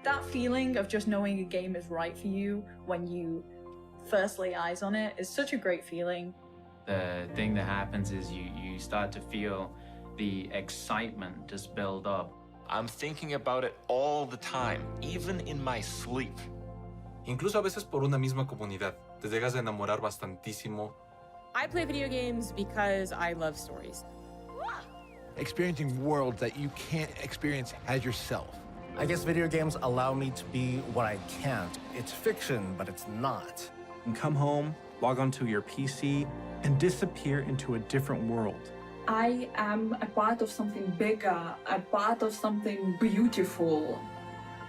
That feeling of just knowing a game is right for you when you first lay eyes on it is such a great feeling. The thing that happens is you start to feel the excitement just build up. I'm thinking about it all the time, even in my sleep. Incluso a veces por una misma comunidad. Te llegas a enamorar bastantísimo. I play video games because I love stories. Experiencing worlds that you can't experience as yourself. I guess video games allow me to be what I can't. It's fiction, but it's not. You can come home, log onto your PC, and disappear into a different world. I am a part of something bigger, a part of something beautiful.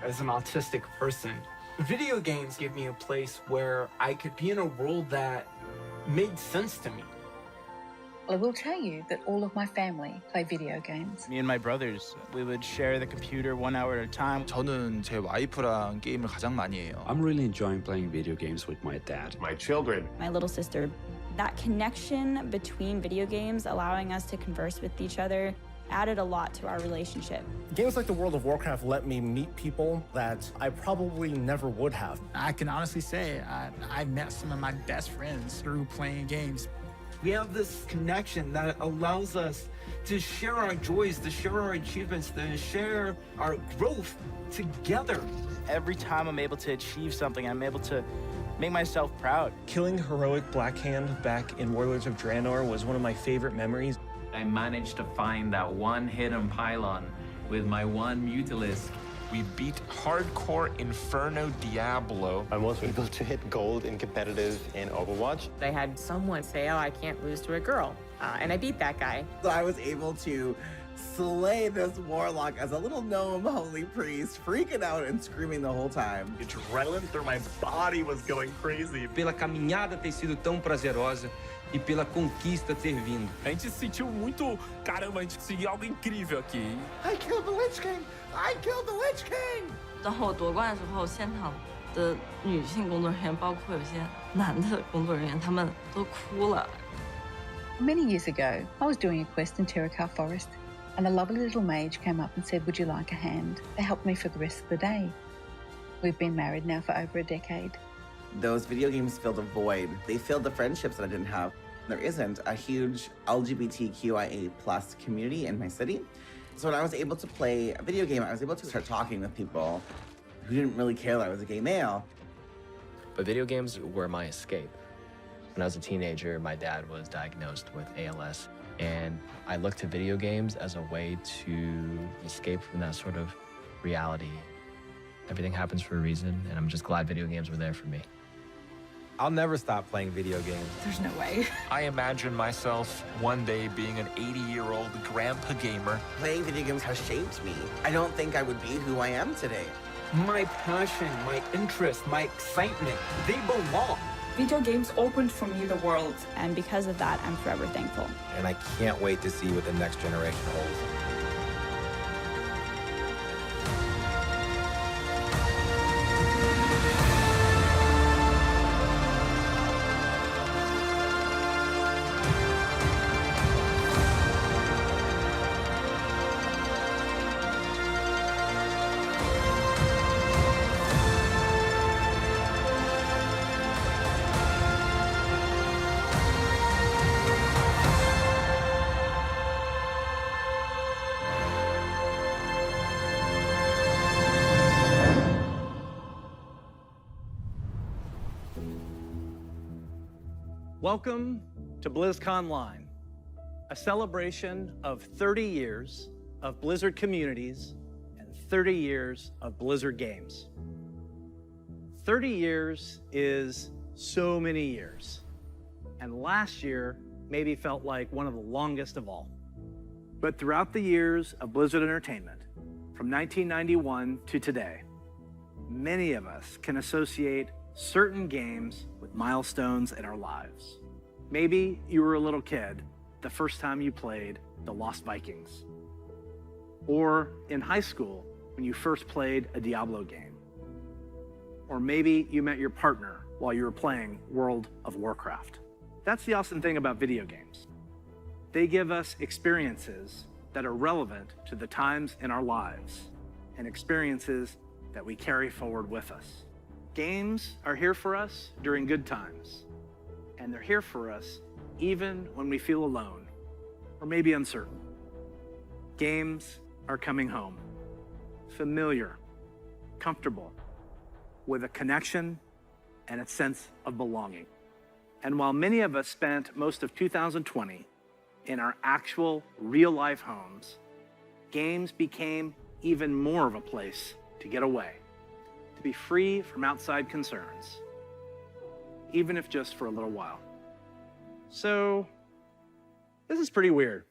As an autistic person, video games gave me a place where I could be in a world that made sense to me. I will tell you that all of my family play video games. Me and my brothers, we would share the computer 1 hour at a time. 저는 제 와이프랑 게임을 가장 많이 해요. I'm really enjoying playing video games with my dad. My children. My little sister. That connection between video games, allowing us to converse with each other, added a lot to our relationship. Games like the World of Warcraft let me meet people that I probably never would have. I can honestly say I met some of my best friends through playing games. We have this connection that allows us to share our joys, to share our achievements, to share our growth together. Every time I'm able to achieve something, I'm able to make myself proud. Killing heroic Blackhand back in Warlords of Draenor was one of my favorite memories. I managed to find that one hidden pylon with my one Mutalisk. We beat hardcore Inferno Diablo. I was able to hit gold in competitive in Overwatch. I had someone say, oh, I can't lose to a girl. And I beat that guy. So I was able to slay this warlock as a little gnome holy priest, freaking out and screaming the whole time. Adrenaline through my body was going crazy. Pela caminhada ter sido tão prazerosa e pela conquista ter vindo. A gente se sentiu muito, caramba, a gente conseguiu algo incrível aqui. I killed the Lich King! I killed the Lich King! 然后我夺冠的时候，现场的女性工作人员，包括有些男的工作人员，他们都哭了。Many years ago, I was doing a quest in Terracar Forest, and a lovely little mage came up and said, "Would you like a hand?" They helped me for the rest of the day. We've been married now for over a decade. Those video games filled a void. They filled the friendships that I didn't have. There isn't a huge LGBTQIA+ community in my city. So when I was able to play a video game, I was able to start talking with people who didn't really care that I was a gay male. But video games were my escape. When I was a teenager, my dad was diagnosed with ALS, and I looked to video games as a way to escape from that sort of reality. Everything happens for a reason, and I'm just glad video games were there for me. I'll never stop playing video games. There's no way. I imagine myself one day being an 80-year-old grandpa gamer. Playing video games has shaped me. I don't think I would be who I am today. My passion, my interest, my excitement, they belong. Video games opened for me the world. And because of that, I'm forever thankful. And I can't wait to see what the next generation holds. Welcome to Blizzconline, a celebration of 30 years of Blizzard communities and 30 years of Blizzard games. 30 years is so many years, and last year maybe felt like one of the longest of all. But throughout the years of Blizzard Entertainment, from 1991 to today, many of us can associate certain games with milestones in our lives. Maybe you were a little kid the first time you played The Lost Vikings. Or in high school when you first played a Diablo game. Or maybe you met your partner while you were playing World of Warcraft. That's the awesome thing about video games. They give us experiences that are relevant to the times in our lives and experiences that we carry forward with us. Games are here for us during good times, and they're here for us even when we feel alone or maybe uncertain. Games are coming home, familiar, comfortable, with a connection and a sense of belonging. And while many of us spent most of 2020 in our actual real-life homes, games became even more of a place to get away, to be free from outside concerns, even if just for a little while. So, this is pretty weird.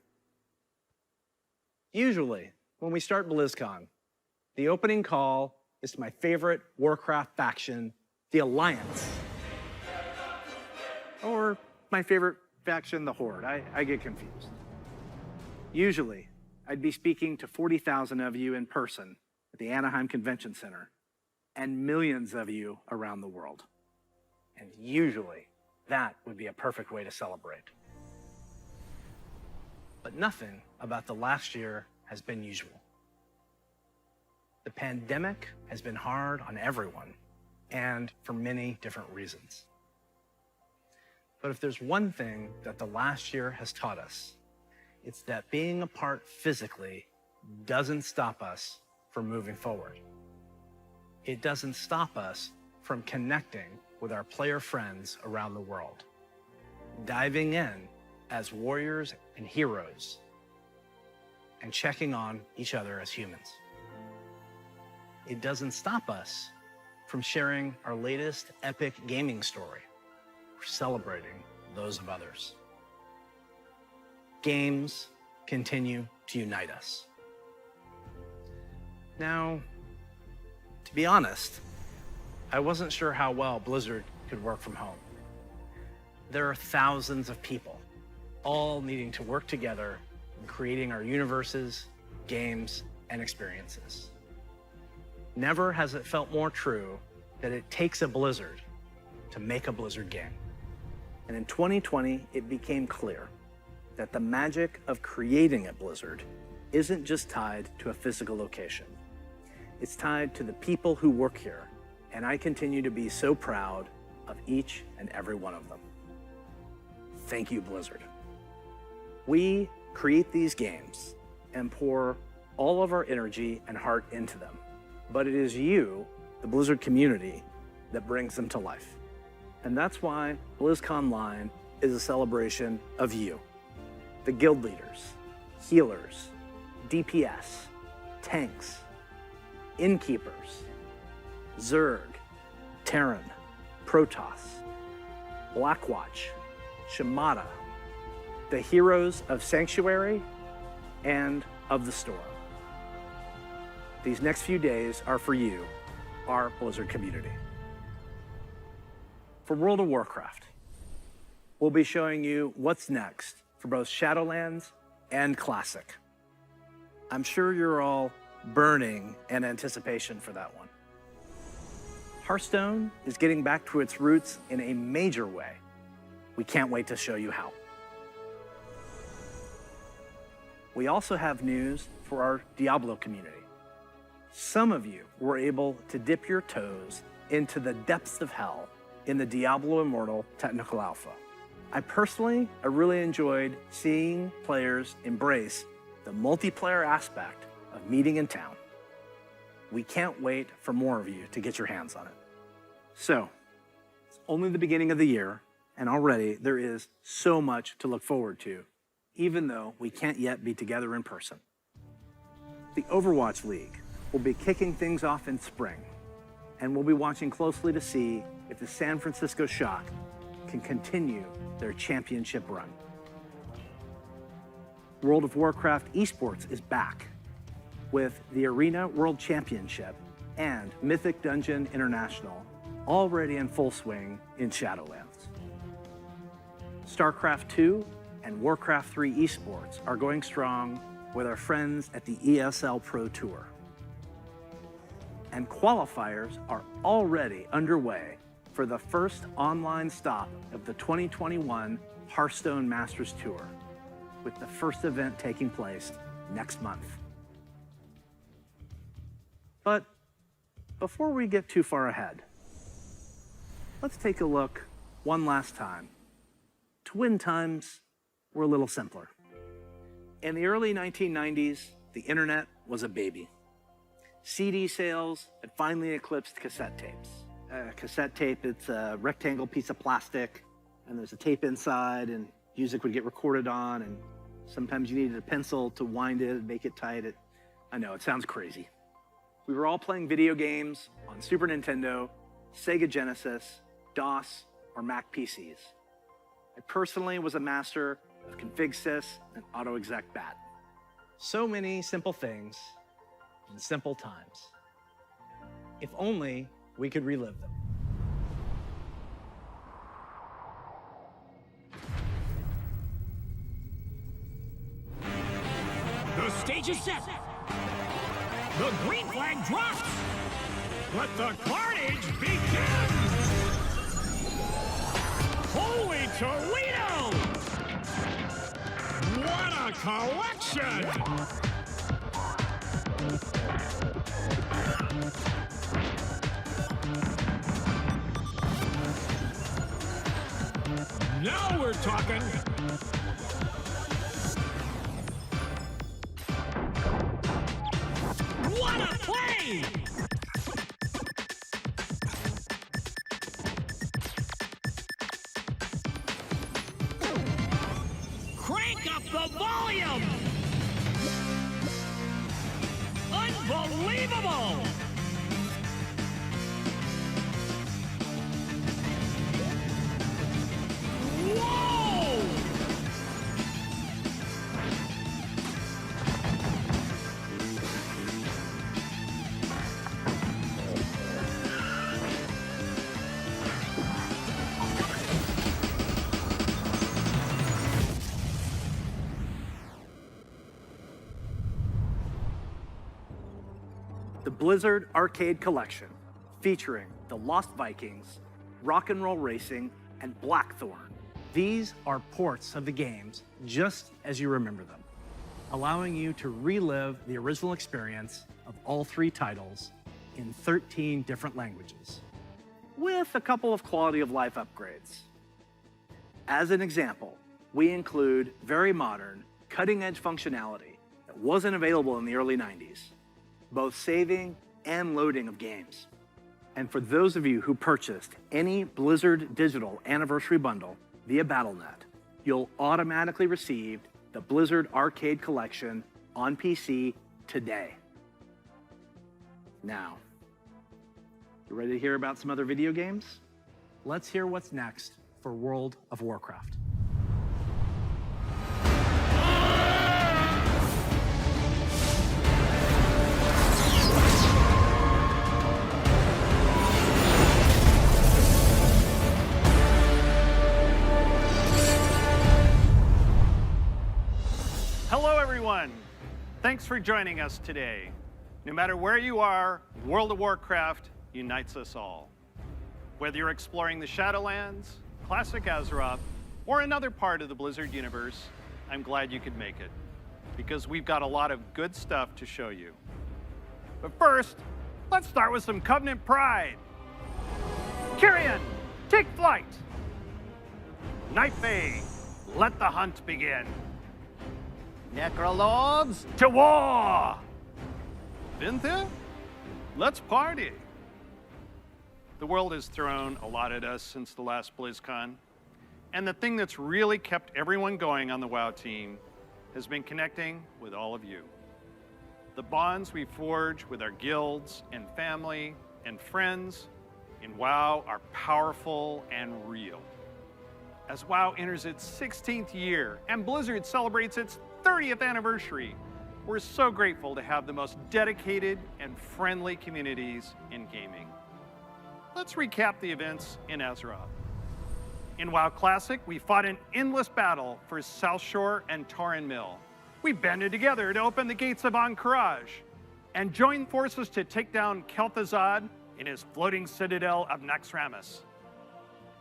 Usually, when we start BlizzCon, the opening call is to my favorite Warcraft faction, the Alliance. Or my favorite faction, the Horde. I get confused. Usually, I'd be speaking to 40,000 of you in person at the Anaheim Convention Center and millions of you around the world. And usually, that would be a perfect way to celebrate. But nothing about the last year has been usual. The pandemic has been hard on everyone, and for many different reasons. But if there's one thing that the last year has taught us, it's that being apart physically doesn't stop us from moving forward. It doesn't stop us from connecting with our player friends around the world, diving in as warriors and heroes, and checking on each other as humans. It doesn't stop us from sharing our latest epic gaming story or celebrating those of others. Games continue to unite us. Now, to be honest, I wasn't sure how well Blizzard could work from home. There are thousands of people, all needing to work together in creating our universes, games, and experiences. Never has it felt more true that it takes a Blizzard to make a Blizzard game. And in 2020, it became clear that the magic of creating at Blizzard isn't just tied to a physical location. It's tied to the people who work here, and I continue to be so proud of each and every one of them. Thank you, Blizzard. We create these games and pour all of our energy and heart into them, but it is you, the Blizzard community, that brings them to life. And that's why Blizzconline is a celebration of you, the guild leaders, healers, DPS, tanks, innkeepers, Zerg, Terran, Protoss, Blackwatch, Shimada, the heroes of Sanctuary and of the Storm. These next few days are for you, our Blizzard community. For World of Warcraft, we'll be showing you what's next for both Shadowlands and Classic. I'm sure you're all burning in anticipation for that one. Hearthstone is getting back to its roots in a major way. We can't wait to show you how. We also have news for our Diablo community. Some of you were able to dip your toes into the depths of hell in the Diablo Immortal Technical Alpha. I really enjoyed seeing players embrace the multiplayer aspect of meeting in town. We can't wait for more of you to get your hands on it. So, it's only the beginning of the year, and already there is so much to look forward to, even though we can't yet be together in person. The Overwatch League will be kicking things off in spring, and we'll be watching closely to see if the San Francisco Shock can continue their championship run. World of Warcraft esports is back with the Arena World Championship and Mythic Dungeon International already in full swing in Shadowlands. StarCraft 2 and Warcraft 3 esports are going strong with our friends at the ESL Pro Tour. And qualifiers are already underway for the first online stop of the 2021 Hearthstone Masters Tour, with the first event taking place next month. But before we get too far ahead, let's take a look one last time. Twin times were a little simpler. In the early 1990s, the internet was a baby. CD sales had finally eclipsed cassette tapes. A cassette tape, it's a rectangle piece of plastic, and there's a tape inside, and music would get recorded on, and sometimes you needed a pencil to wind it and make it tight. I know, it sounds crazy. We were all playing video games on Super Nintendo, Sega Genesis, DOS, or Mac PCs. I personally was a master of config sys and autoexec bat. So many simple things in simple times. If only we could relive them. The stage is set. The green flag drops. Let the carnage begin. Holy Toledo! What a collection! Now we're talking. What a play! Crank up the volume! Unbelievable! Whoa! The Blizzard Arcade Collection, featuring the Lost Vikings, Rock and Roll Racing, and Blackthorn. These are ports of the games just as you remember them, allowing you to relive the original experience of all three titles in 13 different languages, with a couple of quality of life upgrades. As an example, we include very modern, cutting-edge functionality that wasn't available in the early 90s, both saving and loading of games. And for those of you who purchased any Blizzard Digital Anniversary Bundle via Battle.net, you'll automatically receive the Blizzard Arcade Collection on PC today. Now, you ready to hear about some other video games? Let's hear what's next for World of Warcraft. Hello, everyone. Thanks for joining us today. No matter where you are, World of Warcraft unites us all. Whether you're exploring the Shadowlands, classic Azeroth, or another part of the Blizzard universe, I'm glad you could make it, because we've got a lot of good stuff to show you. But first, let's start with some Covenant pride. Kyrian, take flight. Night Fae, let the hunt begin. Necrolords, to war! Vinthir, let's party. The world has thrown a lot at us since the last BlizzCon, and the thing that's really kept everyone going on the WoW team has been connecting with all of you. The bonds we forge with our guilds and family and friends in WoW are powerful and real. As WoW enters its 16th year and Blizzard celebrates its 30th anniversary, we're so grateful to have the most dedicated and friendly communities in gaming. Let's recap the events in Azeroth. In WoW Classic, we fought an endless battle for South Shore and Tauren Mill. We banded together to open the gates of Ahn'Qiraj and joined forces to take down Kel'Thuzad in his floating citadel of Naxxramas.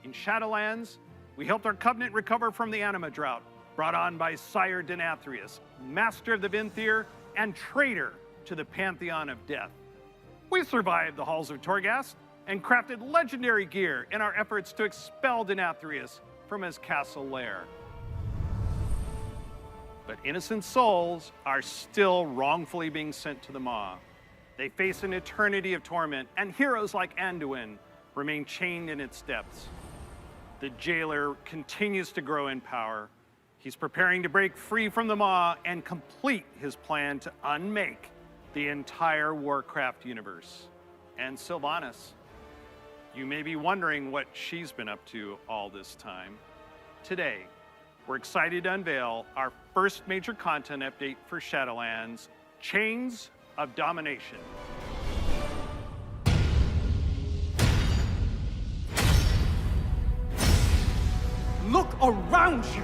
In Shadowlands, we helped our Covenant recover from the Anima drought, brought on by Sire Denathrius, master of the Vinthir and traitor to the Pantheon of Death. We survived the halls of Torghast and crafted legendary gear in our efforts to expel Denathrius from his castle lair. But innocent souls are still wrongfully being sent to the Maw. They face an eternity of torment, and heroes like Anduin remain chained in its depths. The jailer continues to grow in power. He's preparing to break free from the Maw and complete his plan to unmake the entire Warcraft universe. And Sylvanas, you may be wondering what she's been up to all this time. Today, we're excited to unveil our first major content update for Shadowlands, Chains of Domination. Look around you!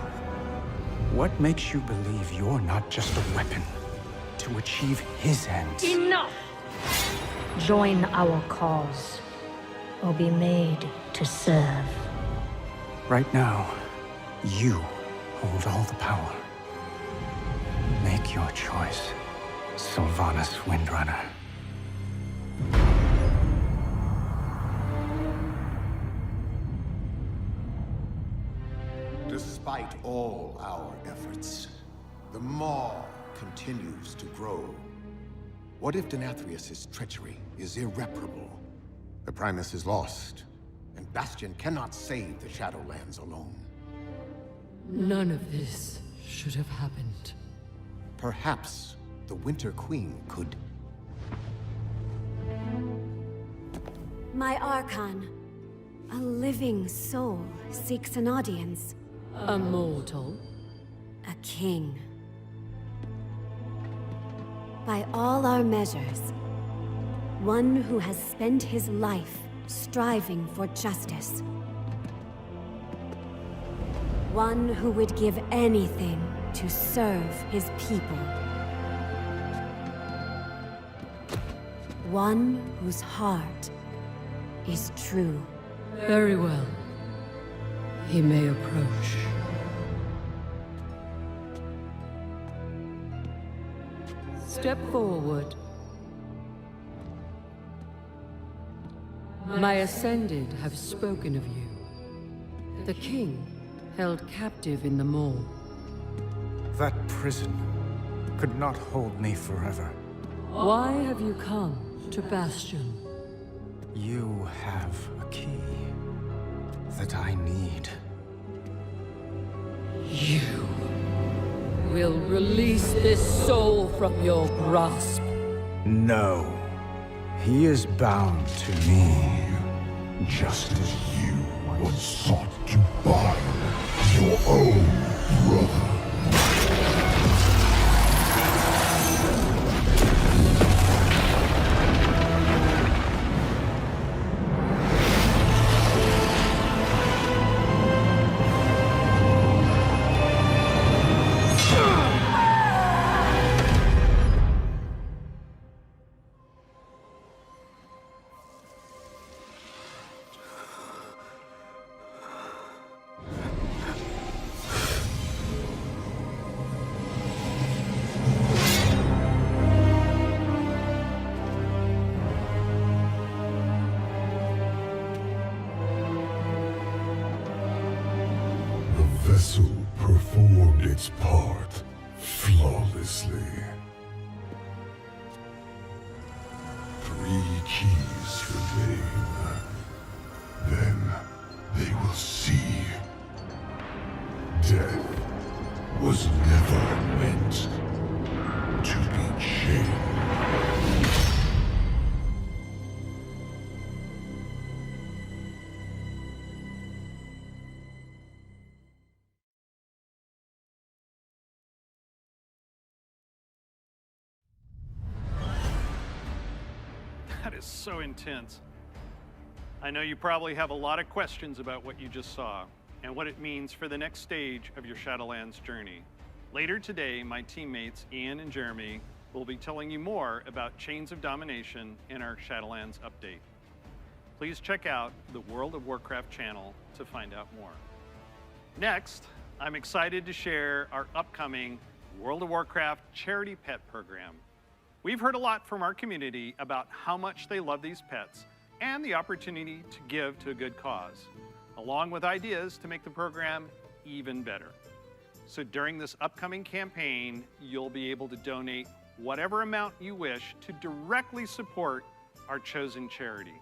What makes you believe you're not just a weapon to achieve his ends? Enough! Join our cause, or be made to serve. Right now, you hold all the power. Make your choice, Sylvanas Windrunner. Despite all our efforts, the Maw continues to grow. What if Denathrius' treachery is irreparable? The Primus is lost, and Bastion cannot save the Shadowlands alone. None of this should have happened. Perhaps the Winter Queen could... My Archon, a living soul seeks an audience. A mortal? A king. By all our measures, one who has spent his life striving for justice. One who would give anything to serve his people. One whose heart is true. Very well. He may approach. Step forward. My Ascended have spoken of you. The King, held captive in the Maw. That prison could not hold me forever. Why have you come to Bastion? You have a key that I need. You will release this soul from your grasp. No. He is bound to me. Just as you once sought to bind your own brother. vessel performed its part flawlessly. 3 keys remain. Then they will see. Death was never meant to be chained. That is so intense. I know you probably have a lot of questions about what you just saw and what it means for the next stage of your Shadowlands journey. Later today, my teammates Ian and Jeremy will be telling you more about Chains of Domination in our Shadowlands update. Please check out the World of Warcraft channel to find out more. Next, I'm excited to share our upcoming World of Warcraft charity pet program. We've heard a lot from our community about how much they love these pets and the opportunity to give to a good cause, along with ideas to make the program even better. So during this upcoming campaign, you'll be able to donate whatever amount you wish to directly support our chosen charity.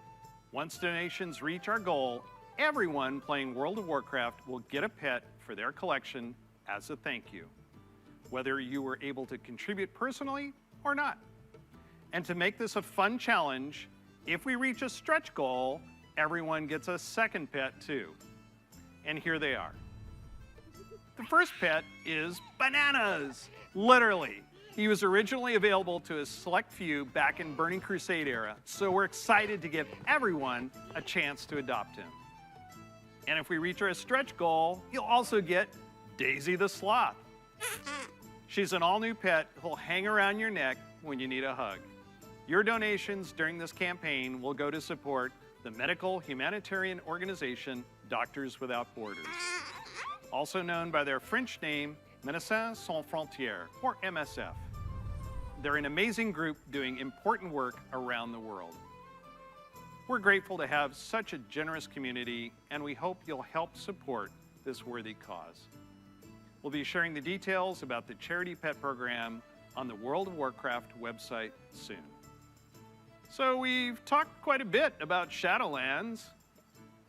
Once donations reach our goal, everyone playing World of Warcraft will get a pet for their collection as a thank you, whether you were able to contribute personally or not. And to make this a fun challenge, if we reach a stretch goal, everyone gets a second pet too. And here they are. The first pet is Bananas, literally. He was originally available to a select few back in Burning Crusade era, so we're excited to give everyone a chance to adopt him. And if we reach our stretch goal, you'll also get Daisy the Sloth. She's an all-new pet who'll hang around your neck when you need a hug. Your donations during this campaign will go to support the medical humanitarian organization Doctors Without Borders, also known by their French name, Médecins Sans Frontières, or MSF. They're an amazing group doing important work around the world. We're grateful to have such a generous community, and we hope you'll help support this worthy cause. We'll be sharing the details about the Charity Pet Program on the World of Warcraft website soon. So we've talked quite a bit about Shadowlands.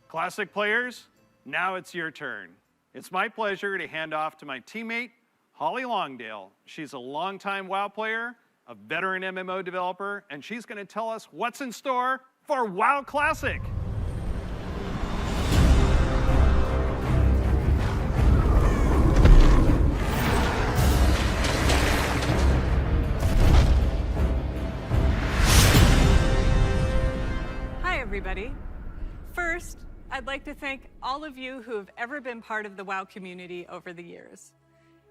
Classic players, now it's your turn. It's my pleasure to hand off to my teammate, Holly Longdale. She's a longtime WoW player, a veteran MMO developer, and she's going to tell us what's in store for WoW Classic. Hi, everybody. First, I'd like to thank all of you who have ever been part of the WoW community over the years.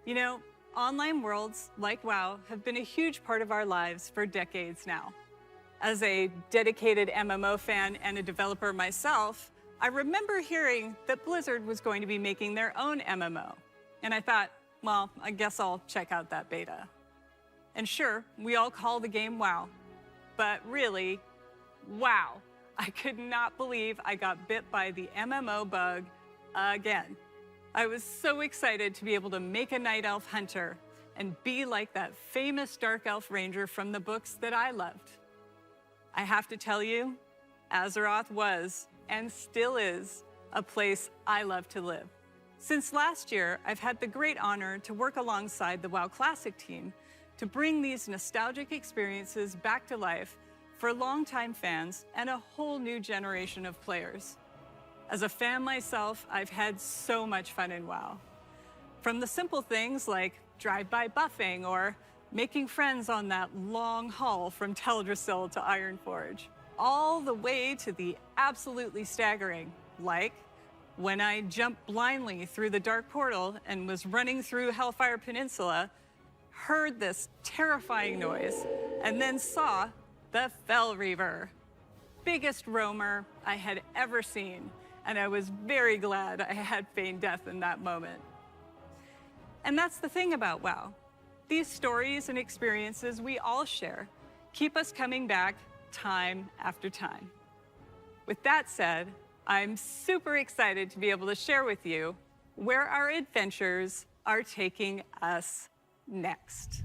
You know, online worlds like WoW have been a huge part of our lives for decades now. As a dedicated MMO fan and a developer myself, I remember hearing that Blizzard was going to be making their own MMO. And I thought, well, I guess I'll check out that beta. And sure, we all call the game WoW, but really, wow. I could not believe I got bit by the MMO bug again. I was so excited to be able to make a Night Elf hunter and be like that famous Dark Elf ranger from the books that I loved. I have to tell you, Azeroth was, and still is, a place I love to live. Since last year, I've had the great honor to work alongside the WoW Classic team to bring these nostalgic experiences back to life for longtime fans and a whole new generation of players. As a fan myself, I've had so much fun in WoW. From the simple things like drive-by buffing or making friends on that long haul from Teldrassil to Ironforge, all the way to the absolutely staggering, like when I jumped blindly through the Dark Portal and was running through Hellfire Peninsula, heard this terrifying noise, and then saw the Fell Reaver. Biggest roamer I had ever seen, and I was very glad I had feigned death in that moment. And that's the thing about WoW. These stories and experiences we all share keep us coming back time after time. With that said, I'm super excited to be able to share with you where our adventures are taking us next.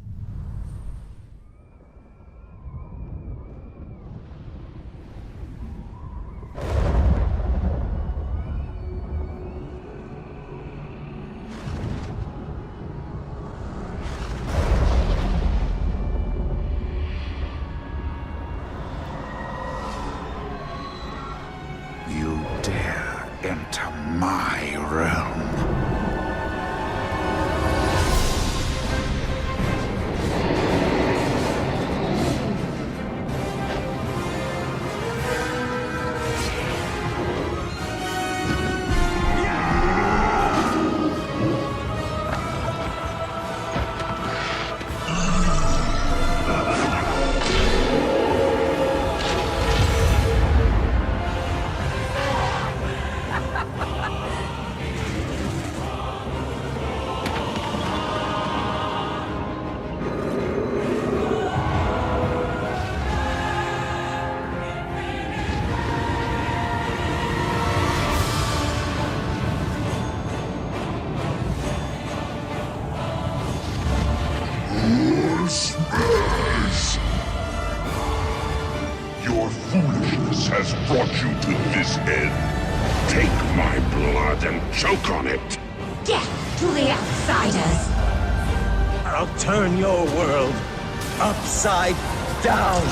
You dare enter my realm. Your foolishness has brought you to this end. Take my blood and choke on it. Death to the outsiders! I'll turn your world upside down.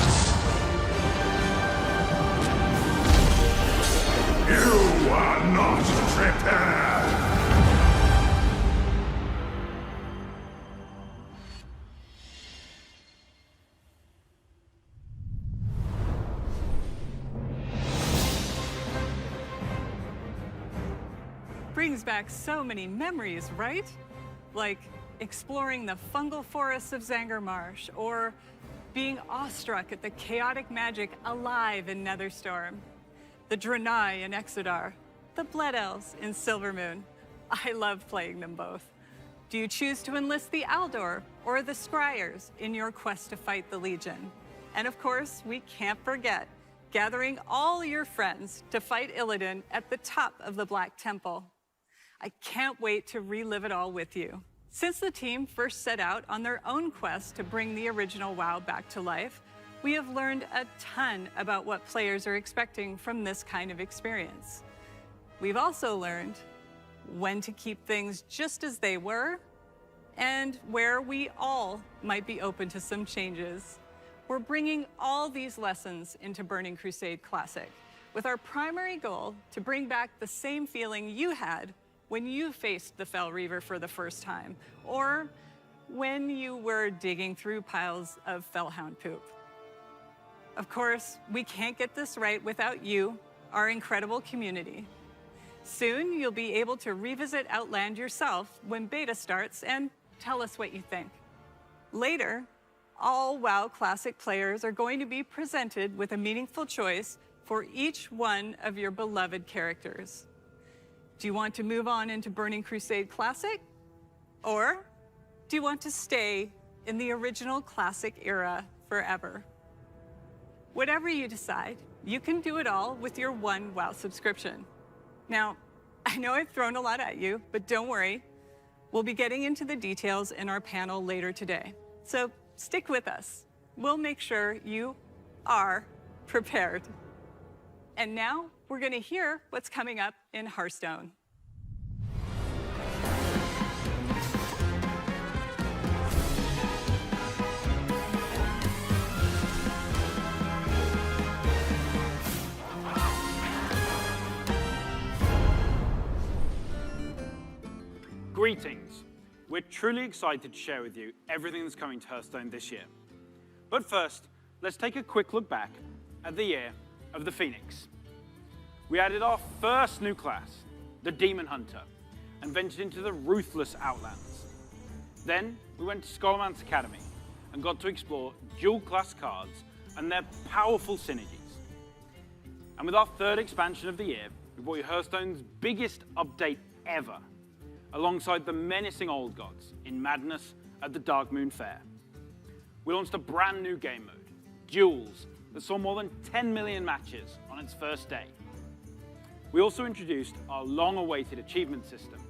You are not prepared. Brings back so many memories, right? Like exploring the fungal forests of Zanger Marsh, or being awestruck at the chaotic magic alive in Netherstorm, the Draenei in Exodar, the Blood Elves in Silvermoon. I love playing them both. Do you choose to enlist the Aldor or the Scryers in your quest to fight the Legion? And of course, we can't forget gathering all your friends to fight Illidan at the top of the Black Temple. I can't wait to relive it all with you. Since the team first set out on their own quest to bring the original WoW back to life, we have learned a ton about what players are expecting from this kind of experience. We've also learned when to keep things just as they were and where we all might be open to some changes. We're bringing all these lessons into Burning Crusade Classic, with our primary goal to bring back the same feeling you had when you faced the Fel Reaver for the first time, or when you were digging through piles of Felhound poop. Of course, we can't get this right without you, our incredible community. Soon, you'll be able to revisit Outland yourself when beta starts and tell us what you think. Later, all WoW Classic players are going to be presented with a meaningful choice for each one of your beloved characters. Do you want to move on into Burning Crusade Classic? Or do you want to stay in the original Classic era forever? Whatever you decide, you can do it all with your one WoW subscription. Now, I know I've thrown a lot at you, but don't worry. We'll be getting into the details in our panel later today. So stick with us. We'll make sure you are prepared. And now we're going to hear what's coming up in Hearthstone. Greetings. We're truly excited to share with you everything that's coming to Hearthstone this year. But first, let's take a quick look back at the year of the Phoenix. We added our first new class, the Demon Hunter, and ventured into the ruthless Outlands. Then we went to Scholomance Academy and got to explore dual class cards and their powerful synergies. And with our third expansion of the year, we brought you Hearthstone's biggest update ever, alongside the menacing Old Gods in Madness at the Dark Moon Fair. We launched a brand new game mode, Duels, that saw more than 10 million matches on its first day. We also introduced our long-awaited achievement system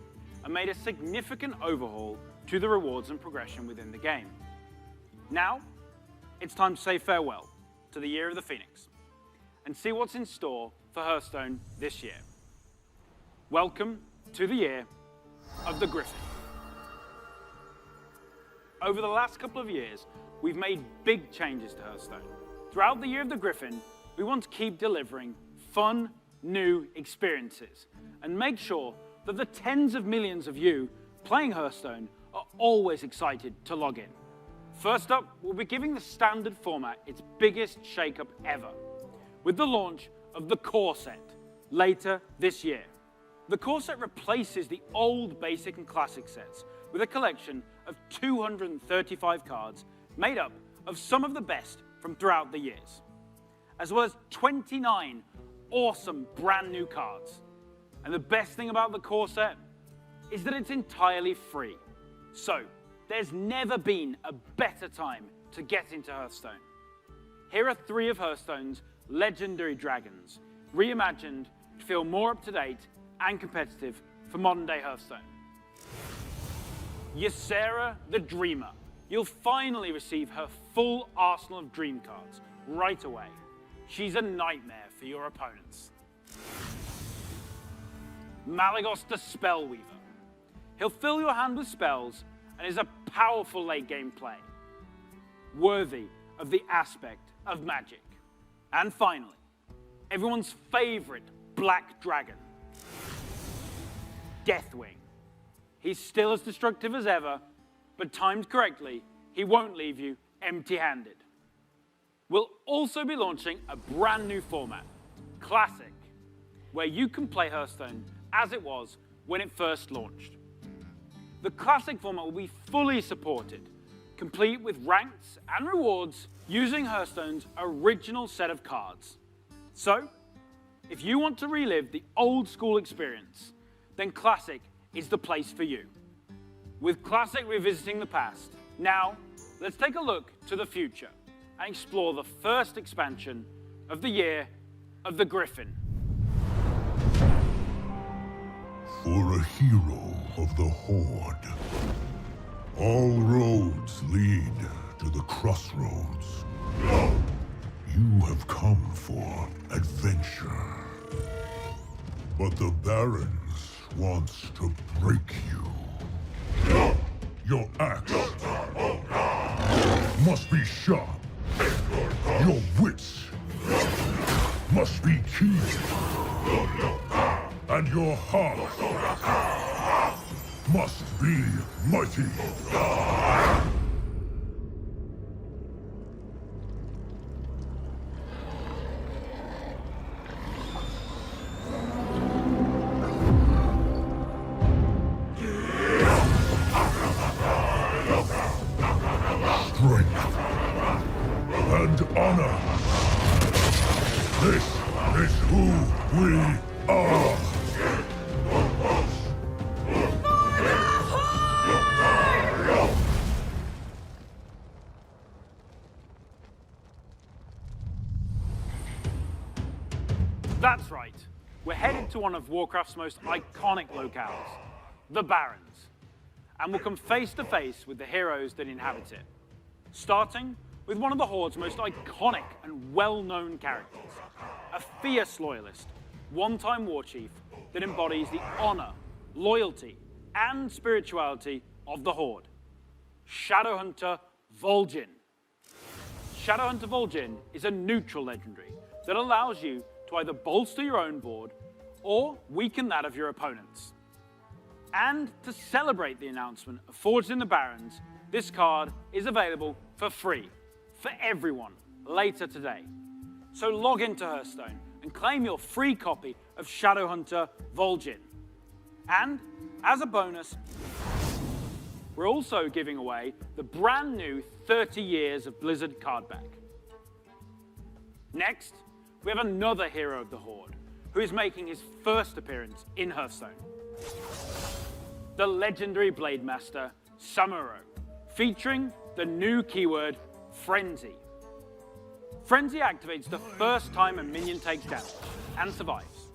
and made a significant overhaul to the rewards and progression within the game. Now, it's time to say farewell to the Year of the Phoenix and see what's in store for Hearthstone this year. Welcome to the Year of the Griffin. Over the last couple of years, we've made big changes to Hearthstone. Throughout the Year of the Griffin, we want to keep delivering fun, new experiences and make sure that the tens of millions of you playing Hearthstone are always excited to log in. First up, we'll be giving the standard format its biggest shakeup ever, with the launch of the Core Set later this year. The Core Set replaces the old Basic and Classic sets with a collection of 235 cards made up of some of the best from throughout the years, as well as 29 awesome brand new cards. And the best thing about the Core Set is that it's entirely free. So there's never been a better time to get into Hearthstone. Here are 3 of Hearthstone's legendary dragons, reimagined to feel more up-to-date and competitive for modern-day Hearthstone. Ysera the Dreamer. You'll finally receive her full arsenal of dream cards right away. she's a nightmare for your opponents. Malygos the Spellweaver. He'll fill your hand with spells and is a powerful late-game play, worthy of the aspect of magic. And finally, everyone's favorite black dragon, Deathwing. He's still as destructive as ever, but timed correctly, he won't leave you empty-handed. We'll also be launching a brand new format, Classic, where you can play Hearthstone as it was when it first launched. The Classic format will be fully supported, complete with ranks and rewards using Hearthstone's original set of cards. So, if you want to relive the old school experience, then Classic is the place for you. With Classic revisiting the past, now let's take a look to the future and explore the first expansion of the Year of the Griffin. For a hero of the Horde, all roads lead to the crossroads. You have come for adventure, but the Barons wants to break you. Your axe must be sharp. Your wits must be keen. And your heart must be mighty. Strength and honor. This is who we are. That's right. We're headed to one of Warcraft's most iconic locales, the Barrens, and we'll come face to face with the heroes that inhabit it, starting with one of the Horde's most iconic and well-known characters, a fierce loyalist, one-time war chief that embodies the honor, loyalty, and spirituality of the Horde, Shadowhunter Vol'jin. Shadowhunter Vol'jin is a neutral legendary that allows you to either bolster your own board or weaken that of your opponents. And to celebrate the announcement of Forged in the Barrens, this card is available for free for everyone later today. So log into Hearthstone and claim your free copy of Shadowhunter Vol'jin. And as a bonus, we're also giving away the brand new 30 Years of Blizzard card back. Next, we have another hero of the Horde who is making his first appearance in Hearthstone. The legendary Blade Master, Samuro, featuring the new keyword, Frenzy. Frenzy activates the first time a minion takes damage and survives.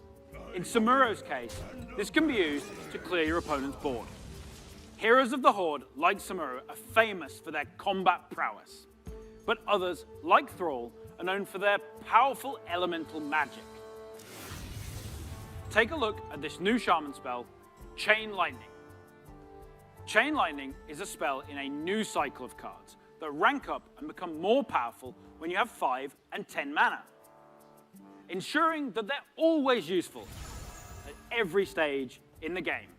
In Samuro's case, this can be used to clear your opponent's board. Heroes of the Horde, like Samuro, are famous for their combat prowess, but others, like Thrall, are known for their powerful elemental magic. Take a look at this new shaman spell, Chain Lightning. Chain Lightning is a spell in a new cycle of cards that rank up and become more powerful when you have 5 and 10 mana, ensuring that they're always useful at every stage in the game.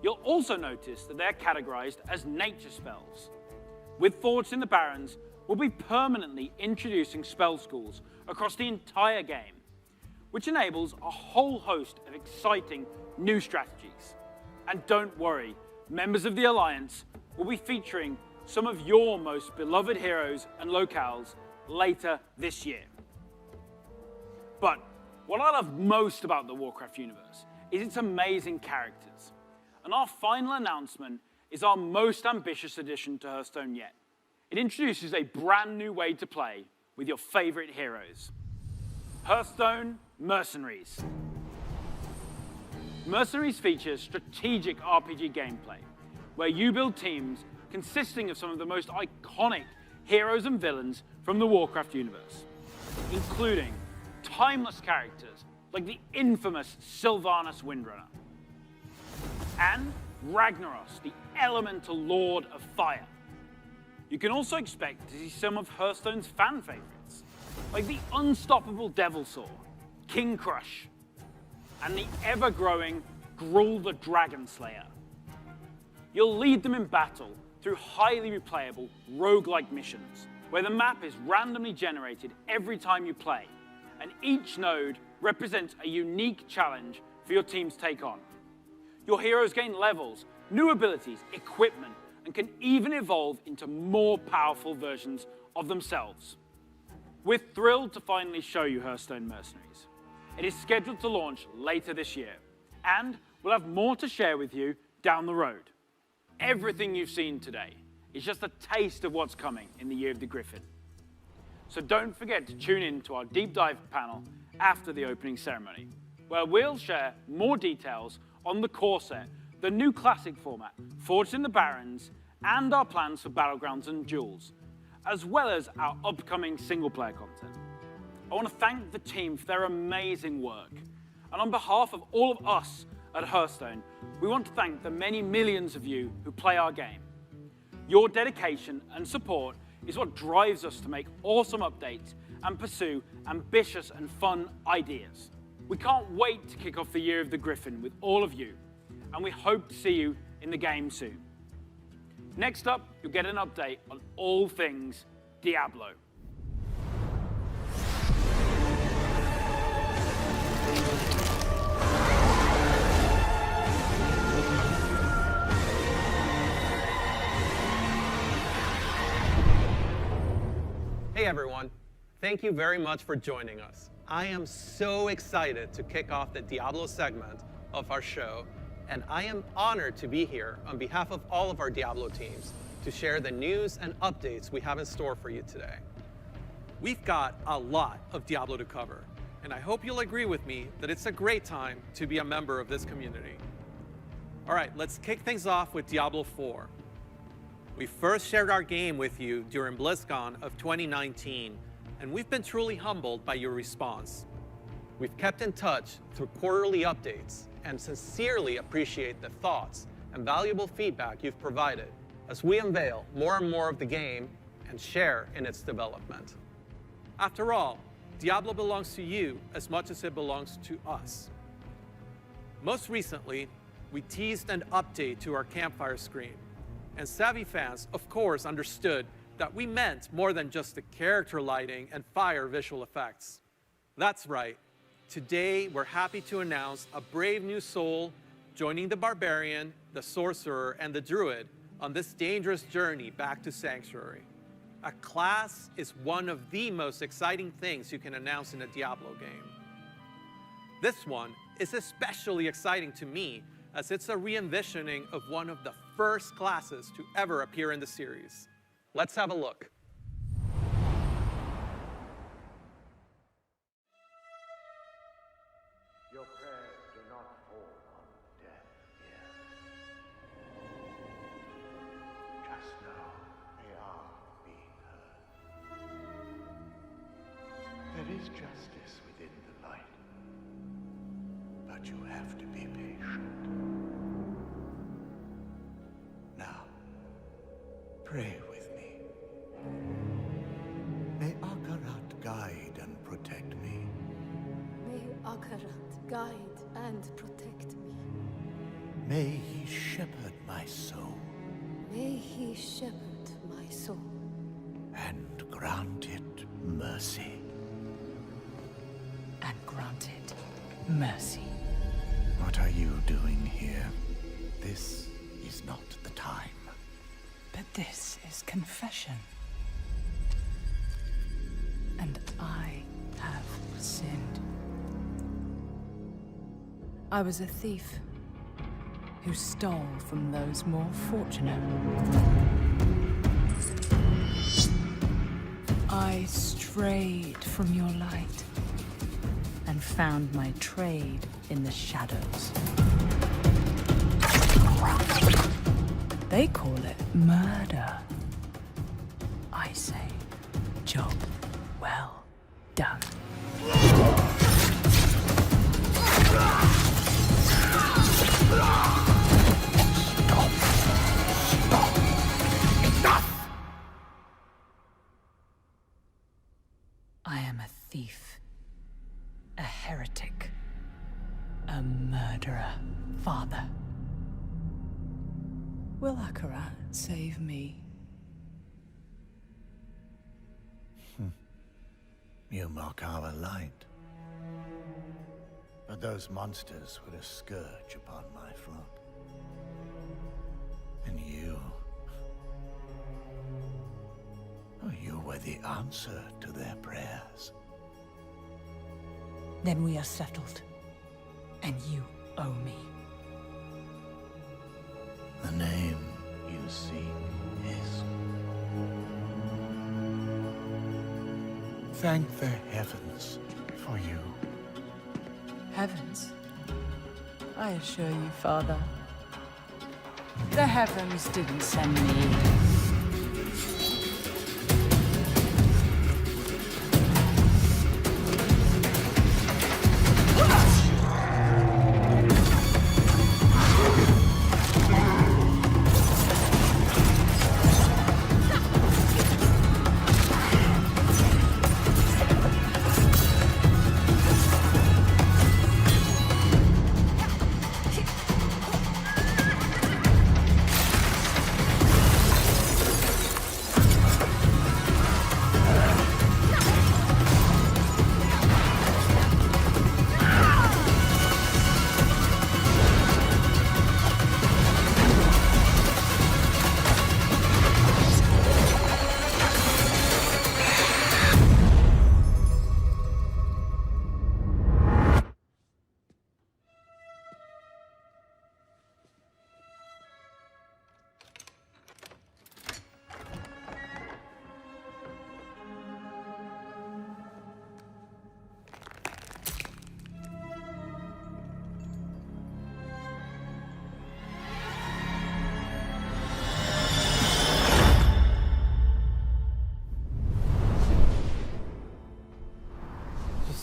You'll also notice that they're categorized as nature spells. With Forged in the Barrens, we'll be permanently introducing spell schools across the entire game, which enables a whole host of exciting new strategies. And don't worry, members of the Alliance will be featuring some of your most beloved heroes and locales later this year. But what I love most about the Warcraft universe is its amazing characters. And our final announcement is our most ambitious addition to Hearthstone yet. It introduces a brand new way to play with your favorite heroes. Hearthstone Mercenaries. Mercenaries features strategic RPG gameplay, where you build teams consisting of some of the most iconic heroes and villains from the Warcraft universe. including timeless characters like the infamous Sylvanas Windrunner, and Ragnaros, the elemental lord of fire. You can also expect to see some of Hearthstone's fan favorites, like the unstoppable Devilsaur, King Crush, and the ever-growing Gruul the Dragon Slayer. You'll lead them in battle through highly replayable roguelike missions, where the map is randomly generated every time you play, and each node represents a unique challenge for your team to take on. Your heroes gain levels, new abilities, equipment, and can even evolve into more powerful versions of themselves. We're thrilled to finally show you Hearthstone Mercenaries. It is scheduled to launch later this year, and we'll have more to share with you down the road. Everything you've seen today is just a taste of what's coming in the Year of the Griffin. So don't forget to tune in to our deep dive panel after the opening ceremony, where we'll share more details on the core set, the new classic format, Forged in the Barrens, and our plans for Battlegrounds and Duels, as well as our upcoming single-player content. I want to thank the team for their amazing work. And on behalf of all of us at Hearthstone, we want to thank the many millions of you who play our game. Your dedication and support is what drives us to make awesome updates and pursue ambitious and fun ideas. We can't wait to kick off the Year of the Griffin with all of you, and we hope to see you in the game soon. Next up, you'll get an update on all things Diablo. Hey everyone, thank you very much for joining us. I am so excited to kick off the Diablo segment of our show, and I am honored to be here on behalf of all of our Diablo teams to share the news and updates we have in store for you today. We've got a lot of Diablo to cover, and I hope you'll agree with me that it's a great time to be a member of this community. All right, let's kick things off with Diablo 4. We first shared our game with you during Blizzcon of 2019, and we've been truly humbled by your response. We've kept in touch through quarterly updates and sincerely appreciate the thoughts and valuable feedback you've provided as we unveil more and more of the game and share in its development. After all, Diablo belongs to you as much as it belongs to us. Most recently, we teased an update to our campfire screen, and savvy fans, of course, understood that we meant more than just the character lighting and fire visual effects. That's right. Today, we're happy to announce a brave new soul joining the barbarian, the sorcerer, and the druid on this dangerous journey back to Sanctuary. A class is one of the most exciting things you can announce in a Diablo game. This one is especially exciting to me, as it's a re-envisioning of one of the first classes to ever appear in the series. Let's have a look. Your prayers do not fall on deaf ears. Just know they are being heard. There is justice within the light, but you have to be patient. Now, pray with me. May Akarat guide and protect me. May Akarat guide and protect me. May he shepherd my soul May he shepherd my soul and grant it mercy. And grant it mercy. What are you doing here? This is not the time. But this is confession. And I have sinned. I was a thief who stole from those more fortunate. I strayed from your light and found my trade in the shadows. They call it murder. I say, job well done. I am a thief, a heretic, a murderer, Father. Will Akarat save me? You mock our light. But those monsters were a scourge upon my flock. And you were the answer to their prayers. Then we are settled. And you owe me. The name you seek is... Thank the heavens for you. Heavens? I assure you, Father, the heavens didn't send me.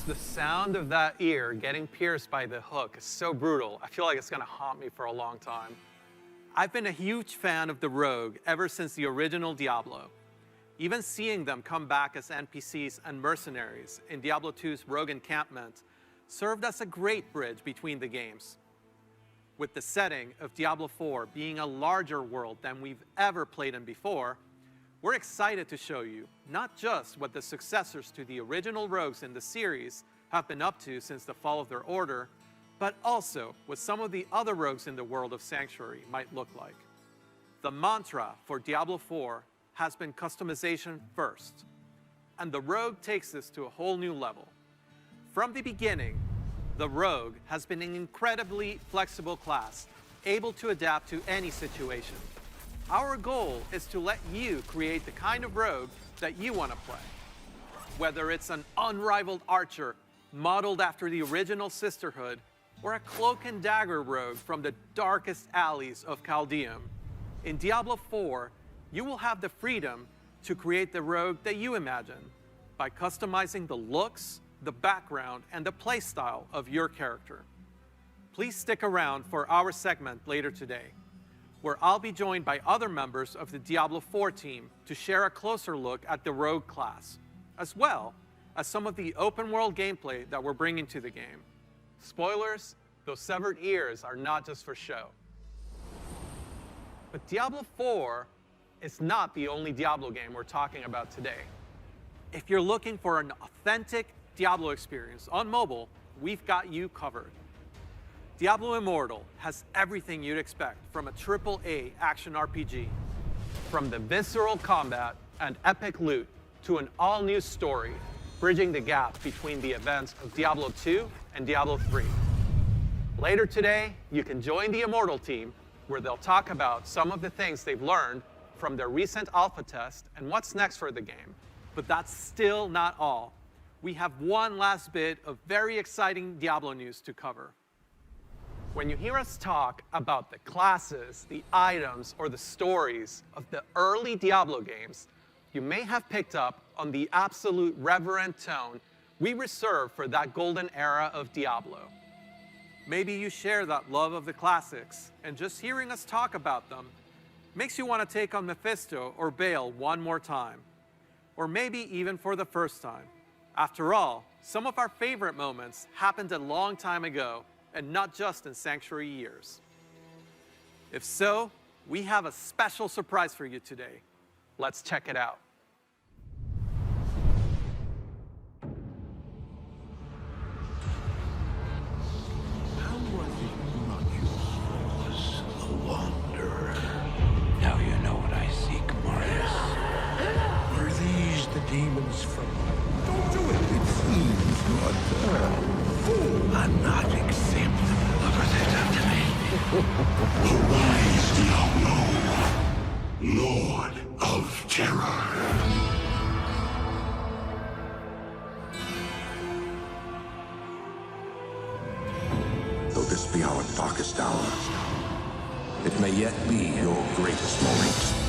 The sound of that ear getting pierced by the hook is so brutal. I feel like it's gonna haunt me for a long time. I've been a huge fan of the Rogue ever since the original Diablo. Even seeing them come back as NPCs and mercenaries in Diablo 2's Rogue Encampment served as a great bridge between the games. With the setting of Diablo 4 being a larger world than we've ever played in before, we're excited to show you not just what the successors to the original rogues in the series have been up to since the fall of their order, but also what some of the other rogues in the world of Sanctuary might look like. The mantra for Diablo 4 has been customization first, and the rogue takes this to a whole new level. From the beginning, the rogue has been an incredibly flexible class, able to adapt to any situation. Our goal is to let you create the kind of rogue that you want to play. Whether it's an unrivaled archer modeled after the original Sisterhood, or a cloak and dagger rogue from the darkest alleys of Chaldeum, in Diablo 4, you will have the freedom to create the rogue that you imagine by customizing the looks, the background, and the playstyle of your character. Please stick around for our segment later today, where I'll be joined by other members of the Diablo 4 team to share a closer look at the rogue class, as well as some of the open world gameplay that we're bringing to the game. Spoilers, those severed ears are not just for show. But Diablo 4 is not the only Diablo game we're talking about today. If you're looking for an authentic Diablo experience on mobile, we've got you covered. Diablo Immortal has everything you'd expect from a AAA action RPG. From the visceral combat and epic loot to an all-new story, bridging the gap between the events of Diablo 2 and Diablo 3. Later today, you can join the Immortal team, where they'll talk about some of the things they've learned from their recent alpha test and what's next for the game. But that's still not all. We have one last bit of very exciting Diablo news to cover. When you hear us talk about the classes, the items, or the stories of the early Diablo games, you may have picked up on the absolute reverent tone we reserve for that golden era of Diablo. Maybe you share that love of the classics, and just hearing us talk about them makes you want to take on Mephisto or Baal one more time. Or maybe even for the first time. After all, some of our favorite moments happened a long time ago, and not just in Sanctuary years. If so, we have a special surprise for you today. Let's check it out. How was it not yours, a wanderer? Now you know what I seek, Marius. Were these the demons from... Don't do it! It seems you are turned. Fool! I'm not acceptable. Look what they've done to me. Arise, Diablo, Lord of Terror. Though this be our darkest hour, it may yet be your greatest moment.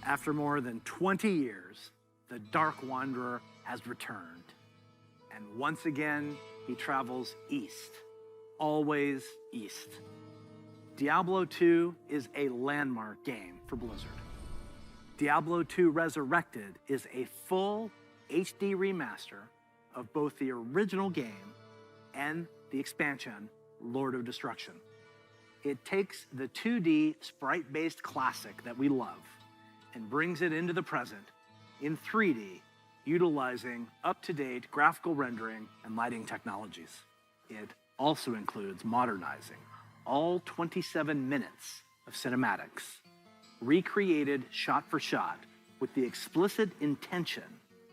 After more than 20 years, the Dark Wanderer has returned. And once again, he travels east, always east. Diablo 2 is a landmark game for Blizzard. Diablo 2 Resurrected is a full HD remaster of both the original game and the expansion, Lord of Destruction. It takes the 2D sprite-based classic that we love and brings it into the present in 3D, utilizing up-to-date graphical rendering and lighting technologies. It also includes modernizing all 27 minutes of cinematics, recreated shot for shot with the explicit intention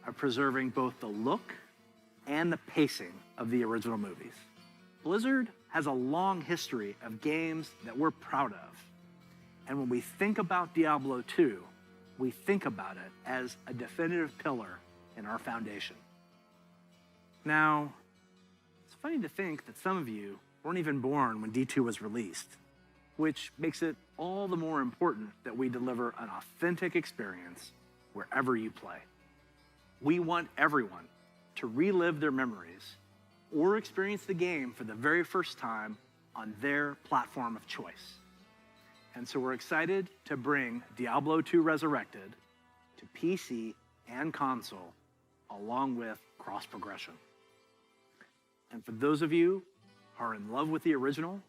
of preserving both the look and the pacing of the original movies. Blizzard has a long history of games that we're proud of. And when we think about Diablo 2, we think about it as a definitive pillar in our foundation. Now, it's funny to think that some of you weren't even born when D2 was released, which makes it all the more important that we deliver an authentic experience wherever you play. We want everyone to relive their memories or experience the game for the very first time on their platform of choice. And so we're excited to bring Diablo 2 Resurrected to PC and console, along with cross-progression. And for those of you who are in love with the original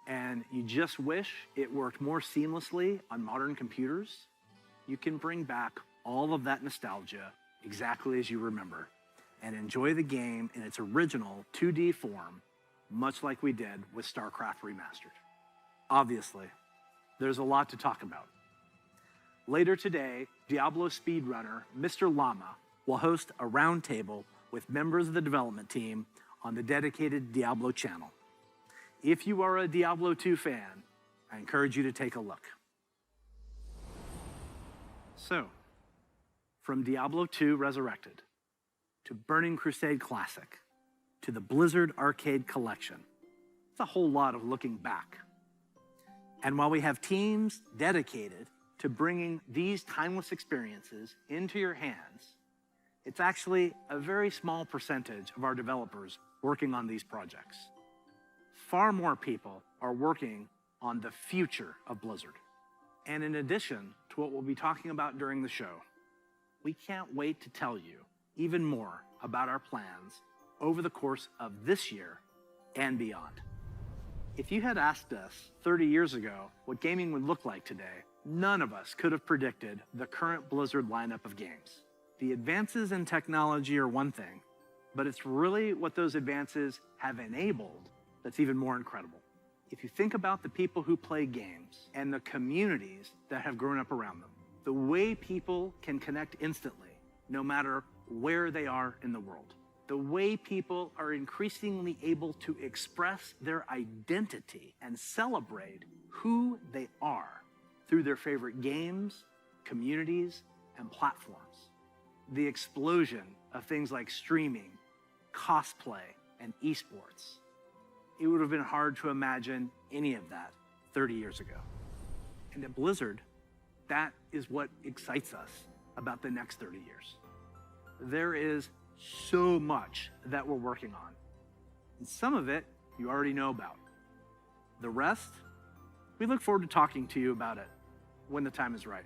and you just wish it worked more seamlessly on modern computers, you can bring back all of that nostalgia exactly as you remember and enjoy the game in its original 2D form, much like we did with StarCraft Remastered. Obviously, there's a lot to talk about. Later today, Diablo speedrunner Mr. Llama will host a roundtable with members of the development team on the dedicated Diablo channel. If you are a Diablo 2 fan, I encourage you to take a look. So, from Diablo 2 Resurrected, to Burning Crusade Classic, to the Blizzard Arcade Collection, it's a whole lot of looking back. And while we have teams dedicated to bringing these timeless experiences into your hands, it's actually a very small percentage of our developers working on these projects. far more people are working on the future of Blizzard. And in addition to what we'll be talking about during the show, we can't wait to tell you even more about our plans over the course of this year and beyond. If you had asked us 30 years ago what gaming would look like today, none of us could have predicted the current Blizzard lineup of games. The advances in technology are one thing, but it's really what those advances have enabled that's even more incredible. If you think about the people who play games and the communities that have grown up around them, the way people can connect instantly, no matter where they are in the world, the way people are increasingly able to express their identity and celebrate who they are through their favorite games, communities, and platforms. The explosion of things like streaming, cosplay, and esports. It would have been hard to imagine any of that 30 years ago. And at Blizzard, that is what excites us about the next 30 years. There is so much that we're working on. And some of it you already know about. The rest, we look forward to talking to you about it when the time is right.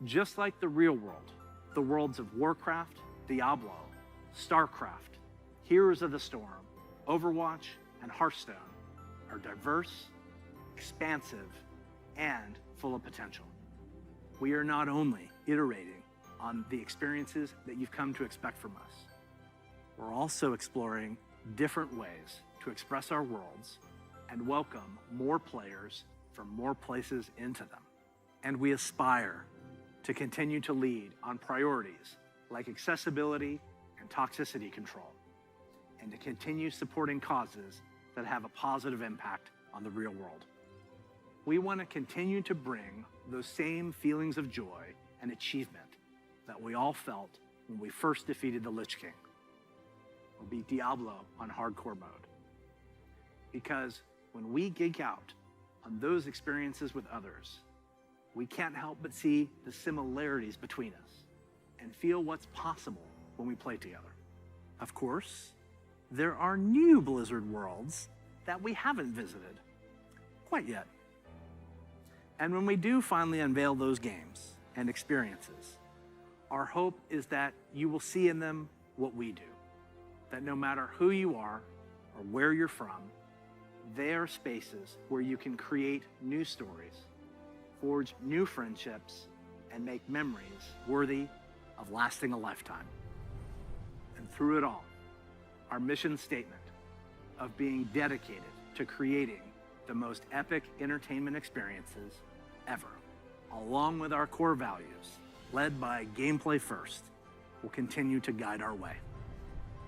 Just like the real world, the worlds of Warcraft, Diablo, StarCraft, Heroes of the Storm, Overwatch, and Hearthstone are diverse, expansive, and full of potential. We are not only iterating on the experiences that you've come to expect from us, we're also exploring different ways to express our worlds and welcome more players from more places into them. And we aspire to continue to lead on priorities like accessibility and toxicity control, and to continue supporting causes that have a positive impact on the real world. We want to continue to bring those same feelings of joy and achievement that we all felt when we first defeated the Lich King, or beat Diablo on hardcore mode. Because when we geek out on those experiences with others, we can't help but see the similarities between us and feel what's possible when we play together. Of course, there are new Blizzard worlds that we haven't visited quite yet. And when we do finally unveil those games and experiences, our hope is that you will see in them what we do. That no matter who you are or where you're from, they are spaces where you can create new stories, forge new friendships, and make memories worthy of lasting a lifetime. And through it all, our mission statement of being dedicated to creating the most epic entertainment experiences ever, along with our core values, led by gameplay first, will continue to guide our way.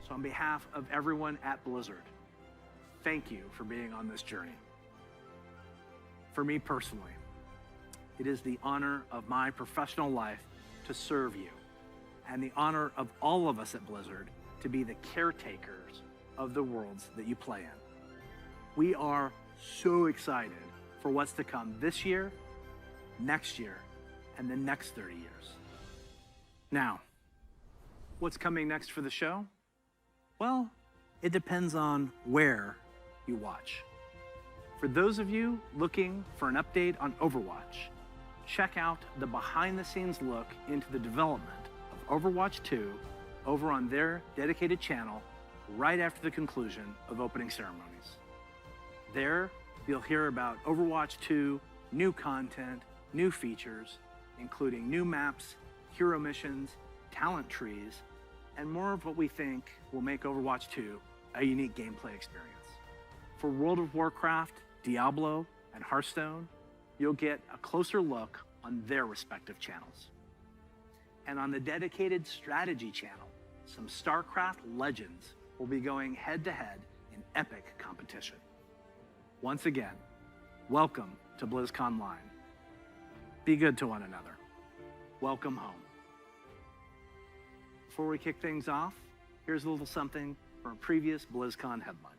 So on behalf of everyone at Blizzard, thank you for being on this journey. For me personally, it is the honor of my professional life to serve you, and the honor of all of us at Blizzard to be the caretakers of the worlds that you play in. We are so excited for what's to come this year, next year, and the next 30 years. Now, what's coming next for the show? Well, it depends on where you watch. For those of you looking for an update on Overwatch, check out the behind-the-scenes look into the development of Overwatch 2 over on their dedicated channel right after the conclusion of opening ceremonies. There, you'll hear about Overwatch 2, new content, new features, including new maps, hero missions, talent trees, and more of what we think will make Overwatch 2 a unique gameplay experience. For World of Warcraft, Diablo, and Hearthstone, you'll get a closer look on their respective channels. And on the dedicated strategy channel, some StarCraft legends will be going head-to-head in epic competition. Once again, welcome to Blizzconline. Be good to one another. Welcome home. Before we kick things off, here's a little something from a previous BlizzCon headliner.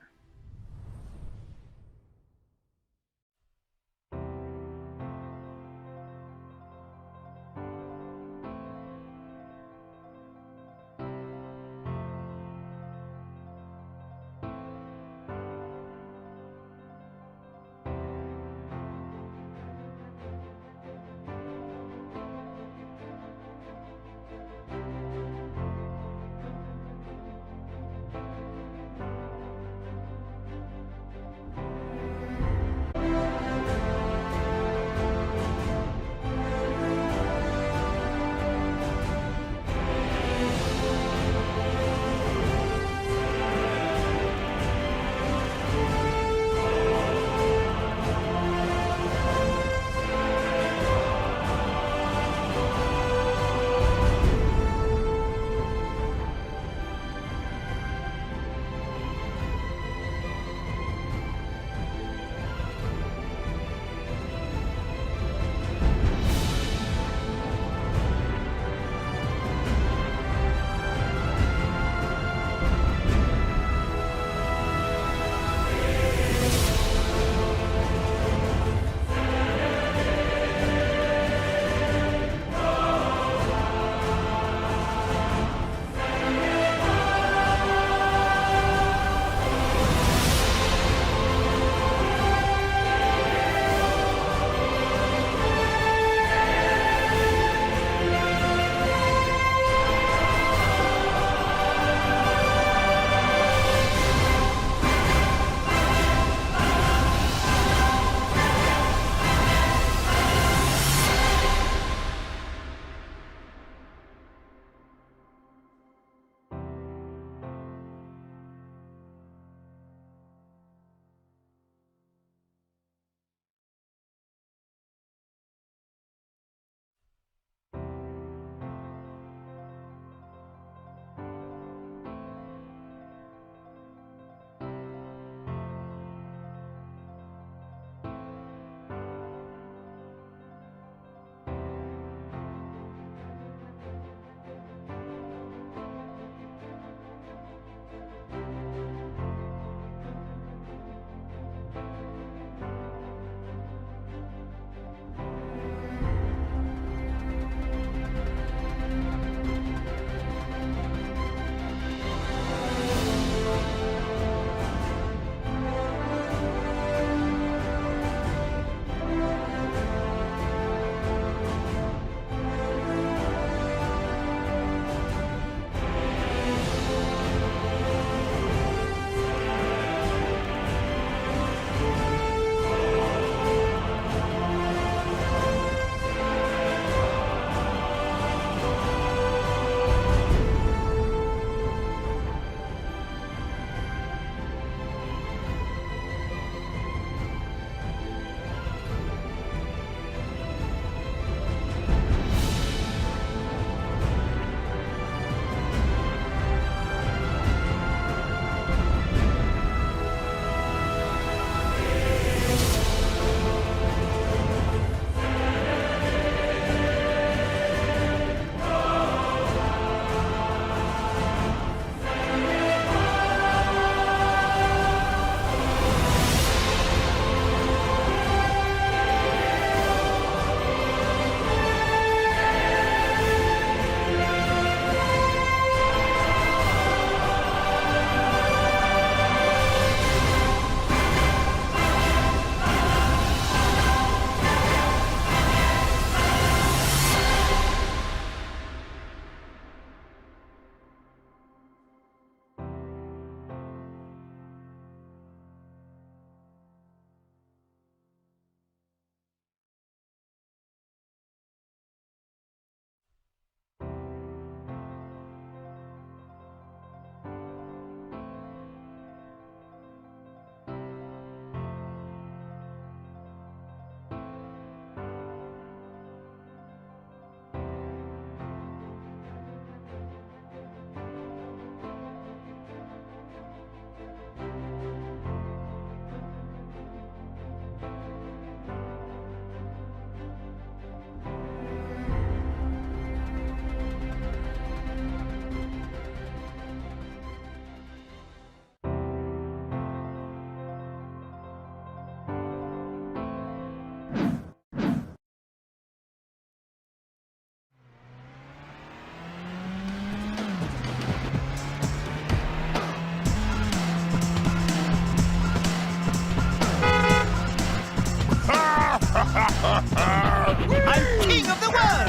I'm king of the world!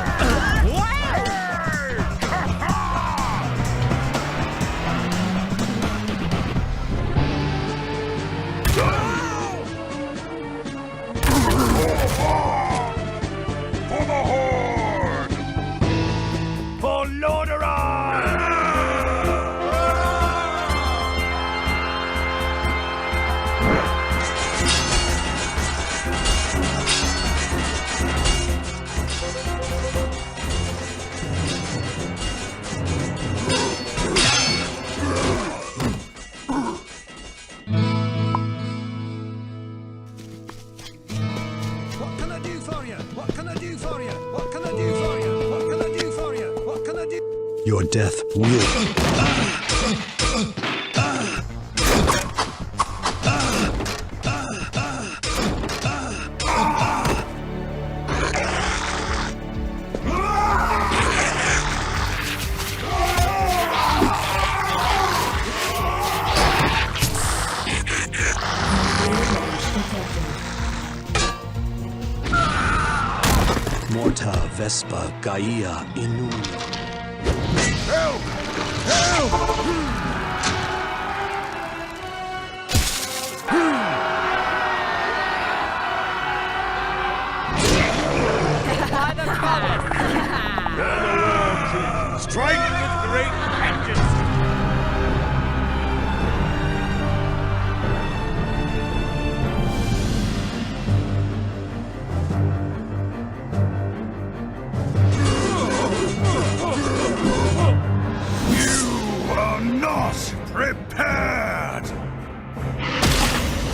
Wow! For the Horde! For Lordaeron! What can I do for you? What can I do for you? What can I do for you? What can I do for you? What can I do? Your death will. Morta Vespa Gaia Inu. Help! Help! By the power! Strike with great vengeance! You are not prepared!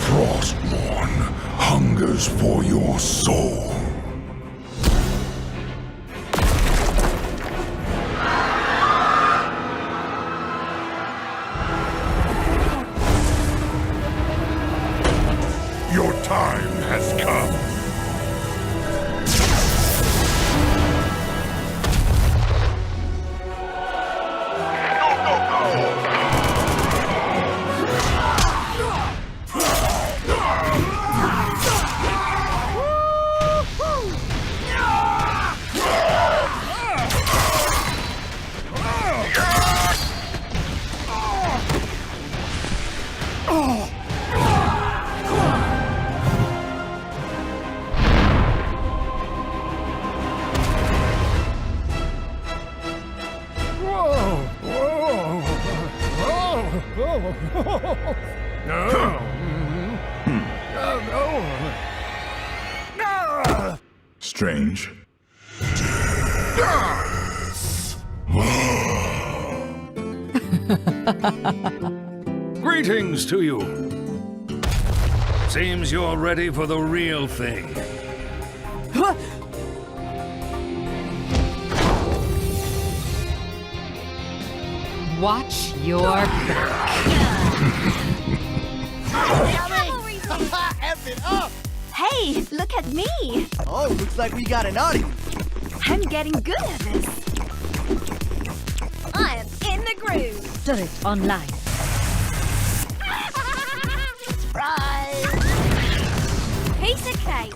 Frostborn hungers for your soul. Your time has come. Strange. Greetings to you. Seems you're ready for the real thing. Watch your back. F it up! Hey, look at me! Oh, looks like we got an audience. I'm getting good at this. I am in the groove. Turret online. Surprise! Piece of cake.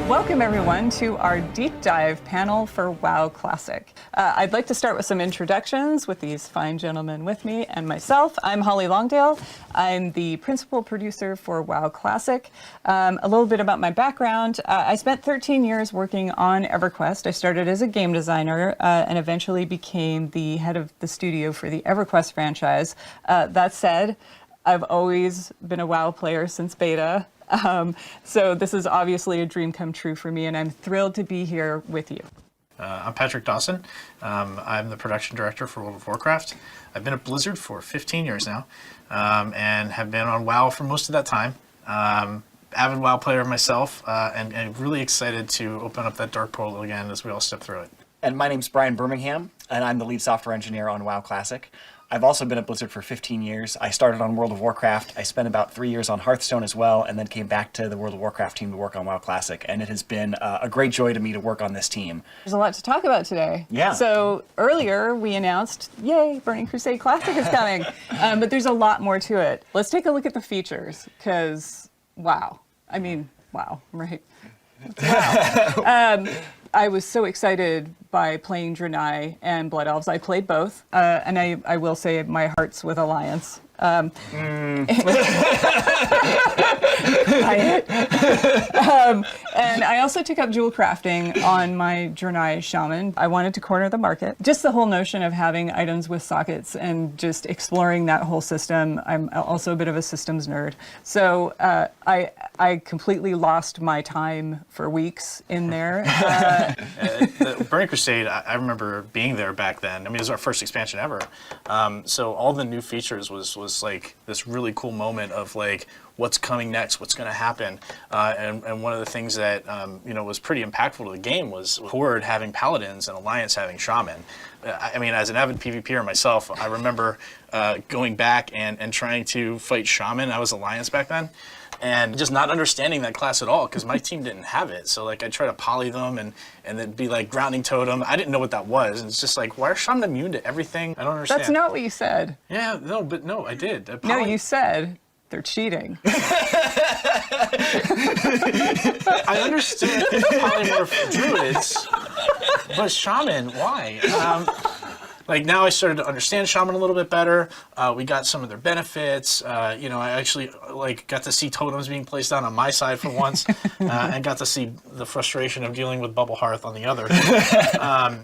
Welcome everyone to our deep dive panel for WoW Classic. I'd like to start with some introductions with these fine gentlemen with me and myself. I'm Holly Longdale. I'm the principal producer for WoW Classic. A little bit about my background. I spent 13 years working on EverQuest. I started as a game designer and eventually became the head of the studio for the EverQuest franchise. That said, I've always been a WoW player since beta. So this is obviously a dream come true for me, and I'm thrilled to be here with you. I'm Patrick Dawson. I'm the production director for World of Warcraft. I've been at Blizzard for 15 years now, and have been on WoW for most of that time. Avid WoW player myself, and really excited to open up that dark portal again as we all step through it. And my name's Brian Birmingham, and I'm the lead software engineer on WoW Classic. I've also been at Blizzard for 15 years. I started on World of Warcraft. I spent about 3 years on Hearthstone as well, and then came back to the World of Warcraft team to work on WoW Classic. And it has been a great joy to me to work on this team. There's a lot to talk about today. Yeah. So earlier we announced, yay, Burning Crusade Classic is coming. But there's a lot more to it. Let's take a look at the features, because wow. I mean, wow, right? Wow. I was so excited by playing Draenei and Blood Elves. I played both, and I will say my heart's with Alliance. And I also took up jewel crafting on my Draenei Shaman. I wanted to corner the market. Just the whole notion of having items with sockets and just exploring that whole system. I'm also a bit of a systems nerd. So I completely lost my time for weeks in there. The Burning Crusade, I remember being there back then. I mean, it was our first expansion ever. So all the new features was like this really cool moment of like, what's coming next, what's going to happen. And one of the things that was pretty impactful to the game was Horde having Paladins and Alliance having Shaman. I mean, as an avid PvPer myself, I remember going back and trying to fight Shaman. I was Alliance back then. And just not understanding that class at all, because my team didn't have it. So like I try to poly them and then be like grounding totem. I didn't know what that was. And it's just like, why are Shaman immune to everything? I don't understand. That's not what you said. Yeah, no, but no, I did. No, you said they're cheating. I understand polymorph druids, but Shaman, why? Like now I started to understand Shaman a little bit better. We got some of their benefits. I actually got to see totems being placed down on my side for once, and got to see the frustration of dealing with Bubble Hearth on the other.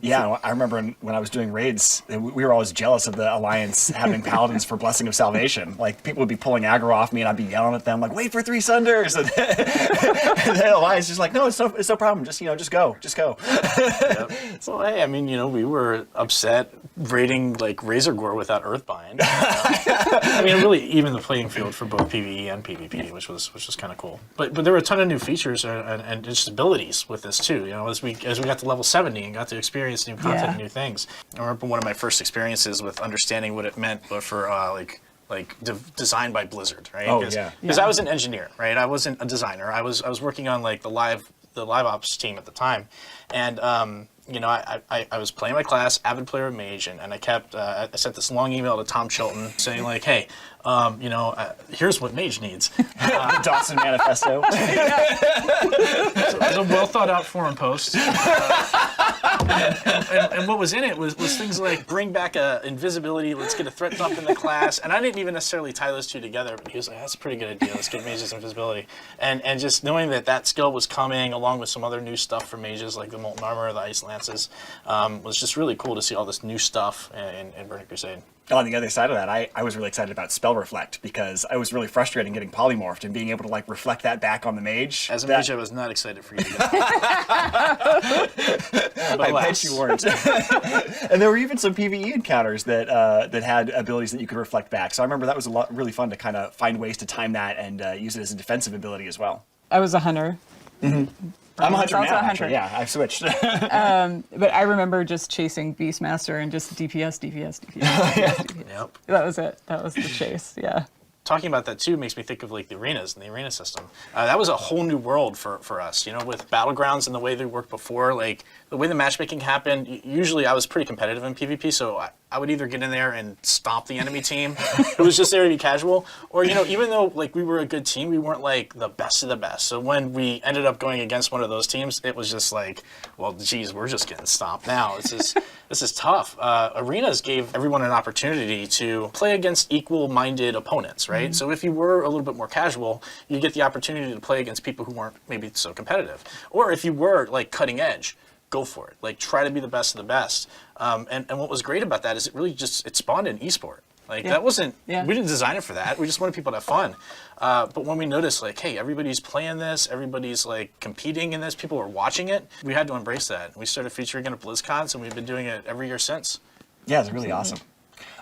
Yeah, I remember when I was doing raids, we were always jealous of the Alliance having Paladins for Blessing of Salvation. Like people would be pulling aggro off me, and I'd be yelling at them like, "Wait for 3 Sunders!" And the Alliance is just like, "No, it's no problem. Just go." Yep. So hey, I mean, we were upset raiding like Razor Gore without Earthbind. I mean, really even the playing field for both PvE and PvP, which was kind of cool. But there were a ton of new features and just abilities with this too. As we got to level 70 and got to experience new content and new things. I remember one of my first experiences with understanding what it meant for designed by Blizzard, right? Oh, Because I was an engineer, right? I wasn't a designer. I was working on like the live ops team at the time, and I was playing my class, avid player of Mage, and I kept, I sent this long email to Tom Chilton saying like, hey, here's what Mage needs. The Dawson Manifesto. So it was a well thought out forum post. And what was in it was things like bring back invisibility, let's get a threat dump in the class. And I didn't even necessarily tie those two together, but he was like, that's a pretty good idea, let's give mages invisibility. And just knowing that skill was coming along with some other new stuff for mages like the Molten Armor, the Ice Lances, was just really cool to see all this new stuff in Burning Crusade. On the other side of that, I was really excited about Spell Reflect because I was really frustrated getting polymorphed and being able to like reflect that back on the mage. As a mage, I was not excited for you to get I bet you weren't. And there were even some PvE encounters that had abilities that you could reflect back. So I remember that was really fun to kind of find ways to time that and use it as a defensive ability as well. I was a hunter. Mm-hmm. I'm a hunter also now, a hunter. actually. Yeah, I've switched. But I remember just chasing Beastmaster and just DPS. Yep. That was it. That was the chase, yeah. Talking about that too makes me think of like the arenas and the arena system. That was a whole new world for us, with Battlegrounds and the way they worked before, like the way the matchmaking happened. Usually I was pretty competitive in PvP, so I would either get in there and stop the enemy team who was just there to be casual, or, you know, even though like we were a good team, we weren't like the best of the best. So when we ended up going against one of those teams, it was just like, well, geez, we're just getting stopped now. This is tough. Arenas gave everyone an opportunity to play against equal-minded opponents, right? So if you were a little bit more casual, you get the opportunity to play against people who weren't maybe so competitive. Or if you were like cutting edge, go for it. Like, try to be the best of the best. And what was great about that is it spawned an esport. Like, that wasn't, we didn't design it for that. We just wanted people to have fun. But when we noticed, like, hey, everybody's playing this, everybody's, like, competing in this, people are watching it, we had to embrace that. We started featuring it at Blizzcons, and we've been doing it every year since. Yeah, it's really awesome.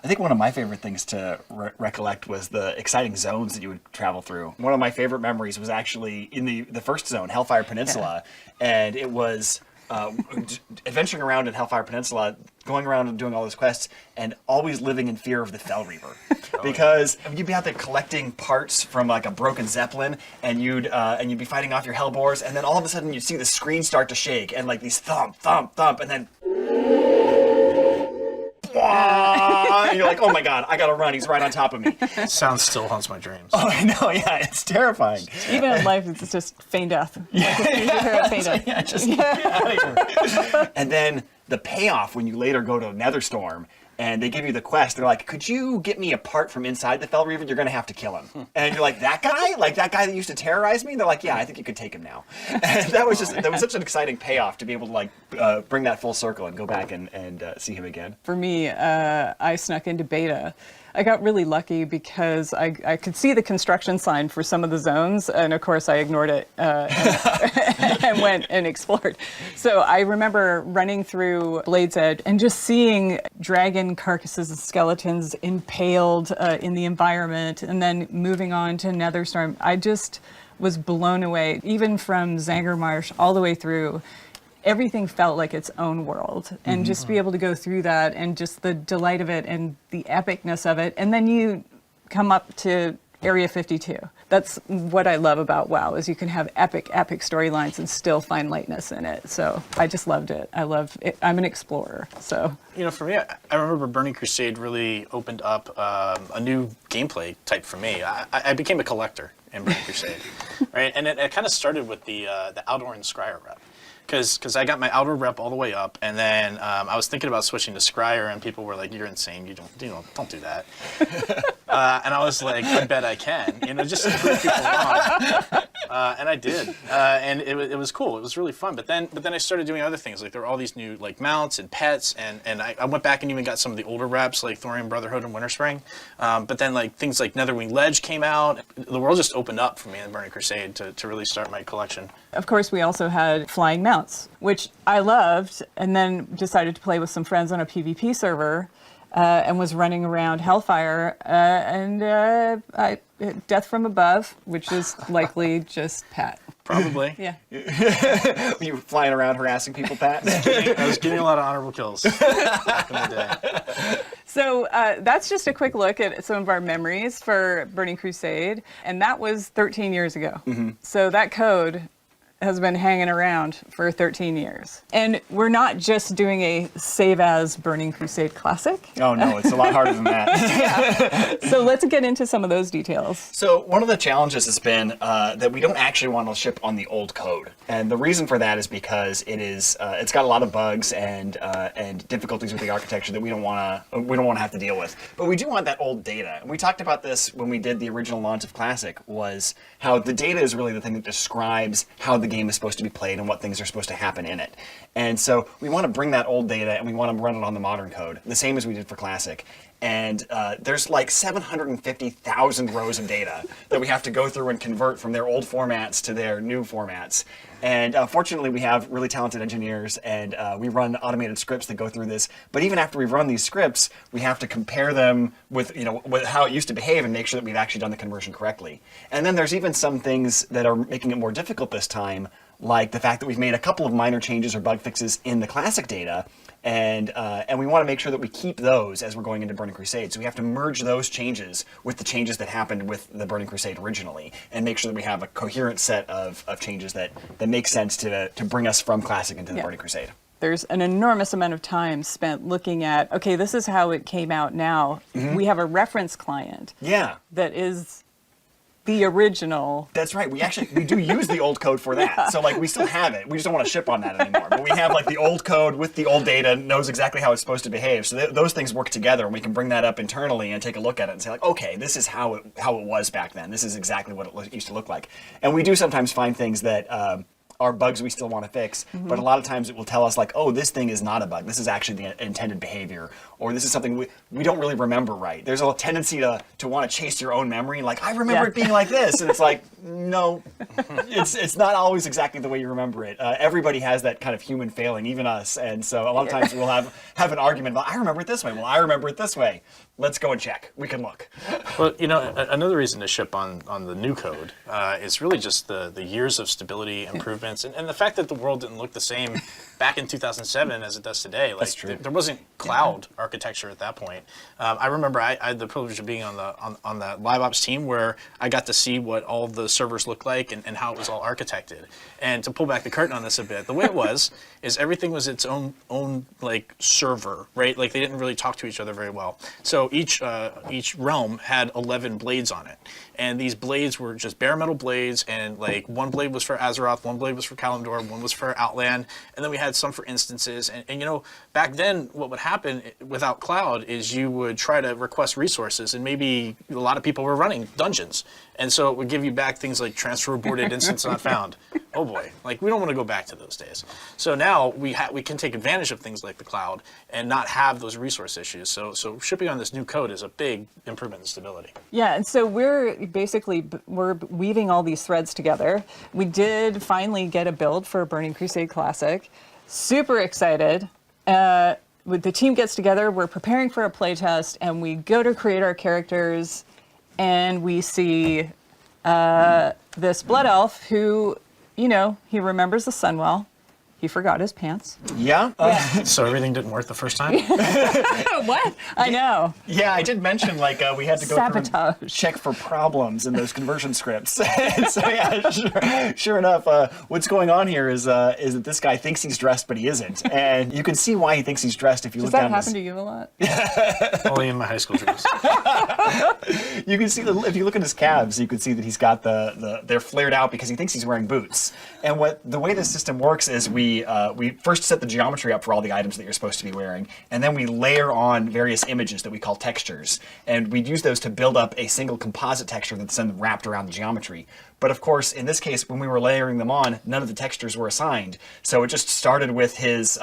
I think one of my favorite things to recollect was the exciting zones that you would travel through. One of my favorite memories was actually in the first zone, Hellfire Peninsula, and it was adventuring around in Hellfire Peninsula, going around and doing all those quests, and always living in fear of the Fell Reaver. Because you'd be out there collecting parts from like a broken Zeppelin, and you'd be fighting off your Hellbores, and then all of a sudden you'd see the screen start to shake, and like these thump, thump, thump, and then and you're like, oh my god, I gotta run, he's right on top of me. Sound still haunts my dreams. Oh, I know, yeah, it's terrifying. Even in life, it's just feign death. Feign death. Just get out of here. And then the payoff when you later go to Netherstorm, and they give you the quest, they're like, could you get me a part from inside the Fell Reaver? You're gonna have to kill him. And you're like, that guy? Like that guy that used to terrorize me? They're like, yeah, I think you could take him now. And that was such an exciting payoff to be able to like bring that full circle and go back and see him again. For me, I snuck into beta. I got really lucky because I could see the construction sign for some of the zones, and of course I ignored it and went and explored. So I remember running through Blade's Edge and just seeing dragon carcasses and skeletons impaled in the environment, and then moving on to Netherstorm. I just was blown away, even from Zangermarsh all the way through. Everything felt like its own world, and just be able to go through that, and just the delight of it and the epicness of it. And then you come up to Area 52. That's what I love about WoW, is you can have epic storylines and still find lightness in it. So I just loved it. I love it. I'm an explorer, so. You know, for me, I remember Burning Crusade really opened up a new gameplay type for me. I became a collector in Burning Crusade, right? And it kind of started with the Outdoor and Scryer rep. Because I got my outer rep all the way up, and then I was thinking about switching to Scryer, and people were like, "You're insane! Don't do that." And I was like, "I bet I can," just to prove people wrong. And I did, and it was cool. It was really fun. But then I started doing other things. Like there were all these new like mounts and pets, and I went back and even got some of the older reps like Thorium Brotherhood and Winterspring. But then like things like Netherwing Ledge came out. The world just opened up for me in Burning Crusade to really start my collection. Of course, we also had flying mounts, which I loved, and then decided to play with some friends on a PvP server, and was running around Hellfire, and Death from Above, which is likely just Pat. Probably. Yeah. You were flying around harassing people, Pat? I was getting a lot of honorable kills back in the day. So that's just a quick look at some of our memories for Burning Crusade, and that was 13 years ago. So that code has been hanging around for 13 years. And we're not just doing a save as Burning Crusade Classic. Oh no, it's a lot harder than that. So let's get into some of those details. So one of the challenges has been that we don't actually want to ship on the old code. And the reason for that is because it's got a lot of bugs and difficulties with the architecture that we don't want to have to deal with. But we do want that old data. And we talked about this when we did the original launch of Classic, was how the data is really the thing that describes how the game is supposed to be played and what things are supposed to happen in it. And so we want to bring that old data and we want to run it on the modern code, the same as we did for Classic. And there's like 750,000 rows of data that we have to go through and convert from their old formats to their new formats. And fortunately, we have really talented engineers, and we run automated scripts that go through this. But even after we've run these scripts, we have to compare them with how it used to behave and make sure that we've actually done the conversion correctly. And then there's even some things that are making it more difficult this time, like the fact that we've made a couple of minor changes or bug fixes in the Classic data. And we want to make sure that we keep those as we're going into Burning Crusade. So we have to merge those changes with the changes that happened with the Burning Crusade originally, and make sure that we have a coherent set of changes that make sense to bring us from Classic into the Burning Crusade. there's an enormous amount of time spent looking at, okay, this is how it came out now. We have a reference client that is the original. That's right. We do use the old code for that. Yeah. So like we still have it. We just don't want to ship on that anymore. But we have like the old code with the old data, knows exactly how it's supposed to behave. So those things work together, and we can bring that up internally and take a look at it and say like, okay, this is how it was back then. This is exactly what it used to look like. And we do sometimes find things that are bugs we still want to fix, but a lot of times it will tell us like, oh, this thing is not a bug. This is actually the intended behavior, or this is something we don't really remember right. There's a tendency to want to chase your own memory, like, I remember it being like this, and it's like, no, it's not always exactly the way you remember it. Everybody has that kind of human failing, even us, and so a lot of times we'll have an argument about, I remember it this way. Well, I remember it this way. Let's go and check. We can look. Well, you know, another reason to ship on the new code is really just the years of stability, improvements, and the fact that the world didn't look the same back in 2007 as it does today. Like, That's true. There wasn't cloud architecture at that point. I remember I had the privilege of being on the live ops team where I got to see what all the servers looked like and how it was all architected. And to pull back the curtain on this a bit, the way it was is everything was its own like server, right? Like they didn't really talk to each other very well. So each realm had 11 blades on it, and these blades were just bare metal blades, and like one blade was for Azeroth, one blade was for Kalimdor, one was for Outland, and then we had some for instances. And you know, back then what would happen without cloud is you would try to request resources, and maybe a lot of people were running dungeons, and so it would give you back things like transfer aborted, instance not found. Oh boy, like we don't want to go back to those days. So now we can take advantage of things like the cloud and not have those resource issues. So shipping on this new code is a big improvement in stability. Yeah, and so we're weaving all these threads together. We did finally get a build for Burning Crusade Classic. Super excited. When the team gets together, we're preparing for a playtest, and we go to create our characters, and we see this blood elf who, you know, he remembers the sun well. He forgot his pants. Yeah. So everything didn't work the first time? What? I know. Yeah, I did mention like we had to go Sabotage. through and check for problems in those conversion scripts. And so yeah, sure enough, what's going on here is that this guy thinks he's dressed, but he isn't. And you can see why he thinks he's dressed if you Does look that down happen to you a lot? Only in my high school dreams. You can see if you look at his calves, you can see that he's got they're flared out because he thinks he's wearing boots. And the way this system works is we first set the geometry up for all the items that you're supposed to be wearing, and then we layer on various images that we call textures, and we'd use those to build up a single composite texture that's then wrapped around the geometry. But of course, in this case, when we were layering them on, none of the textures were assigned, so it just started with his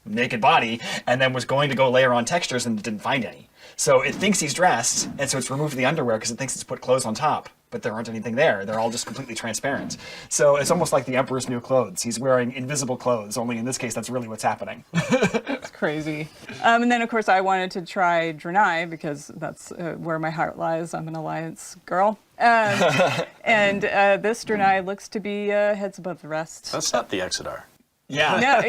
naked body, and then was going to go layer on textures and didn't find any. So it thinks he's dressed, and so it's removed the underwear because it thinks it's put clothes on top. But there aren't anything there. They're all just completely transparent. So it's almost like the Emperor's new clothes. He's wearing invisible clothes, only in this case, that's really what's happening. It's crazy. And then, of course, I wanted to try Draenei because that's where my heart lies. I'm an Alliance girl. And this Draenei looks to be heads above the rest. That's not the Exodar. Yeah. No,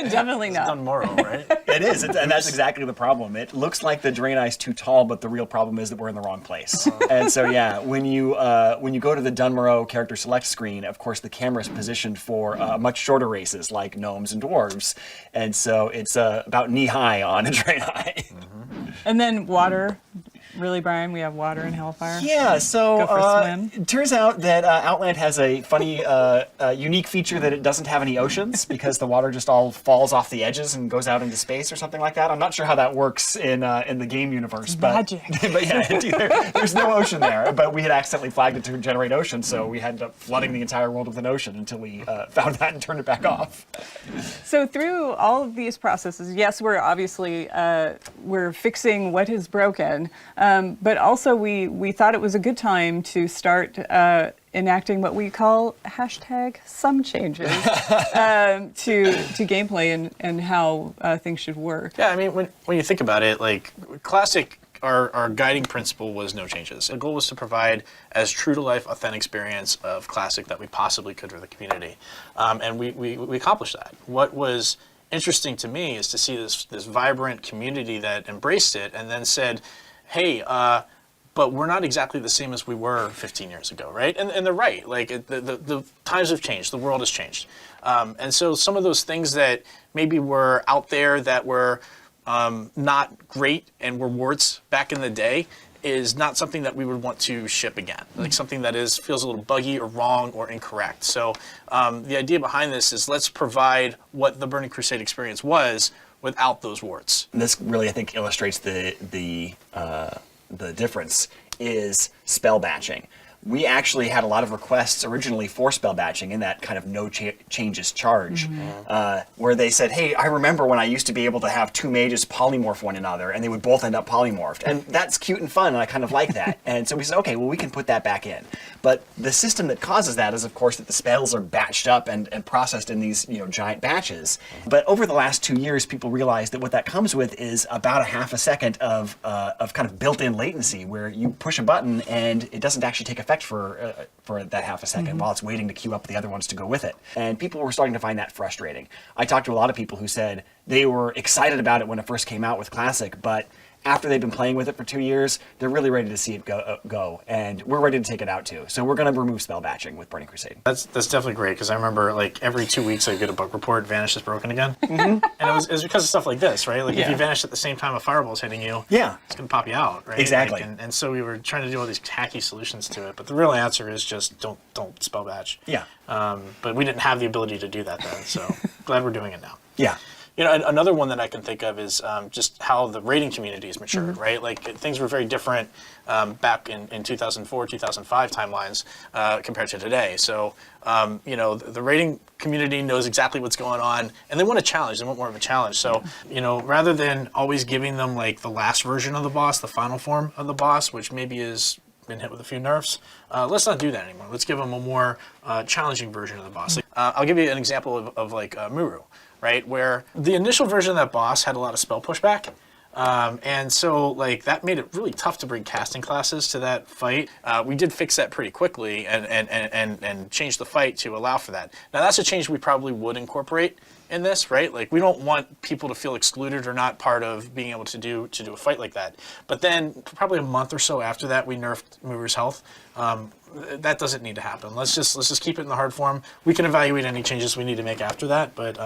definitely not. It's Dunmorrow, right? It is, and that's exactly the problem. It looks like the Draenei's too tall, but the real problem is that we're in the wrong place. And so, yeah, when you go to the Dunmorrow character select screen, of course, the camera is positioned for much shorter races like gnomes and dwarves, and so it's about knee high on a Draenei. And then water. Really, Brian? We have water in Hellfire? Yeah, so Go for a swim. it turns out that Outland has a funny, unique feature that it doesn't have any oceans because the water just all falls off the edges and goes out into space or something like that. I'm not sure how that works in the game universe, but magic. But yeah, there's no ocean there. But we had accidentally flagged it to generate ocean, so we ended up flooding the entire world with an ocean until we found that and turned it back off. So through all of these processes, yes, we're obviously we're fixing what is broken. But also we thought it was a good time to start enacting what we call #some changes to gameplay and how things should work. Yeah, I mean, when you think about it, like Classic, our guiding principle was no changes. The goal was to provide as true-to-life, authentic experience of Classic that we possibly could for the community, and we accomplished that. What was interesting to me is to see this vibrant community that embraced it and then said, hey, but we're not exactly the same as we were 15 years ago, right? And they're right. Like the times have changed, the world has changed, and so some of those things that maybe were out there that were not great and were warts back in the day is not something that we would want to ship again. Like something that feels a little buggy or wrong or incorrect. So the idea behind this is let's provide what the Burning Crusade experience was without those warts. And this really, I think, illustrates the difference is spell batching. We actually had a lot of requests originally for spell batching in that kind of no changes charge, where they said, hey, I remember when I used to be able to have two mages polymorph one another, and they would both end up polymorphed. And that's cute and fun, and I kind of like that. And so we said, okay, well, we can put that back in. But the system that causes that is, of course, that the spells are batched up and processed in these giant batches. But over the last 2 years, people realized that what that comes with is about a half a second of kind of built-in latency, where you push a button and it doesn't actually take effect for that half a second while it's waiting to queue up the other ones to go with it. And people were starting to find that frustrating. I talked to a lot of people who said they were excited about it when it first came out with Classic, but after they've been playing with it for 2 years, they're really ready to see it go, and we're ready to take it out too. So we're going to remove spell batching with Burning Crusade. That's definitely great, because I remember like every 2 weeks I get a bug report, Vanish is broken again. And it was because of stuff like this, right? Like if you vanish at the same time a fireball's hitting you, it's going to pop you out, right? Exactly. Like, and so we were trying to do all these hacky solutions to it, but the real answer is just don't spell batch. Yeah. But we didn't have the ability to do that then, so glad we're doing it now. Yeah. You know, another one that I can think of is just how the raiding community has matured, right? Like things were very different back in 2004, 2005 timelines compared to today. So, you know, the raiding community knows exactly what's going on, and they want a challenge. They want more of a challenge. So, you know, rather than always giving them like the last version of the boss, the final form of the boss, which maybe is been hit with a few nerfs, let's not do that anymore. Let's give them a more challenging version of the boss. Like, I'll give you an example of like Muru. Right, where the initial version of that boss had a lot of spell pushback, and so like that made it really tough to bring casting classes to that fight. We did fix that pretty quickly and change the fight to allow for that. Now that's a change we probably would incorporate in this, right? Like we don't want people to feel excluded or not part of being able to do a fight like that. But then probably a month or so after that, we nerfed Mover's health. That doesn't need to happen. Let's just keep it in the hard form. We can evaluate any changes we need to make after that, but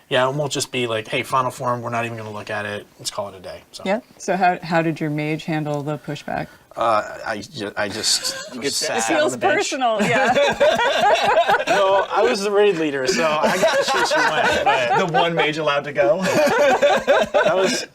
yeah, it won't just be like, hey, final form, we're not even going to look at it. Let's call it a day. So. Yeah. So how did your mage handle the pushback? I just you get it feels personal. Yeah. No, I was the raid leader, so I got to choose who went. But the one mage allowed to go. that was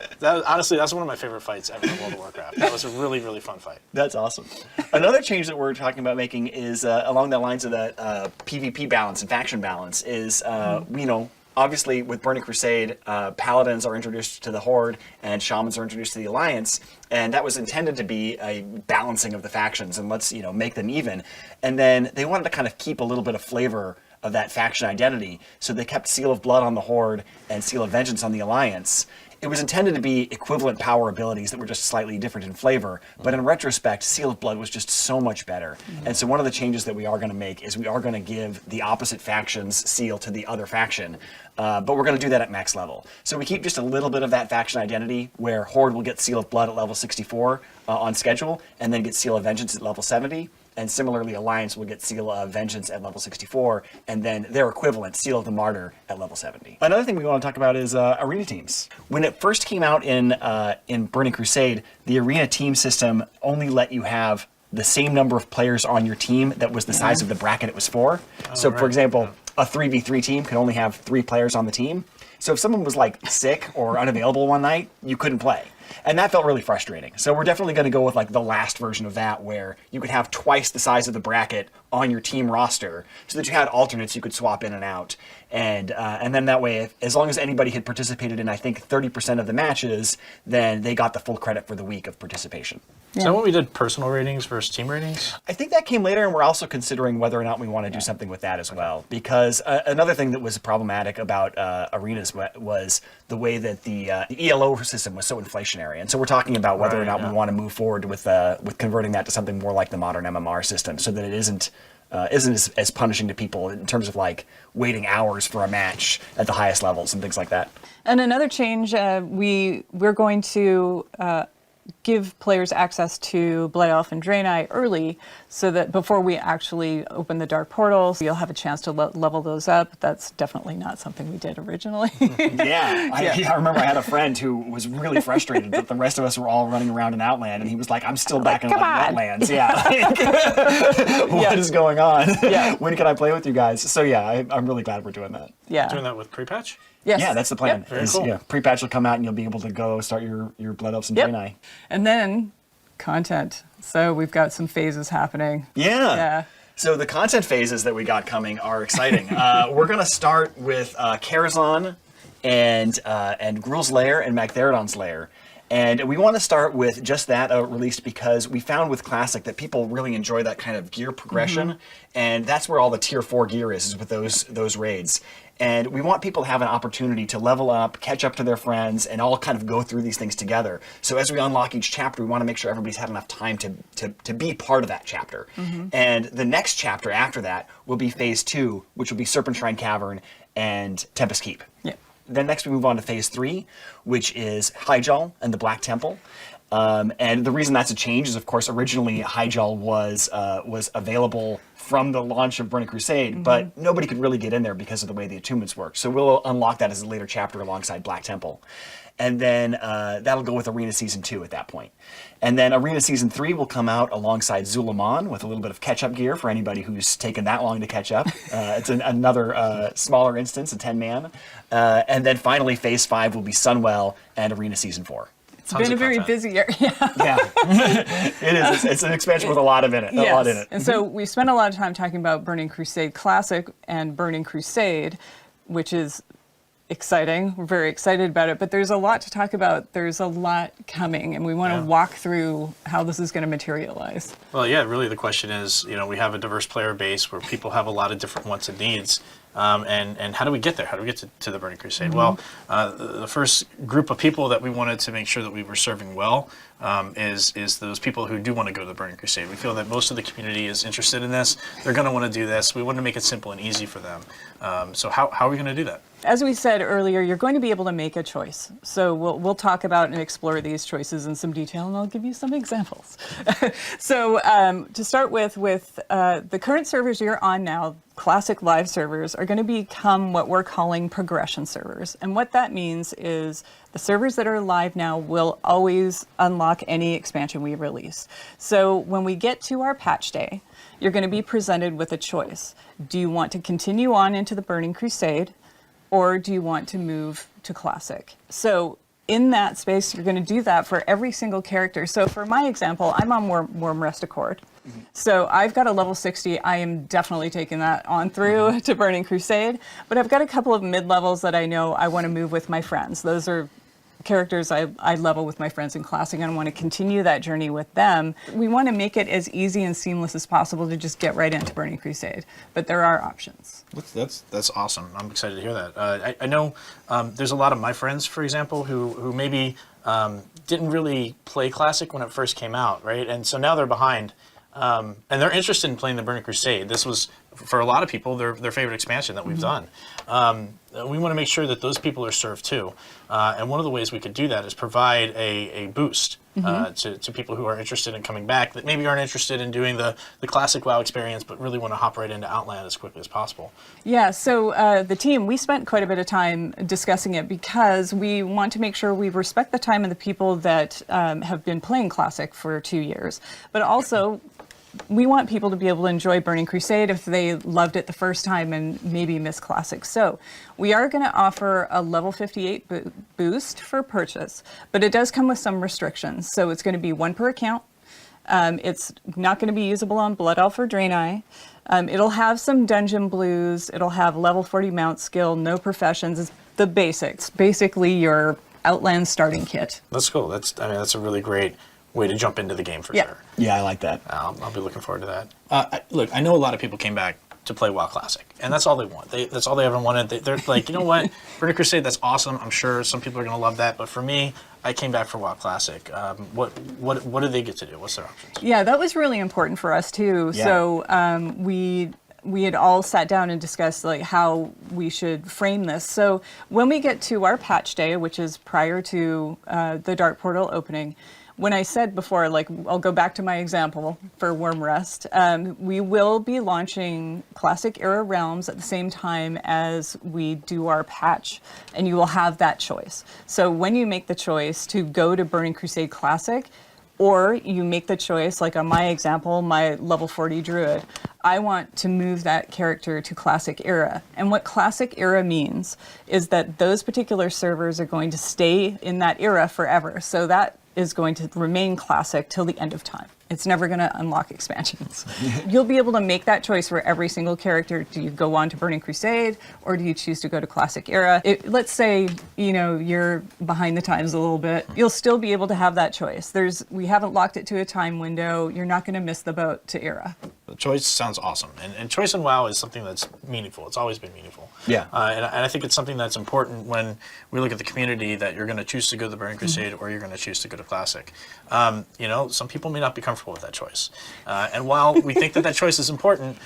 honestly that's one of my favorite fights ever in World of Warcraft. That was a really, really fun fight. That's awesome. Another change that we're talking about making is along the lines of the PvP balance and faction balance is you know. Obviously, with Burning Crusade, Paladins are introduced to the Horde and Shamans are introduced to the Alliance, and that was intended to be a balancing of the factions and let's make them even. And then they wanted to kind of keep a little bit of flavor of that faction identity, so they kept Seal of Blood on the Horde and Seal of Vengeance on the Alliance. It was intended to be equivalent power abilities that were just slightly different in flavor, but in retrospect, Seal of Blood was just so much better. And so one of the changes that we are going to make is we are going to give the opposite faction's seal to the other faction, but we're going to do that at max level. So we keep just a little bit of that faction identity, where Horde will get Seal of Blood at level 64 on schedule, and then get Seal of Vengeance at level 70. And similarly, Alliance will get Seal of Vengeance at level 64, and then their equivalent, Seal of the Martyr, at level 70. Another thing we want to talk about is arena teams. When it first came out in Burning Crusade, the arena team system only let you have the same number of players on your team that was the size of the bracket it was for. So, for example, a 3v3 team could only have 3 players on the team. So if someone was like sick or unavailable one night, you couldn't play. And that felt really frustrating. So we're definitely going to go with like the last version of that, where you could have twice the size of the bracket on your team roster, so that you had alternates you could swap in and out. And then that way, as long as anybody had participated in, I think, 30% of the matches, then they got the full credit for the week of participation. Yeah. Is that when we did personal ratings versus team ratings? I think that came later, and we're also considering whether or not we want to do something with that as well. Because another thing that was problematic about arenas was the way that the ELO system was so inflationary. And so we're talking about whether or not we want to move forward with converting that to something more like the modern MMR system, so that it isn't as punishing to people in terms of like waiting hours for a match at the highest levels and things like that. And another change, we're going to give players access to Blood Elf and Draenei early, so that before we actually open the Dark Portals, you'll have a chance to level those up. That's definitely not something we did originally. I remember I had a friend who was really frustrated that the rest of us were all running around in Outland, and he was like, I'm still back in Wetlands. What is going on? When can I play with you guys? So yeah, I'm really glad we're doing that. Doing that with pre-patch? Yes. Yeah, that's the plan. Yep. Very cool. Pre-patch will come out and you'll be able to go start your Blood Elves and Draenei. And then content. So we've got some phases happening. Yeah. So the content phases that we got coming are exciting. We're going to start with Karazhan and Gruul's Lair and Magtheridon's Lair. And we want to start with just that released because we found with Classic that people really enjoy that kind of gear progression. And that's where all the tier 4 gear is with those raids. And we want people to have an opportunity to level up, catch up to their friends, and all kind of go through these things together. So as we unlock each chapter, we want to make sure everybody's had enough time to be part of that chapter. And the next chapter after that will be Phase 2, which will be Serpent Shrine Cavern and Tempest Keep. Then next we move on to Phase 3, which is Hyjal and the Black Temple. And the reason that's a change is, of course, originally Hyjal was available from the launch of Burning Crusade, but nobody could really get in there because of the way the attunements work. So we'll unlock that as a later chapter alongside Black Temple. And then that'll go with Arena Season 2 at that point. And then Arena Season 3 will come out alongside Zulaman with a little bit of catch-up gear for anybody who's taken that long to catch up. It's another smaller instance, a 10-man. And then finally, Phase 5 will be Sunwell and Arena Season 4. It's been a very busy year. It is. It's an expansion with a lot in it. And so we spent a lot of time talking about Burning Crusade Classic and Burning Crusade, which is exciting. We're very excited about it, but there's a lot to talk about. There's a lot coming, and we want to walk through how this is going to materialize. Well, yeah, really the question is, we have a diverse player base where people have a lot of different wants and needs. And how do we get there? How do we get to the Burning Crusade? Well, the first group of people that we wanted to make sure that we were serving well is those people who do want to go to the Burning Crusade. We feel that most of the community is interested in this. They're going to want to do this. We want to make it simple and easy for them. So how are we going to do that? As we said earlier, you're going to be able to make a choice. So we'll talk about and explore these choices in some detail, and I'll give you some examples. So to start with the current servers you're on now, Classic Live servers, are going to become what we're calling progression servers. And what that means is the servers that are live now will always unlock any expansion we release. So when we get to our patch day, you're going to be presented with a choice. Do you want to continue on into the Burning Crusade, or do you want to move to Classic? So in that space, you're going to do that for every single character. So for my example, I'm on Worm Rest Accord. So I've got a level 60. I am definitely taking that on through to Burning Crusade. But I've got a couple of mid-levels that I know I want to move with my friends. Those are characters I level with my friends in Classic, and I want to continue that journey with them. We want to make it as easy and seamless as possible to just get right into Burning Crusade. But there are options. That's awesome. I'm excited to hear that. I know there's a lot of my friends, for example, who maybe didn't really play Classic when it first came out, right? And so now they're behind. And they're interested in playing the Burning Crusade. This was, for a lot of people, their favorite expansion that we've done. We want to make sure that those people are served too. And one of the ways we could do that is provide a boost to people who are interested in coming back, that maybe aren't interested in doing the Classic WoW experience, but really want to hop right into Outland as quickly as possible. Yeah, so the team, we spent quite a bit of time discussing it because we want to make sure we respect the time of the people that have been playing Classic for 2 years, but also we want people to be able to enjoy Burning Crusade if they loved it the first time and maybe miss Classic. So we are going to offer a level 58 boost for purchase, but it does come with some restrictions. So it's going to be 1 per account. It's not going to be usable on Blood Elf or Draenei. It'll have some dungeon blues. It'll have level 40 mount skill, no professions. It's the basics, basically your Outland starting kit. That's cool. That's a really great way to jump into the game for sure. Yeah, I like that. I'll be looking forward to that. Look, I know a lot of people came back to play WoW Classic, and that's all they want. That's all they ever wanted. They're like, you know what, Burning Crusade, that's awesome. I'm sure some people are going to love that, but for me, I came back for WoW Classic. What do they get to do? What's their options? Yeah, that was really important for us too. Yeah. So we had all sat down and discussed like how we should frame this. So when we get to our patch day, which is prior to the Dark Portal opening, when I said before, like, I'll go back to my example for Wormrest, we will be launching Classic Era Realms at the same time as we do our patch, and you will have that choice. So when you make the choice to go to Burning Crusade Classic, or you make the choice, like on my example, my level 40 druid, I want to move that character to Classic Era. And what Classic Era means is that those particular servers are going to stay in that era forever. So that is going to remain classic till the end of time. It's never going to unlock expansions. You'll be able to make that choice for every single character. Do you go on to Burning Crusade, or do you choose to go to Classic Era? Let's say, you know, you're behind the times a little bit. You'll still be able to have that choice. We haven't locked it to a time window. You're not going to miss the boat to Era. The choice sounds awesome, and choice in WoW is something that's meaningful. It's always been meaningful. Yeah. And I think it's something that's important when we look at the community, that you're going to choose to go to the Burning Crusade or you're going to choose to go to Classic. You know, some people may not be comfortable with that choice. And while we think that choice is important,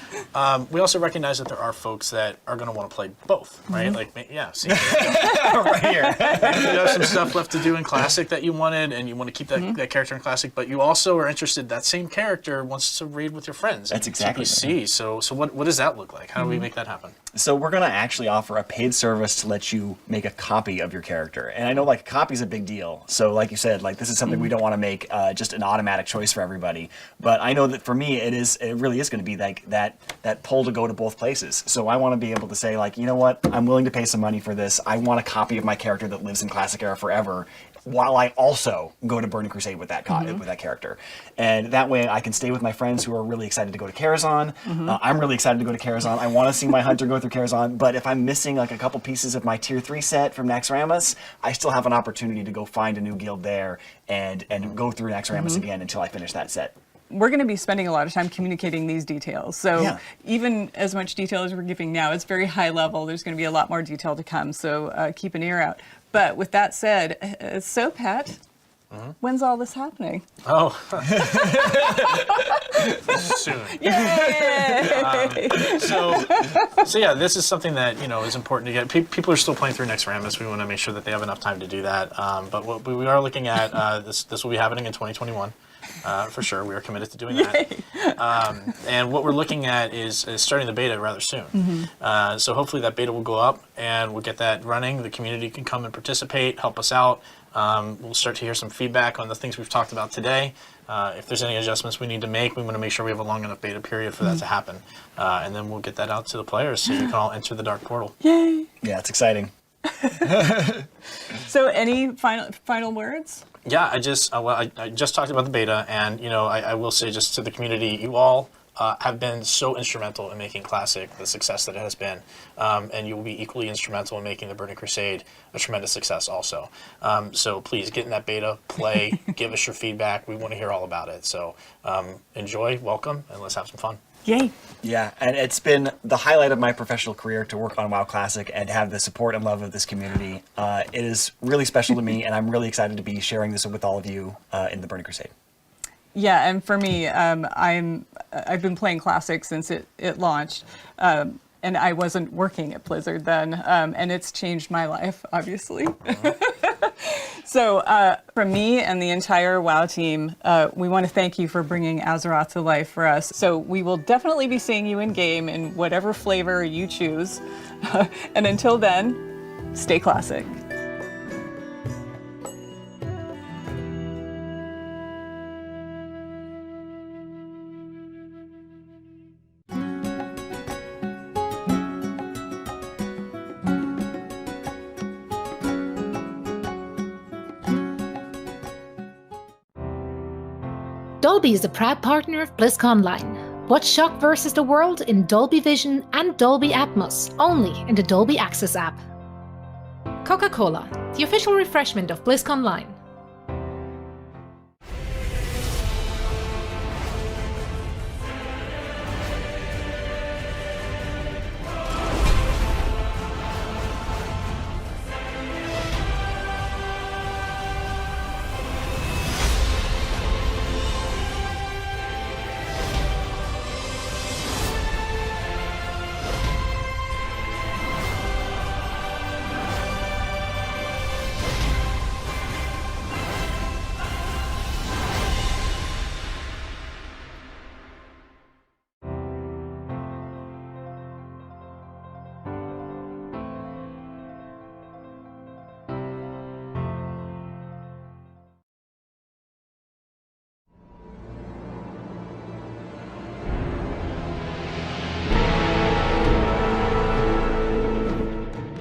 we also recognize that there are folks that are going to want to play both, right? Like, yeah, see, right here. Maybe you have some stuff left to do in Classic that you wanted, and you want to keep that character in Classic, but you also are interested, that same character wants to raid with your friends. That's exactly right. So what does that look like? How do we make that happen? So we're going to actually offer a paid service to let you make a copy of your character. And I know, like, a copy is a big deal. So like you said, like, this is something we don't want to make just an automatic choice for everybody. But I know that for me, it really is going to be like that pull to go to both places. So I want to be able to say, like, you know what, I'm willing to pay some money for this. I want a copy of my character that lives in Classic Era forever, while I also go to Burning Crusade with that with that character. And that way I can stay with my friends who are really excited to go to Karazhan. I'm really excited to go to Karazhan. I want to see my hunter go through Karazhan, but if I'm missing like a couple pieces of my tier 3 set from Naxxramas, I still have an opportunity to go find a new guild there and go through Naxxramas again until I finish that set. We're going to be spending a lot of time communicating these details. So even as much detail as we're giving now, it's very high level. There's going to be a lot more detail to come, so keep an ear out. But with that said, so Pat, when's all this happening? Oh, soon. Yay! So yeah, this is something that, you know, is important to get. People are still playing through Naxxramas. We want to make sure that they have enough time to do that. But what we are looking at, this will be happening in 2021. For sure, we are committed to doing that. And what we're looking at is starting the beta rather soon. So hopefully that beta will go up and we'll get that running. The community can come and participate, help us out. We'll start to hear some feedback on the things we've talked about today. If there's any adjustments we need to make, we want to make sure we have a long enough beta period for that to happen. And then we'll get that out to the players so you can all enter the Dark Portal. Yay! Yeah, it's exciting. So any final words? Yeah, I just talked about the beta, and you know, I will say just to the community, you all have been so instrumental in making Classic the success that it has been, and you will be equally instrumental in making the Burning Crusade a tremendous success also. So please get in that beta, play, give us your feedback. We want to hear all about it. So enjoy, welcome, and let's have some fun. Yay! Yeah, and it's been the highlight of my professional career to work on WoW Classic and have the support and love of this community. It is really special to me, and I'm really excited to be sharing this with all of you in the Burning Crusade. Yeah, and for me, I've been playing Classic since it launched, and I wasn't working at Blizzard then, and it's changed my life, obviously. So from me and the entire WoW team, we want to thank you for bringing Azeroth to life for us. So we will definitely be seeing you in game in whatever flavor you choose. And until then, stay classic. Dolby is a proud partner of Blizzconline. Watch Shock vs. the World in Dolby Vision and Dolby Atmos, only in the Dolby Access app. Coca-Cola, the official refreshment of Blizzconline.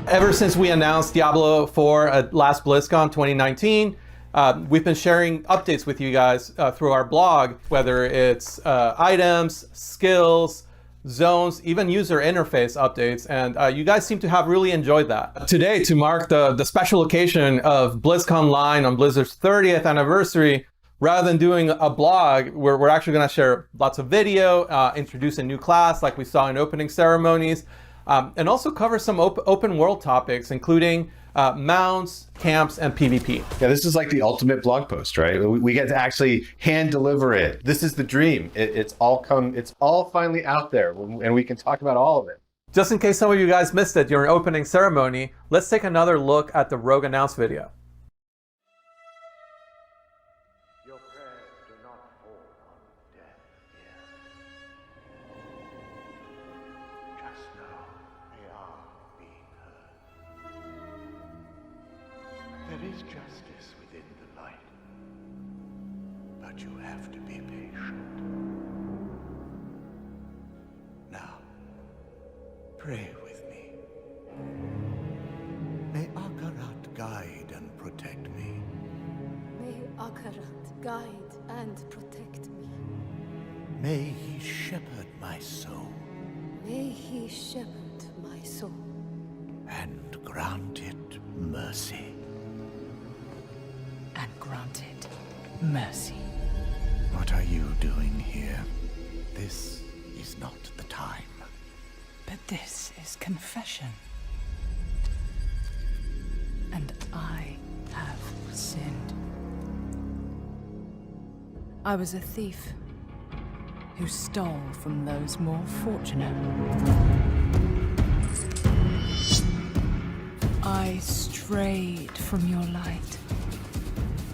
Ever since we announced Diablo 4 at last BlizzCon 2019, we've been sharing updates with you guys through our blog, whether it's items, skills, zones, even user interface updates, and you guys seem to have really enjoyed that. Today, to mark the special occasion of Blizzconline on Blizzard's 30th anniversary, rather than doing a blog, we're actually going to share lots of video, introduce a new class like we saw in opening ceremonies, and also cover some open world topics, including mounts, camps, and PvP. Yeah, this is like the ultimate blog post, right? We get to actually hand deliver it. This is the dream. It's all finally out there, and we can talk about all of it. Just in case some of you guys missed it during opening ceremony, let's take another look at the Rogue Announce video. There is justice within the light, but you have to be patient. Now, pray with me. May Akarat guide and protect me. May Akarat guide and protect me. May he shepherd my soul May he shepherd my soul. and grant it mercy. And granted mercy. What are you doing here? This is not the time. But this is confession. And I have sinned. I was a thief who stole from those more fortunate. I strayed from your light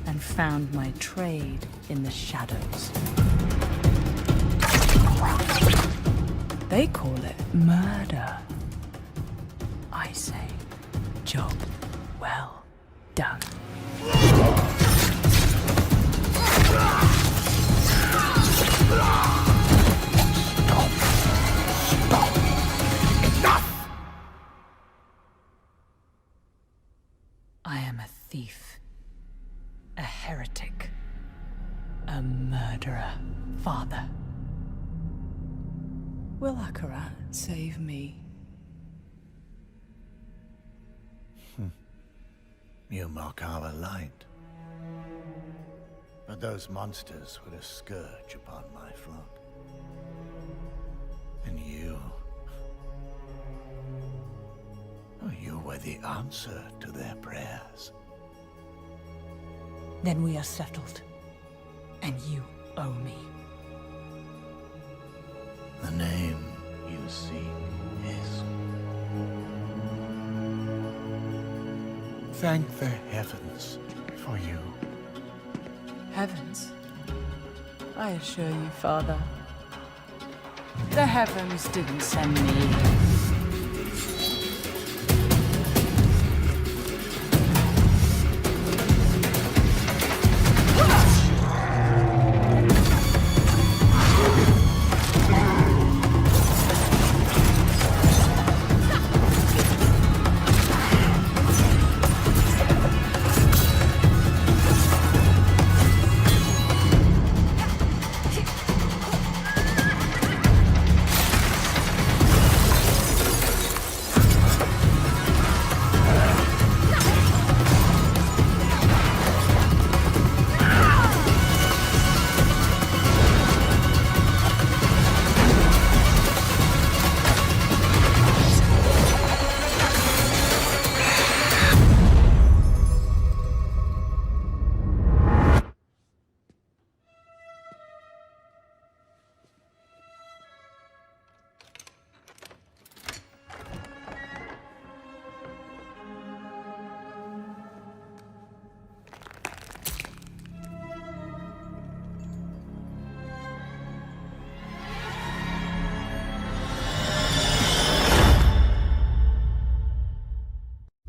and found my trade in the shadows. They call it murder. I say, job well done. I am a thief, a heretic, a murderer, Father. Will Akarat save me? You mock our light. But those monsters were a scourge upon my flock. And you were the answer to their prayers. Then we are settled, and you owe me. The name you seek is... Thank the heavens for you. Heavens? I assure you, Father, the heavens didn't send me.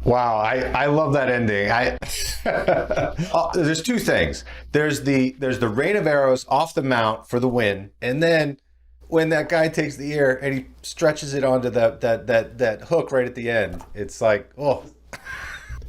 Wow, I love that ending. There's two things. There's the rain of arrows off the mount for the win, and then when that guy takes the ear and he stretches it onto that hook right at the end. It's like, oh.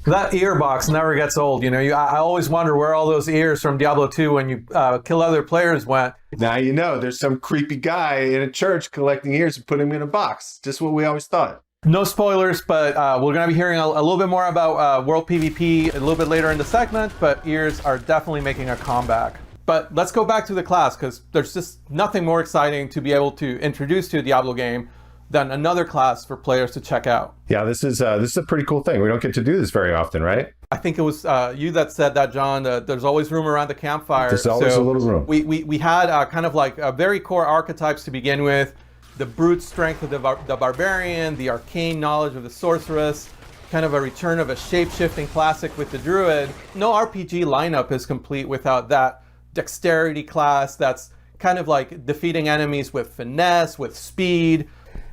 That ear box never gets old. You know, I always wonder where all those ears from Diablo 2 when you kill other players went. Now you know there's some creepy guy in a church collecting ears and putting them in a box. Just what we always thought. No spoilers, but we're going to be hearing a little bit more about World PvP a little bit later in the segment, but ears are definitely making a comeback. But let's go back to the class, because there's just nothing more exciting to be able to introduce to a Diablo game than another class for players to check out. Yeah, this is a pretty cool thing. We don't get to do this very often, right? I think it was you that said that, John. There's always room around the campfire. There's always a little room. We had kind of like very core archetypes to begin with. The brute strength of the barbarian, the arcane knowledge of the sorceress, kind of a return of a shape-shifting classic with the druid. No RPG lineup is complete without that dexterity class that's kind of like defeating enemies with finesse, with speed.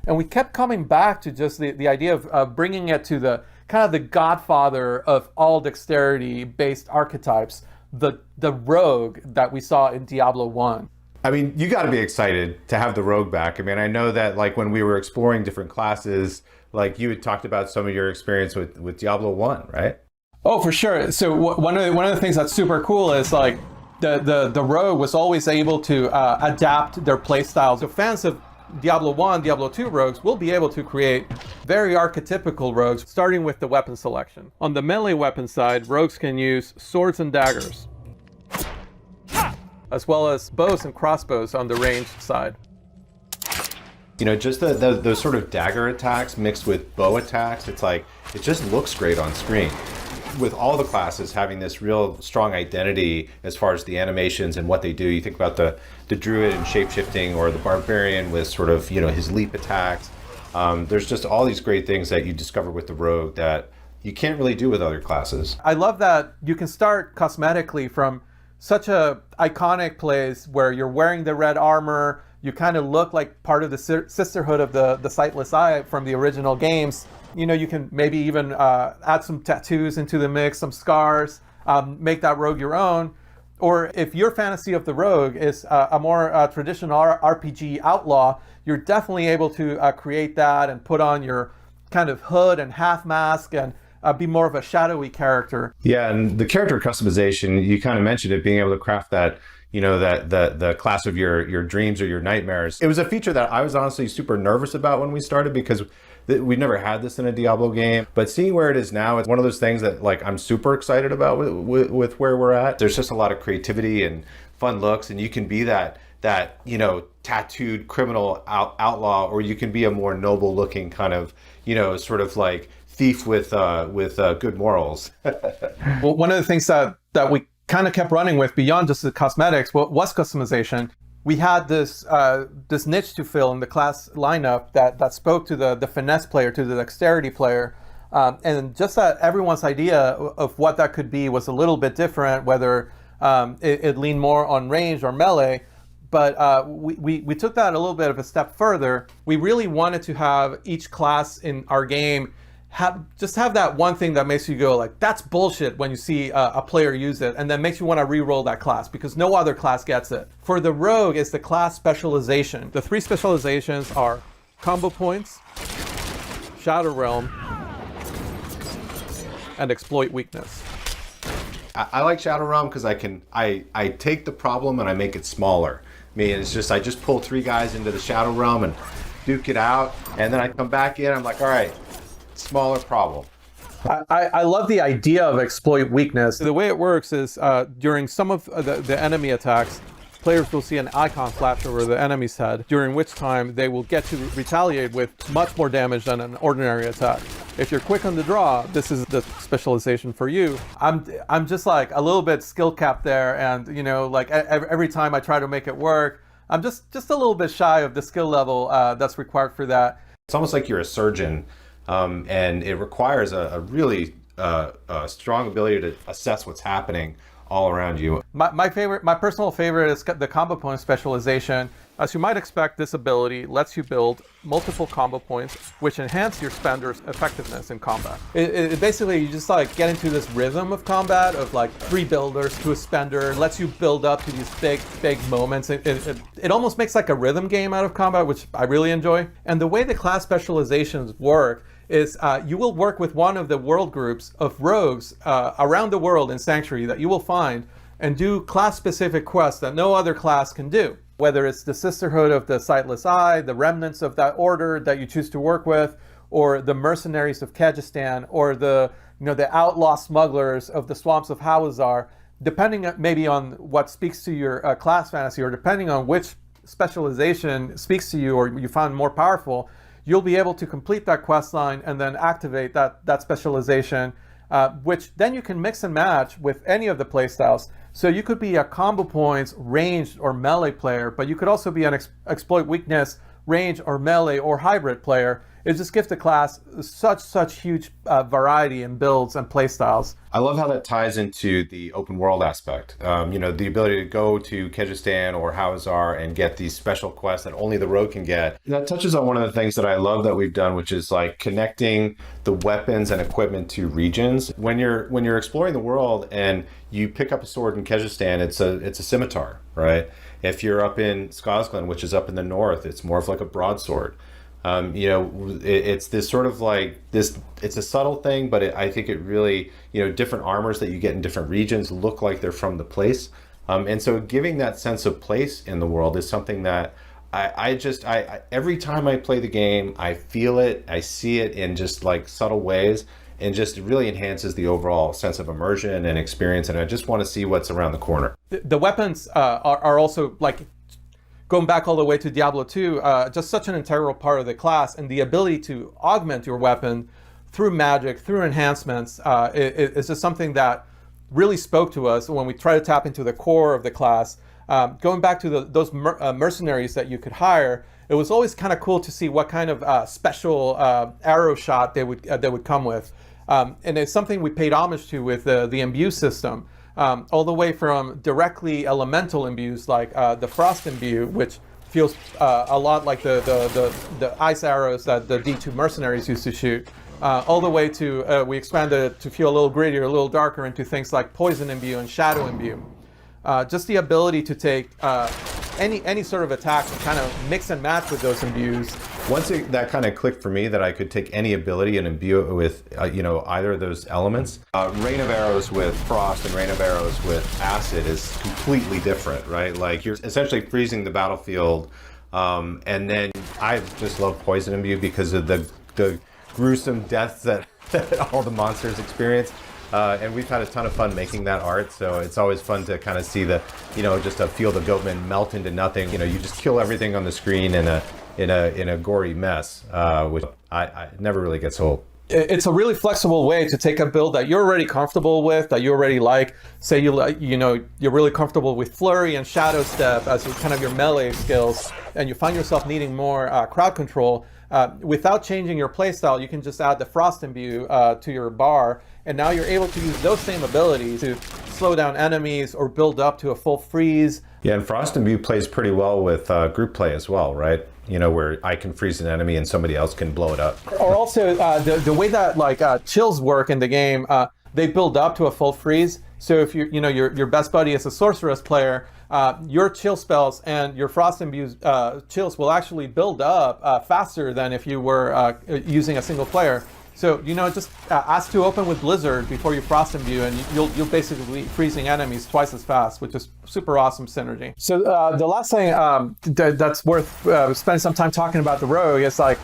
And we kept coming back to just the idea of bringing it to the kind of the godfather of all dexterity-based archetypes, the rogue that we saw in Diablo 1. I mean, you got to be excited to have the rogue back. I mean, I know that like when we were exploring different classes, like you had talked about some of your experience with Diablo 1, right? Oh, for sure. So one of the things that's super cool is like the rogue was always able to adapt their playstyles. So fans of Diablo 1, Diablo 2 rogues will be able to create very archetypical rogues, starting with the weapon selection. On the melee weapon side, rogues can use swords and daggers, as well as bows and crossbows on the ranged side. You know, just those sort of dagger attacks mixed with bow attacks, it's like, it just looks great on screen. With all the classes having this real strong identity as far as the animations and what they do, you think about the druid and shapeshifting, or the barbarian with sort of, you know, his leap attacks. There's just all these great things that you discover with the rogue that you can't really do with other classes. I love that you can start cosmetically from such a iconic place where you're wearing the red armor, you kind of look like part of the sisterhood of the Sightless Eye from the original games. You know, you can maybe even add some tattoos into the mix, some scars, make that rogue your own. Or if your fantasy of the rogue is a more traditional RPG outlaw, you're definitely able to create that and put on your kind of hood and half mask and be more of a shadowy character. Yeah, and the character customization, you kind of mentioned it, being able to craft that, you know, that the class of your dreams or your nightmares. It was a feature that I was honestly super nervous about when we started, because we never had this in a Diablo game. But seeing where it is now, it's one of those things that like I'm super excited about with where we're at. There's just a lot of creativity and fun looks, and you can be that you know, tattooed criminal outlaw, or you can be a more noble looking kind of, you know, sort of like thief with good morals. Well, one of the things that we kind of kept running with beyond just the cosmetics was customization. We had this niche to fill in the class lineup that spoke to the finesse player, to the dexterity player, and just that everyone's idea of what that could be was a little bit different, whether it leaned more on range or melee. But we took that a little bit of a step further. We really wanted to have each class in our game have that one thing that makes you go like, that's bullshit when you see a player use it, and then makes you want to re-roll that class, because no other class gets it. For the rogue, it's the class specialization. The 3 specializations are combo points, Shadow Realm, and exploit weakness. I like Shadow Realm because I take the problem and I make it smaller. I mean, it's just, I just pull 3 guys into the Shadow Realm and duke it out, and then I come back in, I'm like, all right, smaller problem. I love the idea of exploit weakness. The way it works is during some of the enemy attacks, players will see an icon flash over the enemy's head, during which time they will get to retaliate with much more damage than an ordinary attack. If you're quick on the draw, this is the specialization for you. I'm just like a little bit skill capped there, and you know, like every time I try to make it work, I'm just a little bit shy of the skill level that's required for that. It's almost like you're a surgeon, and it requires a really strong ability to assess what's happening all around you. My personal favorite is the combo point specialization. As you might expect, this ability lets you build multiple combo points, which enhance your spender's effectiveness in combat. It basically, you just like get into this rhythm of combat of like 3 builders to a spender, lets you build up to these big moments. It almost makes like a rhythm game out of combat, which I really enjoy. And the way the class specializations work is you will work with one of the world groups of rogues around the world in Sanctuary that you will find and do class-specific quests that no other class can do. Whether it's the Sisterhood of the Sightless Eye, the remnants of that order that you choose to work with, or the mercenaries of Kyrgyzstan, or the outlaw smugglers of the swamps of Hawazar, depending maybe on what speaks to your class fantasy, or depending on which specialization speaks to you or you find more powerful, you'll be able to complete that quest line and then activate that specialization, which then you can mix and match with any of the playstyles. So you could be a combo points, ranged, or melee player, but you could also be an exploit weakness, range, or melee, or hybrid player. It just gives the class such huge variety in builds and playstyles. I love how that ties into the open world aspect. The ability to go to Kyrgyzstan or Hawazar and get these special quests that only the rogue can get. That touches on one of the things that I love that we've done, which is like connecting the weapons and equipment to regions. When you're exploring the world and you pick up a sword in Kyrgyzstan, it's a scimitar, right? If you're up in Skazglan, which is up in the north, it's more of like a broadsword. It's this sort of like this, it's a subtle thing, but I think it really, different armors that you get in different regions look like they're from the place. And so giving that sense of place in the world is something that I every time I play the game, I feel it, I see it in just like subtle ways, and just really enhances the overall sense of immersion and experience. And I just want to see what's around the corner. The weapons are also like, going back all the way to Diablo 2, just such an integral part of the class, and the ability to augment your weapon through magic, through enhancements, is just something that really spoke to us when we try to tap into the core of the class. Going back to those mercenaries that you could hire, it was always kind of cool to see what kind of special arrow shot they would come with. And it's something we paid homage to with the imbue system. All the way from directly elemental imbues like the frost imbue, which feels a lot like the ice arrows that the D2 mercenaries used to shoot, all the way to we expanded it to feel a little grittier, a little darker, into things like poison imbue and shadow imbue. Just the ability to take any sort of attack and kind of mix and match with those imbues. Once that kind of clicked for me that I could take any ability and imbue it with either of those elements. Rain of Arrows with frost and Rain of Arrows with acid is completely different, right? Like you're essentially freezing the battlefield, and then I just love poison imbue because of the gruesome deaths that all the monsters experience. And we've had a ton of fun making that art, so it's always fun to kind of see just a field of goatmen melt into nothing. You just kill everything on the screen in a gory mess, which I never really gets old. It's a really flexible way to take a build that you're already comfortable with, that you already like. Say you're really comfortable with Flurry and Shadow Step as kind of your melee skills, and you find yourself needing more crowd control. Without changing your playstyle, you can just add the Frost Imbue to your bar, and now you're able to use those same abilities to slow down enemies or build up to a full freeze. Yeah, and Frost Imbue plays pretty well with group play as well, right? Where I can freeze an enemy and somebody else can blow it up. Or also the way that chills work in the game, they build up to a full freeze. So if your best buddy is a sorceress player, your chill spells and your Frost Imbue chills will actually build up faster than if you were using a single player. So just ask to open with Blizzard before you Frost Imbue, and you'll basically be freezing enemies twice as fast, which is super awesome synergy. So the last thing that's worth spending some time talking about the rogue is like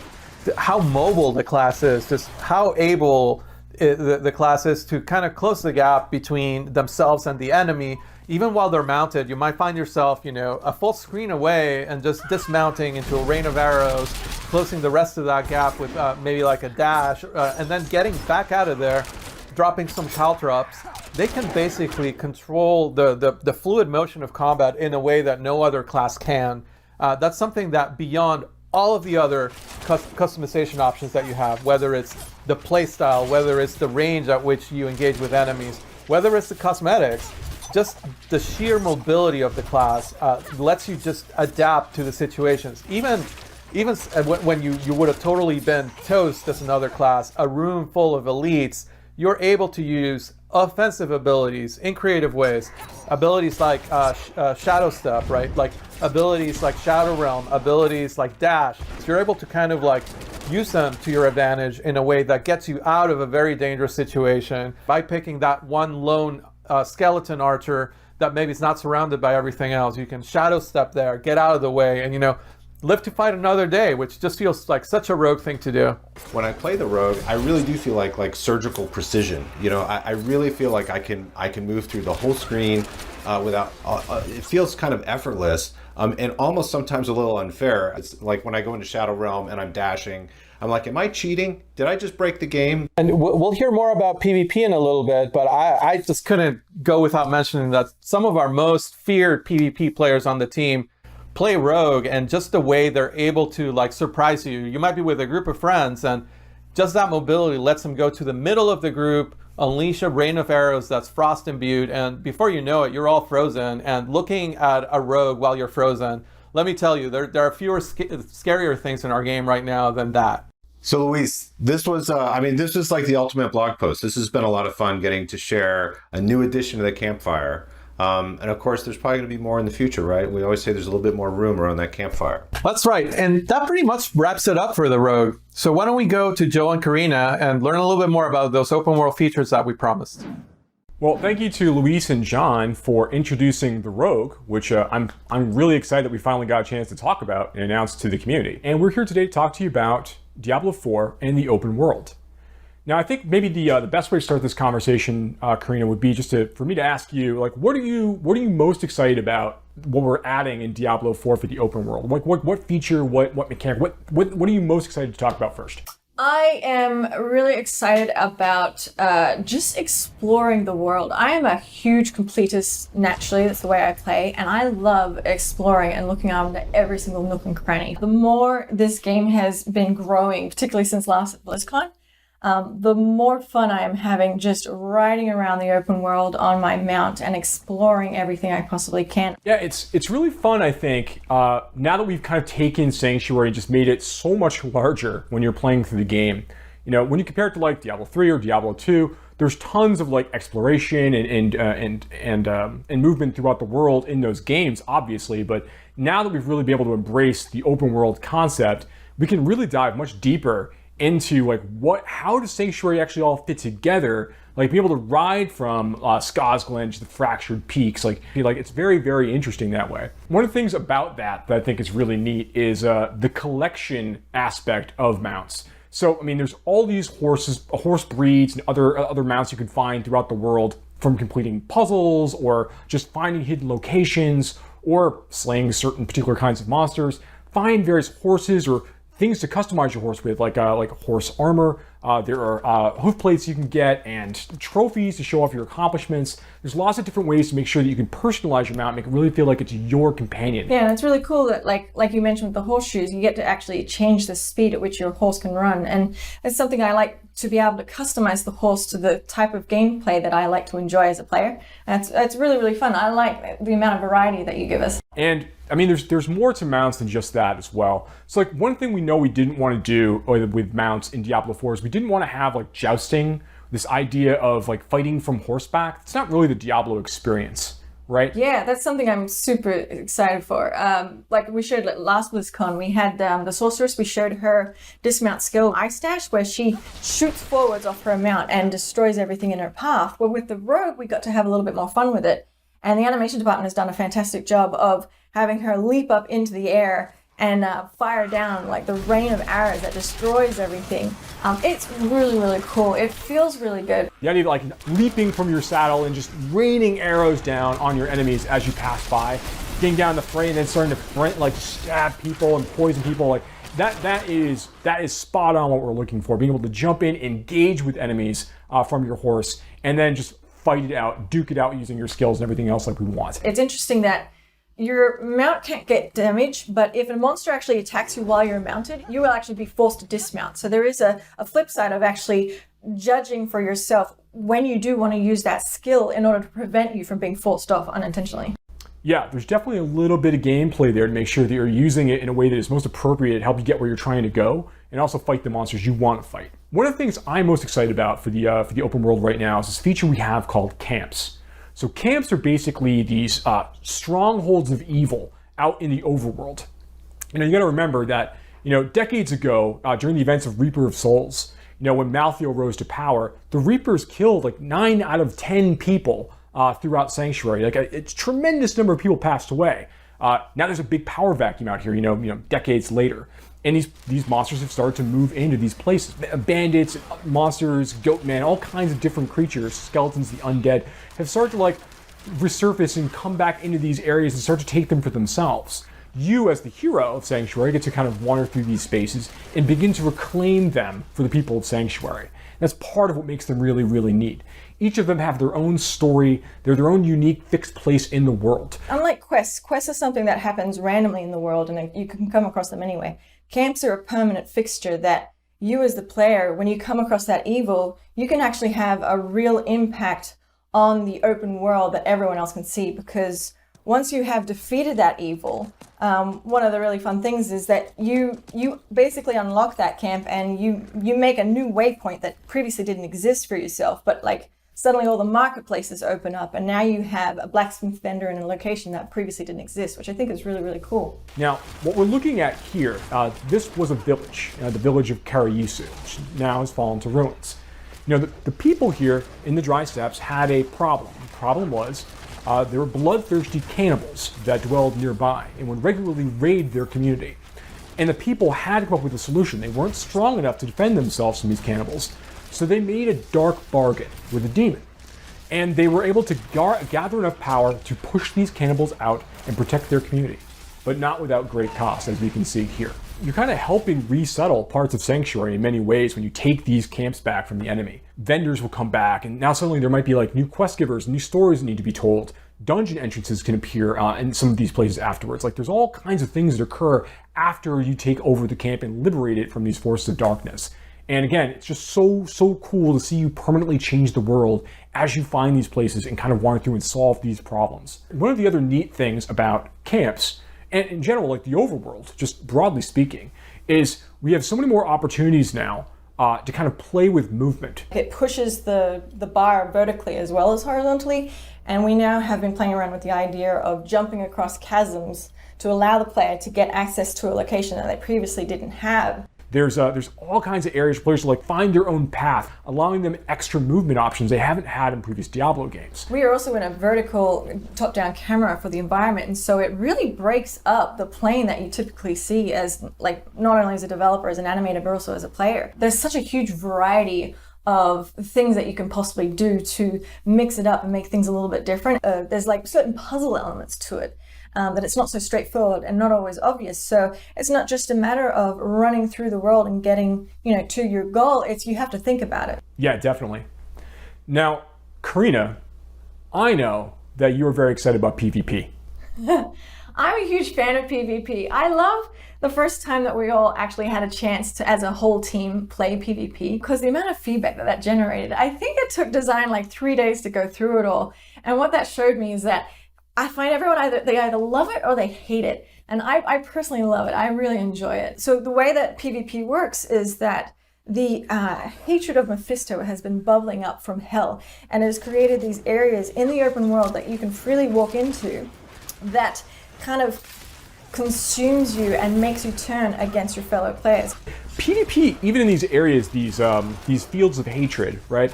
how mobile the class is, just how able the class is to kind of close the gap between themselves and the enemy. Even while they're mounted, you might find yourself, a full screen away and just dismounting into a rain of arrows, closing the rest of that gap with maybe like a dash, and then getting back out of there, dropping some caltrops. They can basically control the fluid motion of combat in a way that no other class can. That's something that beyond all of the other customization options that you have, whether it's the playstyle, whether it's the range at which you engage with enemies, whether it's the cosmetics, just the sheer mobility of the class lets you just adapt to the situations. Even when you would have totally been toast as another class, a room full of elites, you're able to use offensive abilities in creative ways. Abilities like shadow step, right? Like abilities like Shadow Realm, abilities like dash. So you're able to kind of like use them to your advantage in a way that gets you out of a very dangerous situation by picking that one lone skeleton archer that maybe is not surrounded by everything else. You can shadow step there, get out of the way, and live to fight another day, which just feels like such a rogue thing to do. When I play the rogue, I really do feel like surgical precision. I really feel like I can move through the whole screen without. It feels kind of effortless and almost sometimes a little unfair. It's like when I go into Shadow Realm and I'm dashing, I'm like, am I cheating? Did I just break the game? And we'll hear more about PvP in a little bit, but I just couldn't go without mentioning that some of our most feared PvP players on the team play rogue, and just the way they're able to like surprise you. You might be with a group of friends and just that mobility lets them go to the middle of the group, unleash a rain of arrows that's frost imbued, and before you know it, you're all frozen. And looking at a rogue while you're frozen, let me tell you, there are fewer scarier things in our game right now than that. So Luis, this was like the ultimate blog post. This has been a lot of fun getting to share a new addition to the campfire. And of course, there's probably going to be more in the future, right? We always say there's a little bit more room around that campfire. That's right. And that pretty much wraps it up for the Rogue. So why don't we go to Joe and Karina and learn a little bit more about those open world features that we promised. Well, thank you to Luis and John for introducing the Rogue, which I'm really excited that we finally got a chance to talk about and announce to the community. And we're here today to talk to you about Diablo 4 and the open world. Now, I think maybe the best way to start this conversation, Karina, would be just for me to ask you, like, what are you most excited about what we're adding in Diablo 4 for the open world? What feature, what mechanic, what are you most excited to talk about first? I am really excited about just exploring the world. I am a huge completist naturally, that's the way I play, and I love exploring and looking under every single nook and cranny. The more this game has been growing, particularly since last Blizzcon, the more fun I am having just riding around the open world on my mount and exploring everything I possibly can. Yeah, it's really fun, I think, now that we've kind of taken Sanctuary and just made it so much larger when you're playing through the game. When you compare it to like Diablo 3 or Diablo 2, there's tons of like exploration and movement throughout the world in those games, obviously. But now that we've really been able to embrace the open world concept, we can really dive much deeper into like how does Sanctuary actually all fit together, like be able to ride from Skazglen to the Fractured Peaks, like it's very, very interesting that way. One of the things about that I think is really neat is the collection aspect of mounts. So I mean, there's all these horse breeds and other mounts you can find throughout the world, from completing puzzles or just finding hidden locations or slaying certain particular kinds of monsters. Find various horses or things to customize your horse with, like horse armor. There are hoof plates you can get and trophies to show off your accomplishments. There's lots of different ways to make sure that you can personalize your mount, make it really feel like it's your companion. Yeah, and it's really cool that like you mentioned with the horseshoes, you get to actually change the speed at which your horse can run. And it's something I like, to be able to customize the horse to the type of gameplay that I like to enjoy as a player. And it's really, really fun. I like the amount of variety that you give us. And I mean, there's more to mounts than just that as well. So like one thing we know we didn't want to do with mounts in Diablo 4 is we didn't want to have like jousting, this idea of like fighting from horseback. It's not really the Diablo experience, right? Yeah, that's something I'm super excited for. Like we showed last BlizzCon, we had the sorceress, we showed her dismount skill Ice Dash, where she shoots forwards off her mount and destroys everything in her path. Well, with the rogue, we got to have a little bit more fun with it. And the animation department has done a fantastic job of having her leap up into the air and fire down like the rain of arrows that destroys everything. It's really, really cool. It feels really good. The idea of like leaping from your saddle and just raining arrows down on your enemies as you pass by, getting down the fray and then starting to like stab people and poison people, like that is spot on what we're looking for. Being able to jump in, engage with enemies from your horse, and then just fight it out, duke it out using your skills and everything else like we want. It's interesting that your mount can't get damaged, but if a monster actually attacks you while you're mounted, you will actually be forced to dismount. So there is a flip side of actually judging for yourself when you do want to use that skill in order to prevent you from being forced off unintentionally. Yeah, there's definitely a little bit of gameplay there to make sure that you're using it in a way that is most appropriate to help you get where you're trying to go, and also fight the monsters you want to fight. One of the things I'm most excited about for the open world right now is this feature we have called camps. So camps are basically these strongholds of evil out in the overworld. You got to remember that decades ago, during the events of Reaper of Souls, when Malthael rose to power, the Reapers killed like 9 out of 10 people throughout Sanctuary. Like a tremendous number of people passed away. Now there's a big power vacuum out here, decades later. And these monsters have started to move into these places. Bandits, monsters, goatmen, all kinds of different creatures, skeletons, the undead, have started to like resurface and come back into these areas and start to take them for themselves. You, as the hero of Sanctuary, get to kind of wander through these spaces and begin to reclaim them for the people of Sanctuary. That's part of what makes them really, really neat. Each of them have their own story, they're their own unique fixed place in the world. Unlike quests are something that happens randomly in the world and you can come across them anyway. Camps are a permanent fixture that you as the player, when you come across that evil, you can actually have a real impact on the open world that everyone else can see, because once you have defeated that evil, one of the really fun things is that you basically unlock that camp and you make a new waypoint that previously didn't exist for yourself, but like suddenly all the marketplaces open up and now you have a blacksmith vendor in a location that previously didn't exist, which I think is really, really cool. Now, what we're looking at here, this was a village, the village of Karayisu, which now has fallen to ruins. The people here in the Dry Steppes had a problem. The problem was there were bloodthirsty cannibals that dwelled nearby and would regularly raid their community. And the people had to come up with a solution. They weren't strong enough to defend themselves from these cannibals, so they made a dark bargain with a demon. And they were able to gather enough power to push these cannibals out and protect their community, but not without great cost, as we can see here. You're kind of helping resettle parts of Sanctuary in many ways when you take these camps back from the enemy. Vendors will come back, and now suddenly there might be like new quest givers, new stories that need to be told. Dungeon entrances can appear in some of these places afterwards. Like there's all kinds of things that occur after you take over the camp and liberate it from these forces of darkness. And again, it's just so cool to see you permanently change the world as you find these places and kind of wander through and solve these problems. One of the other neat things about camps, and in general, like the overworld, just broadly speaking, is we have so many more opportunities now to kind of play with movement. It pushes the bar vertically as well as horizontally, and we now have been playing around with the idea of jumping across chasms to allow the player to get access to a location that they previously didn't have. There's all kinds of areas where players like find their own path, allowing them extra movement options they haven't had in previous Diablo games. We are also in a vertical top-down camera for the environment, and so it really breaks up the plane that you typically see as, like, not only as a developer, as an animator, but also as a player. There's such a huge variety of things that you can possibly do to mix it up and make things a little bit different. There's like certain puzzle elements to it. That it's not so straightforward and not always obvious. So it's not just a matter of running through the world and getting, to your goal. It's you have to think about it. Yeah, definitely. Now, Karina, I know that you're very excited about PvP. I'm a huge fan of PvP. I love the first time that we all actually had a chance to, as a whole team, play PvP, because the amount of feedback that generated, I think it took design like 3 days to go through it all. And what that showed me is that I find everyone they either love it or they hate it. And I personally love it. I really enjoy it. So the way that PvP works is that the hatred of Mephisto has been bubbling up from hell and has created these areas in the open world that you can freely walk into that kind of consumes you and makes you turn against your fellow players. PvP, even in these areas, these fields of hatred, right?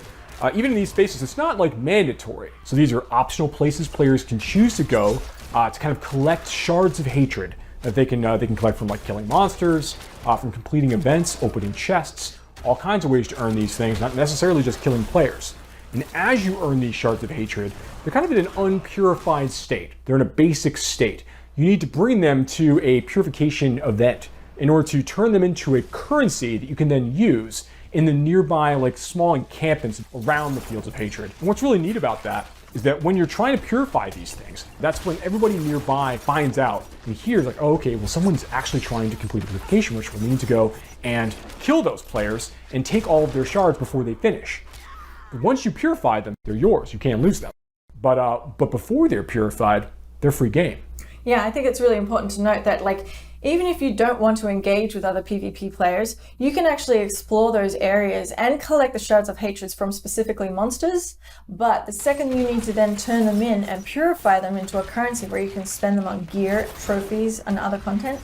Even in these spaces, it's not like mandatory. So these are optional places players can choose to go to kind of collect shards of hatred that they can collect from like killing monsters, from completing events, opening chests, all kinds of ways to earn these things, not necessarily just killing players. And as you earn these shards of hatred, they're kind of in an unpurified state. They're in a basic state. You need to bring them to a purification event in order to turn them into a currency that you can then use in the nearby like small encampments around the fields of hatred. And what's really neat about that is that when you're trying to purify these things, that's when everybody nearby finds out and hears like, oh, okay, well, someone's actually trying to complete a purification ritual. We need to go and kill those players and take all of their shards before they finish. Once you purify them, they're yours. You can't lose them. But before they're purified, they're free game. Yeah, I think it's really important to note that, like, even if you don't want to engage with other PvP players, you can actually explore those areas and collect the Shards of Hatred from specifically monsters. But the second you need to then turn them in and purify them into a currency where you can spend them on gear, trophies, and other content,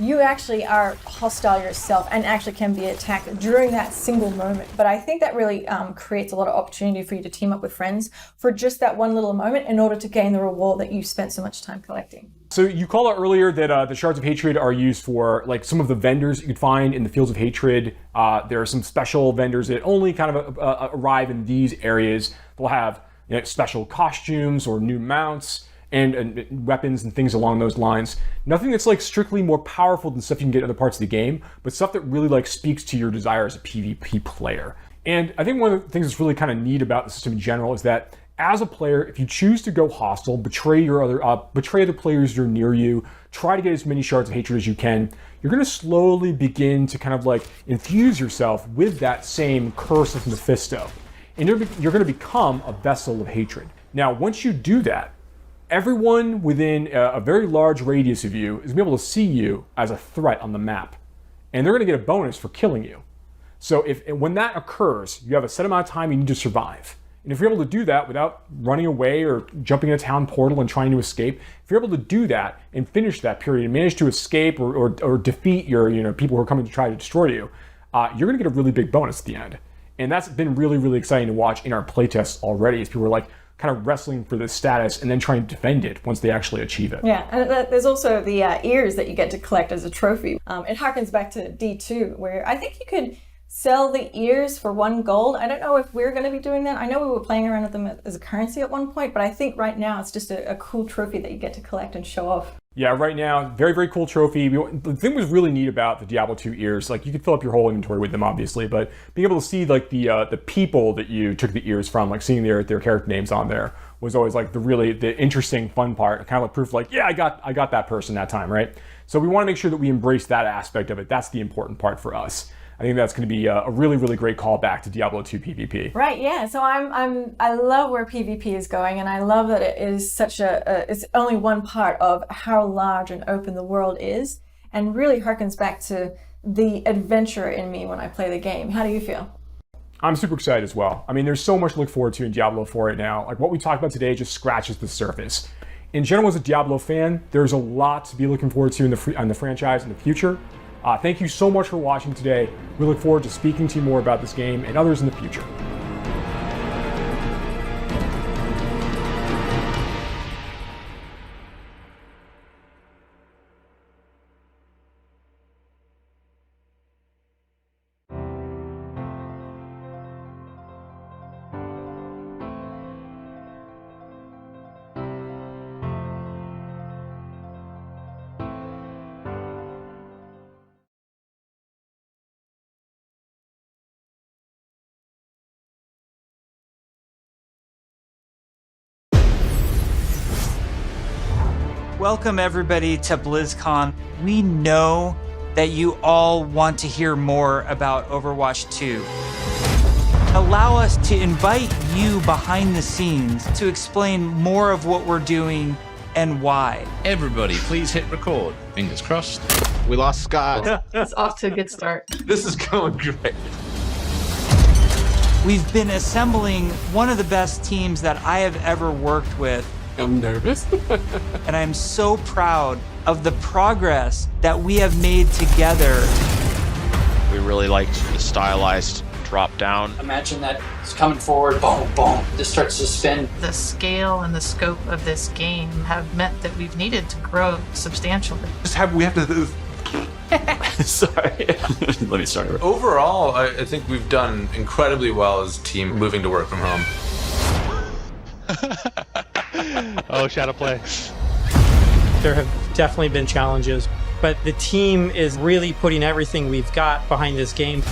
you actually are hostile yourself and actually can be attacked during that single moment. But I think that really creates a lot of opportunity for you to team up with friends for just that one little moment in order to gain the reward that you spent so much time collecting. So you called out earlier that the Shards of Hatred are used for like some of the vendors you could find in the Fields of Hatred. There are some special vendors that only kind of arrive in these areas. They'll have special costumes or new mounts and weapons and things along those lines. Nothing that's like strictly more powerful than stuff you can get in other parts of the game, but stuff that really like speaks to your desire as a PvP player. And I think one of the things that's really kind of neat about the system in general is that as a player, if you choose to go hostile, betray the players that are near you, try to get as many Shards of Hatred as you can, you're going to slowly begin to kind of like infuse yourself with that same curse of Mephisto. And you're going to become a vessel of hatred. Now, once you do that, everyone within a very large radius of you is going to be able to see you as a threat on the map. And they're going to get a bonus for killing you. So when that occurs, you have a set amount of time you need to survive. And if you're able to do that without running away or jumping in a town portal and trying to escape, if you're able to do that and finish that period and manage to escape or defeat your people who are coming to try to destroy you, you're going to get a really big bonus at the end. And that's been really, really exciting to watch in our playtests already, as people are like kind of wrestling for this status and then trying to defend it once they actually achieve it. Yeah, and there's also the ears that you get to collect as a trophy. It harkens back to D2, where I think you could sell the ears for 1 gold. I don't know if we're going to be doing that. I know we were playing around with them as a currency at one point, but I think right now it's just a cool trophy that you get to collect and show off. Yeah, right now, very, very cool trophy. The thing was really neat about the Diablo 2 ears, like you could fill up your whole inventory with them, obviously, but being able to see like the people that you took the ears from, like seeing their character names on there, was always like the interesting, fun part. Kind of like proof, like, yeah, I got that person that time, right? So we want to make sure that we embrace that aspect of it. That's the important part for us. I think that's going to be a really, really great callback to Diablo 2 PvP. Right, yeah. So I love where PvP is going, and I love that it is such it's only one part of how large and open the world is, and really harkens back to the adventurer in me when I play the game. How do you feel? I'm super excited as well. I mean, there's so much to look forward to in Diablo 4 right now. Like what we talked about today just scratches the surface. In general, as a Diablo fan, there's a lot to be looking forward to in the franchise in the future. Thank you so much for watching today. We look forward to speaking to you more about this game and others in the future. Welcome everybody to BlizzCon. We know that you all want to hear more about Overwatch 2. Allow us to invite you behind the scenes to explain more of what we're doing and why. Everybody, please hit record. Fingers crossed. We lost Scott. It's off to a good start. This is going great. We've been assembling one of the best teams that I have ever worked with. I'm nervous. And I'm so proud of the progress that we have made together. We really liked the stylized drop down. Imagine that it's coming forward, boom, boom, this starts to spin. The scale and the scope of this game have meant that we've needed to grow substantially. We have to... Sorry. Let me start over. Overall, I think we've done incredibly well as a team moving to work from home. Oh, shadow play. There have definitely been challenges, but the team is really putting everything we've got behind this game.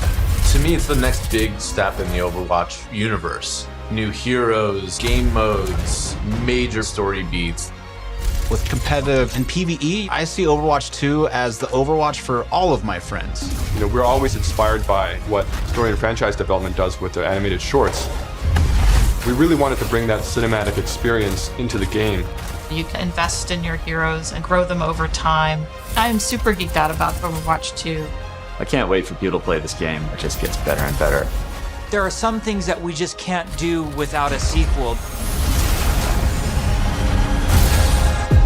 To me, it's the next big step in the Overwatch universe. New heroes, game modes, major story beats. with competitive and PvE. I see Overwatch 2 as the Overwatch for all of my friends. You know, we're always inspired by what story and franchise development does with the animated shorts. We really wanted to bring that cinematic experience into the game. You can invest in your heroes and grow them over time. I'm super geeked out about Overwatch 2. I can't wait for people to play this game. It just gets better and better. There are some things that we just can't do without a sequel.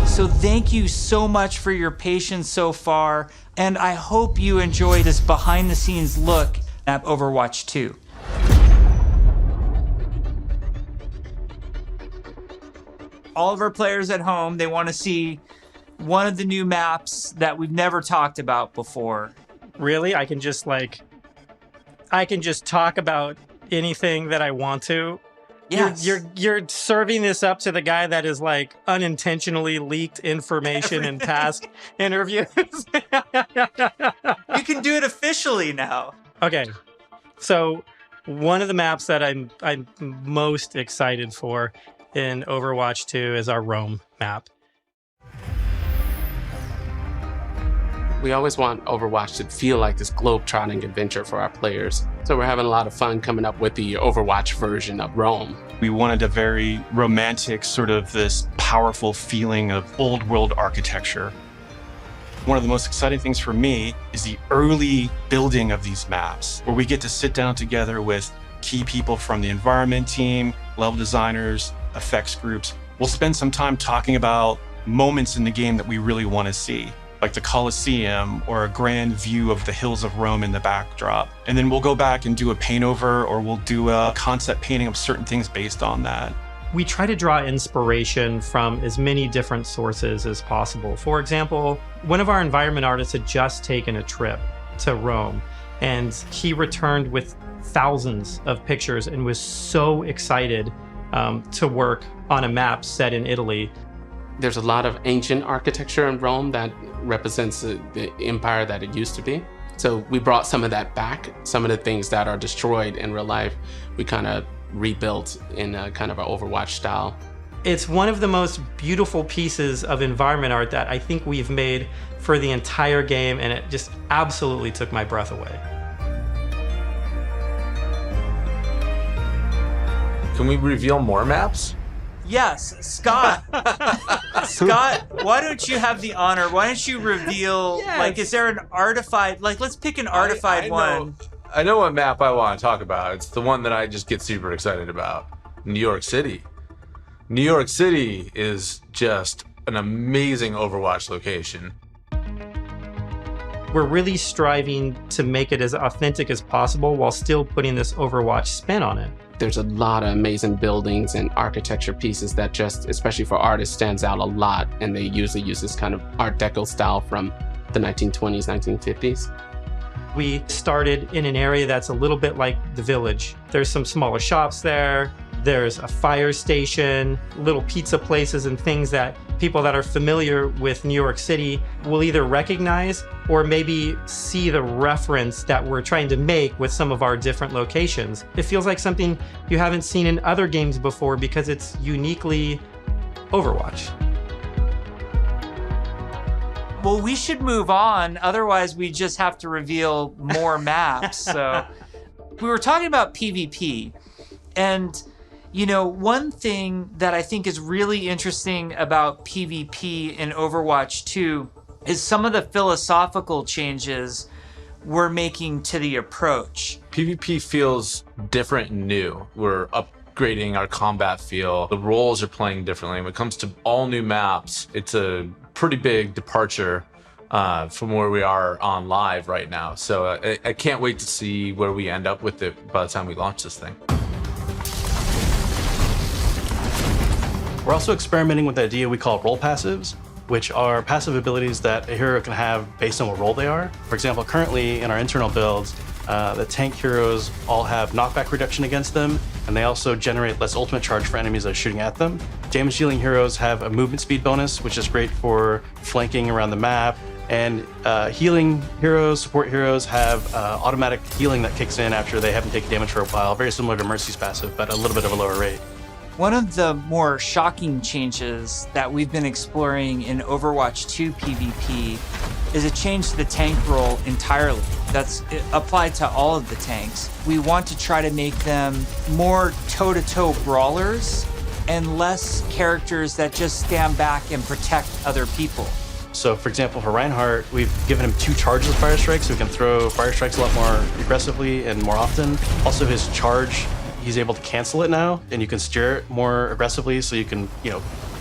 So thank you so much for your patience so far, and I hope you enjoy this behind-the-scenes look at Overwatch 2. All of our players at home, they want to see one of the new maps that we've never talked about before. Really? I can just talk about anything that I want to. Yes. You're serving this up to the guy that is like unintentionally leaked information in past interviews. You can do it officially now. Okay. So one of the maps that I'm most excited for in Overwatch 2 is our Rome map. We always want Overwatch to feel like this globe-trotting adventure for our players. So we're having a lot of fun coming up with the Overwatch version of Rome. We wanted a very romantic, sort of this powerful feeling of old world architecture. One of the most exciting things for me is the early building of these maps, where we get to sit down together with key people from the environment team, level designers, effects groups. We'll spend some time talking about moments in the game that we really want to see, like the Colosseum or a grand view of the hills of Rome in the backdrop. And then we'll go back and do a paint over, or we'll do a concept painting of certain things based on that. We try to draw inspiration from as many different sources as possible. For example, one of our environment artists had just taken a trip to Rome, and he returned with thousands of pictures and was so excited to work on a map set in Italy. There's a lot of ancient architecture in Rome that represents the empire that it used to be. So we brought some of that back. Some of the things that are destroyed in real life, we kind of rebuilt in a kind of an Overwatch style. It's one of the most beautiful pieces of environment art that I think we've made for the entire game, and it just absolutely took my breath away. Can we reveal more maps? Yes, Scott. Scott, why don't you have the honor? Why don't you reveal, like, is there an artified, like, let's pick an artified one. I know what map I want to talk about. It's the one that I just get super excited about. New York City. New York City is just an amazing Overwatch location. We're really striving to make it as authentic as possible while still putting this Overwatch spin on it. There's a lot of amazing buildings and architecture pieces that just, especially for artists, stands out a lot. And they usually use this kind of Art Deco style from the 1920s, 1950s. We started in an area that's a little bit like the Village. There's some smaller shops there. There's a fire station, little pizza places and things that people that are familiar with New York City will either recognize or maybe see the reference that we're trying to make with some of our different locations. It feels like something you haven't seen in other games before because it's uniquely Overwatch. Well, we should move on. Otherwise, we just have to reveal more maps. So we were talking about PvP, and you know, one thing that I think is really interesting about PvP in Overwatch 2 is some of the philosophical changes we're making to the approach. PvP feels different and new. We're upgrading our combat feel. The roles are playing differently. When it comes to all new maps, it's a pretty big departure from where we are on live right now. So I can't wait to see where we end up with it by the time we launch this thing. We're also experimenting with the idea we call role passives, which are passive abilities that a hero can have based on what role they are. For example, currently in our internal builds, the tank heroes all have knockback reduction against them, and they also generate less ultimate charge for enemies that are shooting at them. Damage dealing heroes have a movement speed bonus, which is great for flanking around the map. And healing heroes, support heroes have automatic healing that kicks in after they haven't taken damage for a while, very similar to Mercy's passive, but a little bit of a lower rate. One of the more shocking changes that we've been exploring in Overwatch 2 PvP is a change to the tank role entirely. That's applied to all of the tanks. We want to try to make them more toe-to-toe brawlers and less characters that just stand back and protect other people. So for example, for Reinhardt, we've given him 2 charges of Fire Strike, so he can throw Fire Strikes a lot more aggressively and more often. Also his charge, he's able to cancel it now, and you can steer it more aggressively, so you can,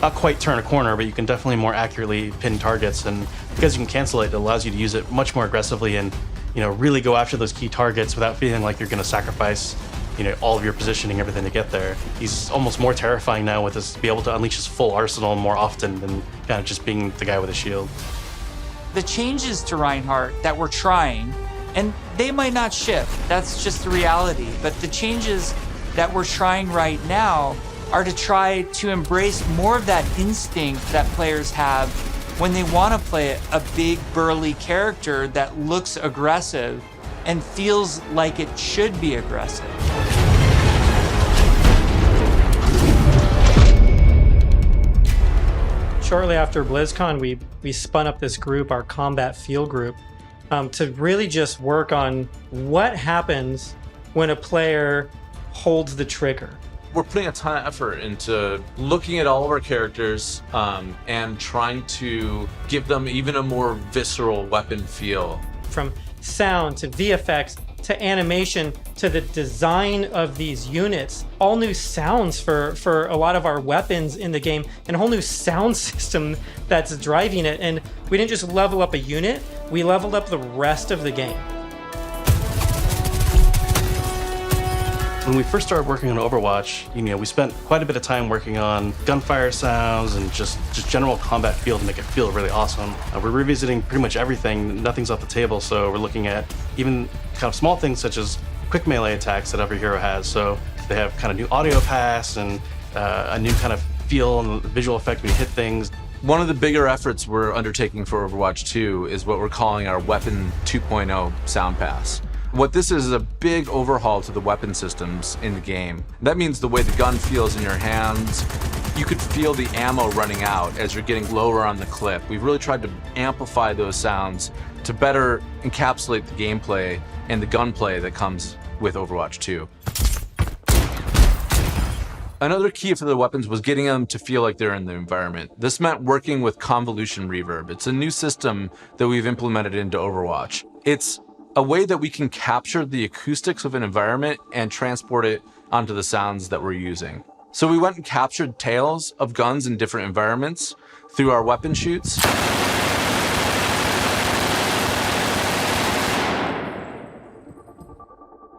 not quite turn a corner, but you can definitely more accurately pin targets. And because you can cancel it, it allows you to use it much more aggressively and, really go after those key targets without feeling like you're going to sacrifice, all of your positioning, everything to get there. He's almost more terrifying now with this, to be able to unleash his full arsenal more often than kind of just being the guy with a shield. The changes to Reinhardt that we're trying, and they might not shift, that's just the reality, but the changes that we're trying right now are to try to embrace more of that instinct that players have when they want to play a big burly character that looks aggressive and feels like it should be aggressive. Shortly after BlizzCon, we spun up this group, our combat field group, to really just work on what happens when a player holds the trigger. We're putting a ton of effort into looking at all of our characters and trying to give them even a more visceral weapon feel. From sound to VFX to animation to the design of these units, all new sounds for a lot of our weapons in the game, and a whole new sound system that's driving it. And we didn't just level up a unit, we leveled up the rest of the game. When we first started working on Overwatch, we spent quite a bit of time working on gunfire sounds and just general combat feel to make it feel really awesome. We're revisiting pretty much everything, nothing's off the table, so we're looking at even kind of small things such as quick melee attacks that every hero has. So they have kind of new audio pass and a new kind of feel and visual effect when you hit things. One of the bigger efforts we're undertaking for Overwatch 2 is what we're calling our Weapon 2.0 Sound Pass. What this is a big overhaul to the weapon systems in the game. That means the way the gun feels in your hands. You could feel the ammo running out as you're getting lower on the clip. We've really tried to amplify those sounds to better encapsulate the gameplay and the gunplay that comes with Overwatch 2. Another key for the weapons was getting them to feel like they're in the environment. This meant working with convolution reverb. It's a new system that we've implemented into Overwatch. It's a way that we can capture the acoustics of an environment and transport it onto the sounds that we're using. So we went and captured tales of guns in different environments through our weapon shoots.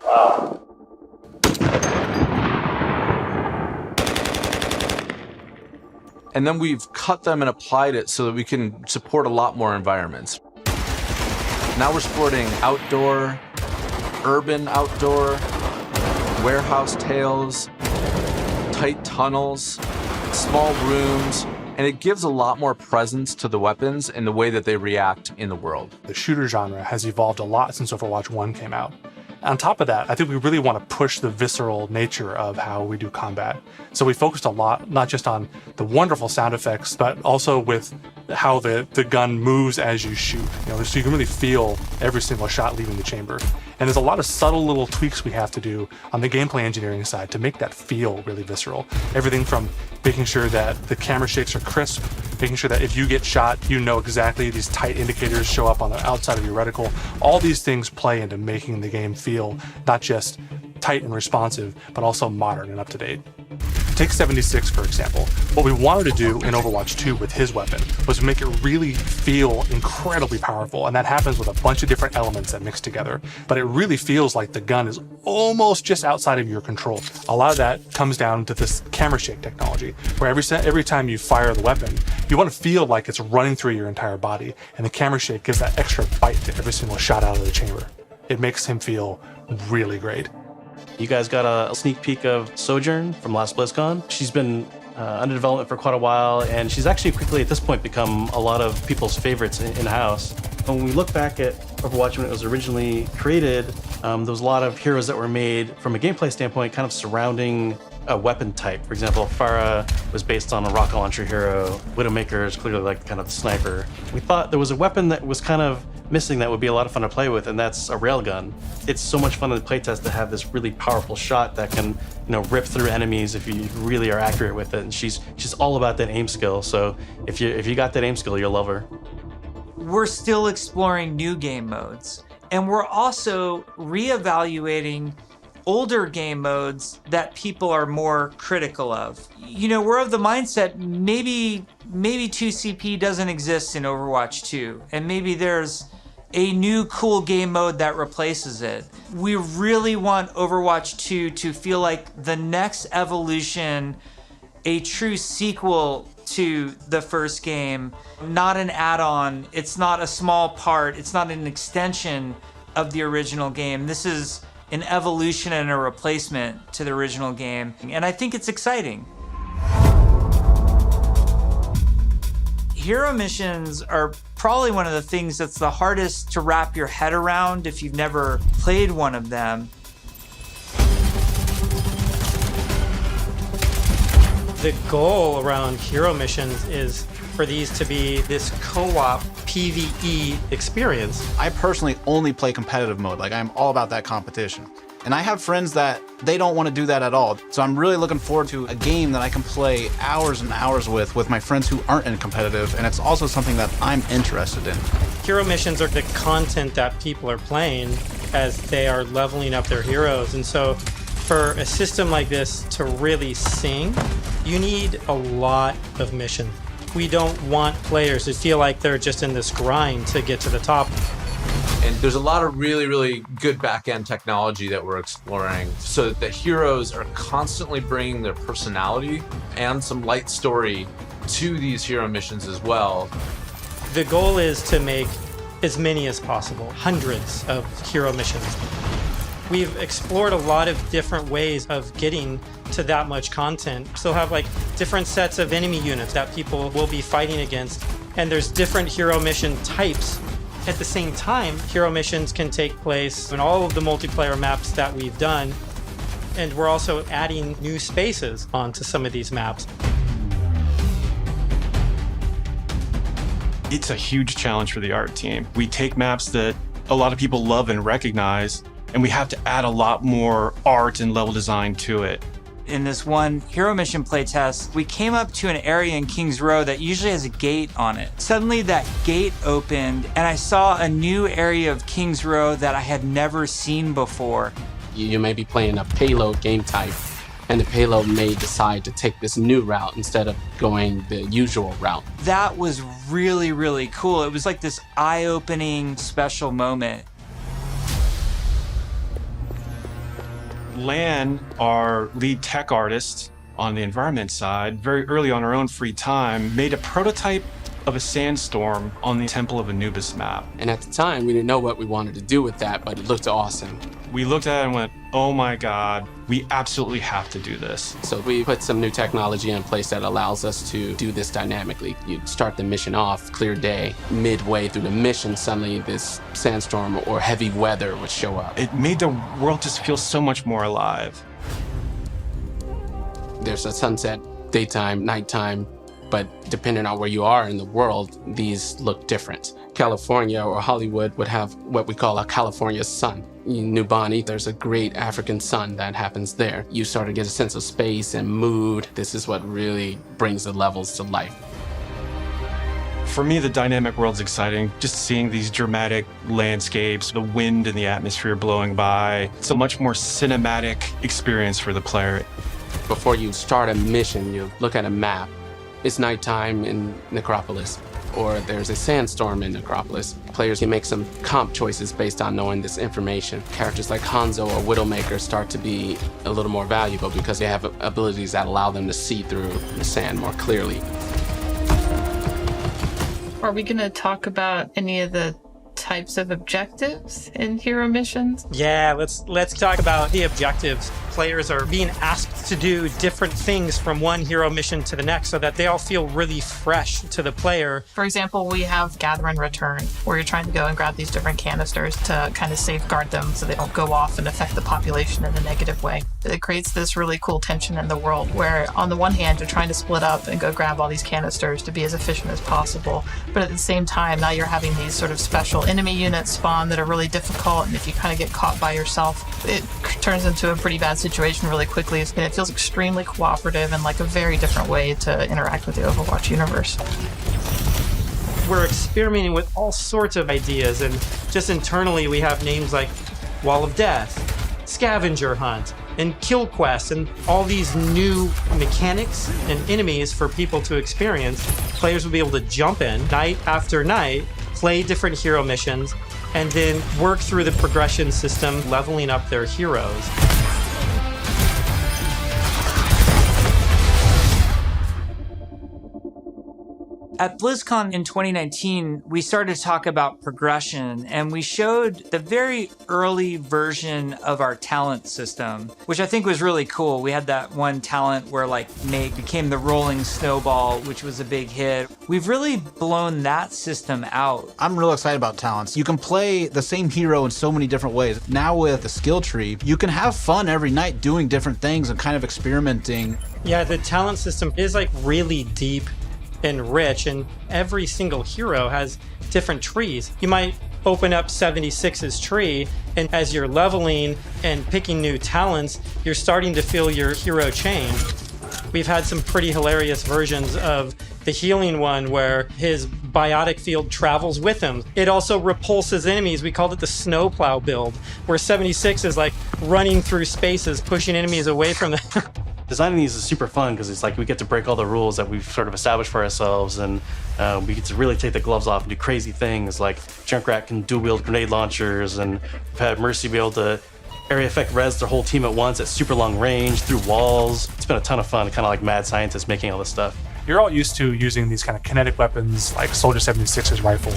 Wow. And then we've cut them and applied it so that we can support a lot more environments. Now we're supporting outdoor, urban outdoor, warehouse tales, tight tunnels, small rooms, and it gives a lot more presence to the weapons and the way that they react in the world. The shooter genre has evolved a lot since Overwatch 1 came out. On top of that, I think we really want to push the visceral nature of how we do combat. So we focused a lot, not just on the wonderful sound effects, but also with how the gun moves as you shoot. So you can really feel every single shot leaving the chamber. And there's a lot of subtle little tweaks we have to do on the gameplay engineering side to make that feel really visceral. Everything from making sure that the camera shakes are crisp, making sure that if you get shot, you know exactly these tight indicators show up on the outside of your reticle. All these things play into making the game feel not just tight and responsive, but also modern and up to date. Take 76, for example. What we wanted to do in Overwatch 2 with his weapon was make it really feel incredibly powerful, and that happens with a bunch of different elements that mix together. But it really feels like the gun is almost just outside of your control. A lot of that comes down to this camera shake technology, where every time you fire the weapon, you want to feel like it's running through your entire body, and the camera shake gives that extra bite to every single shot out of the chamber. It makes him feel really great. You guys got a sneak peek of Sojourn from last BlizzCon. She's been under development for quite a while, and she's actually quickly at this point become a lot of people's favorites in-house. When we look back at Overwatch when it was originally created, there was a lot of heroes that were made from a gameplay standpoint kind of surrounding a weapon type. For example, Farah was based on a rocket launcher hero. Widowmaker is clearly like kind of the sniper. We thought there was a weapon that was kind of missing that would be a lot of fun to play with, and that's a railgun. It's so much fun in the playtest to have this really powerful shot that can, rip through enemies if you really are accurate with it. And she's all about that aim skill. So if you got that aim skill, you'll love her. We're still exploring new game modes, and we're also reevaluating older game modes that people are more critical of. We're of the mindset maybe 2CP doesn't exist in Overwatch 2, and maybe there's a new cool game mode that replaces it. We really want Overwatch 2 to feel like the next evolution, a true sequel to the first game, not an add-on. It's not a small part. It's not an extension of the original game. This is an evolution and a replacement to the original game, and I think it's exciting. Hero missions are probably one of the things that's the hardest to wrap your head around if you've never played one of them. The goal around hero missions is for these to be this co-op PvE experience. I personally only play competitive mode. Like, I'm all about that competition. And I have friends that they don't want to do that at all. So I'm really looking forward to a game that I can play hours and hours with my friends who aren't in competitive, and it's also something that I'm interested in. Hero missions are the content that people are playing as they are leveling up their heroes. And so for a system like this to really sing, you need a lot of missions. We don't want players to feel like they're just in this grind to get to the top. And there's a lot of really, really good back-end technology that we're exploring so that the heroes are constantly bringing their personality and some light story to these hero missions as well. The goal is to make as many as possible, hundreds of hero missions. We've explored a lot of different ways of getting to that much content. So have like different sets of enemy units that people will be fighting against, and there's different hero mission types. At the same time, hero missions can take place in all of the multiplayer maps that we've done, and we're also adding new spaces onto some of these maps. It's a huge challenge for the art team. We take maps that a lot of people love and recognize, and we have to add a lot more art and level design to it. In this one hero mission playtest, we came up to an area in King's Row that usually has a gate on it. Suddenly that gate opened and I saw a new area of King's Row that I had never seen before. You may be playing a payload game type, and the payload may decide to take this new route instead of going the usual route. That was really, really cool. It was like this eye-opening special moment. Lan, our lead tech artist on the environment side, very early on her own free time, made a prototype of a sandstorm on the Temple of Anubis map. And at the time, we didn't know what we wanted to do with that, but it looked awesome. We looked at it and went, oh my God, we absolutely have to do this. So we put some new technology in place that allows us to do this dynamically. You start the mission off, clear day. Midway through the mission, suddenly this sandstorm or heavy weather would show up. It made the world just feel so much more alive. There's a sunset, daytime, nighttime, but depending on where you are in the world, these look different. California or Hollywood would have what we call a California sun. In New Bonny, there's a great African sun that happens there. You start to get a sense of space and mood. This is what really brings the levels to life. For me, the dynamic world's exciting. Just seeing these dramatic landscapes, the wind and the atmosphere blowing by. It's a much more cinematic experience for the player. Before you start a mission, you look at a map. It's nighttime in Necropolis, or there's a sandstorm in Necropolis. Players can make some comp choices based on knowing this information. Characters like Hanzo or Widowmaker start to be a little more valuable because they have abilities that allow them to see through the sand more clearly. Are we going to talk about any of the types of objectives in hero missions? Yeah, let's talk about the objectives. players are being asked to do different things from one hero mission to the next so that they all feel really fresh to the player. For example, we have Gather and Return, where you're trying to go and grab these different canisters to kind of safeguard them so they don't go off and affect the population in a negative way. It creates this really cool tension in the world where on the one hand, you're trying to split up and go grab all these canisters to be as efficient as possible. But at the same time, now you're having these sort of special enemy units spawn that are really difficult. And if you kind of get caught by yourself, it turns into a pretty bad situation really quickly. And it feels extremely cooperative and like a very different way to interact with the Overwatch universe. We're experimenting with all sorts of ideas, and just internally we have names like Wall of Death, Scavenger Hunt, and Kill Quest, and all these new mechanics and enemies for people to experience. Players will be able to jump in night after night, play different hero missions, and then work through the progression system, leveling up their heroes. At BlizzCon in 2019, we started to talk about progression, and we showed the very early version of our talent system, which I think was really cool. We had that one talent where like Meg became the rolling snowball, which was a big hit. We've really blown that system out. I'm real excited about talents. You can play the same hero in so many different ways. Now with the skill tree, you can have fun every night doing different things and kind of experimenting. Yeah, the talent system is like really deep and rich, and every single hero has different trees. You might open up 76's tree, and as you're leveling and picking new talents, you're starting to feel your hero change. We've had some pretty hilarious versions of the healing one where his biotic field travels with him. It also repulses enemies. We called it the snowplow build, where 76 is like running through spaces, pushing enemies away from them. Designing these is super fun because it's like we get to break all the rules that we've sort of established for ourselves, and we get to really take the gloves off and do crazy things like Junkrat can dual wield grenade launchers, and we've had Mercy be able to area effect res their whole team at once at super long range through walls. It's been a ton of fun, kind of like mad scientists making all this stuff. You're all used to using these kind of kinetic weapons like Soldier 76's rifle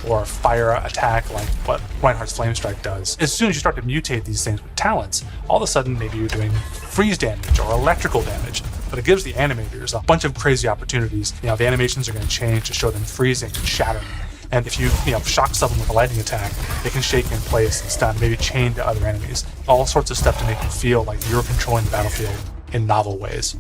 or fire attack like what Reinhardt's Flame Strike does. As soon as you start to mutate these things with talents, all of a sudden maybe you're doing freeze damage or electrical damage. But it gives the animators a bunch of crazy opportunities. You know, the animations are going to change to show them freezing and shattering. And if you shock someone with a lightning attack, they can shake in place and stun, maybe chain to other enemies. All sorts of stuff to make you feel like you're controlling the battlefield in novel ways.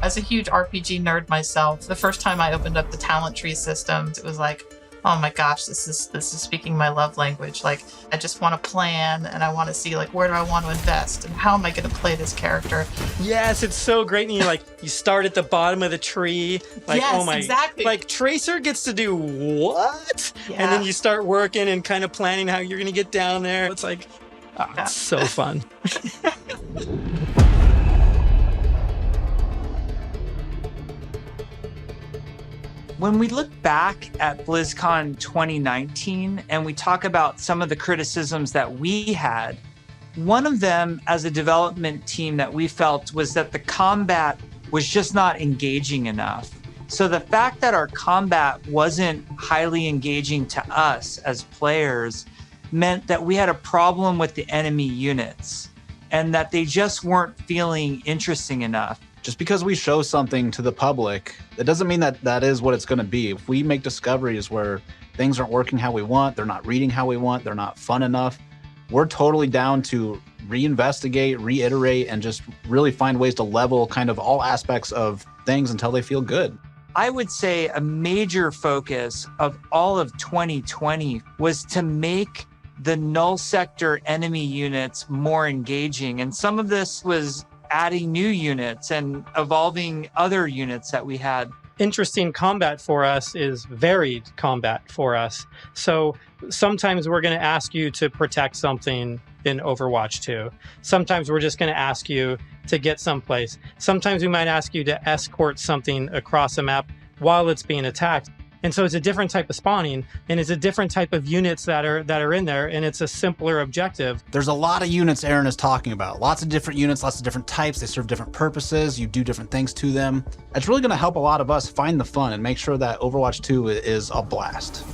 As a huge RPG nerd myself, the first time I opened up the talent tree systems, it was like, oh my gosh, this is speaking my love language. Like, I just want to plan, and I want to see like where do I want to invest, and how am I going to play this character? Yes, it's so great. And you start at the bottom of the tree. Like, yes, oh my, exactly. Like Tracer gets to do what? Yeah. And then you start working and kind of planning how you're going to get down there. It's like, it's so fun. When we look back at BlizzCon 2019 and we talk about some of the criticisms that we had, one of them as a development team that we felt was that the combat was just not engaging enough. So the fact that our combat wasn't highly engaging to us as players meant that we had a problem with the enemy units and that they just weren't feeling interesting enough. Just because we show something to the public, it doesn't mean that that is what it's going to be. If we make discoveries where things aren't working how we want, they're not reading how we want, they're not fun enough, we're totally down to reinvestigate, reiterate, and just really find ways to level kind of all aspects of things until they feel good. I would say a major focus of all of 2020 was to make the null sector enemy units more engaging. And some of this was adding new units and evolving other units that we had. Interesting combat for us is varied combat for us. So sometimes we're going to ask you to protect something in Overwatch 2. Sometimes we're just going to ask you to get someplace. Sometimes we might ask you to escort something across a map while it's being attacked. And so it's a different type of spawning, and it's a different type of units that are in there, and it's a simpler objective. There's a lot of units Aaron is talking about. Lots of different units, lots of different types. They serve different purposes. You do different things to them. It's really going to help a lot of us find the fun and make sure that Overwatch 2 is a blast.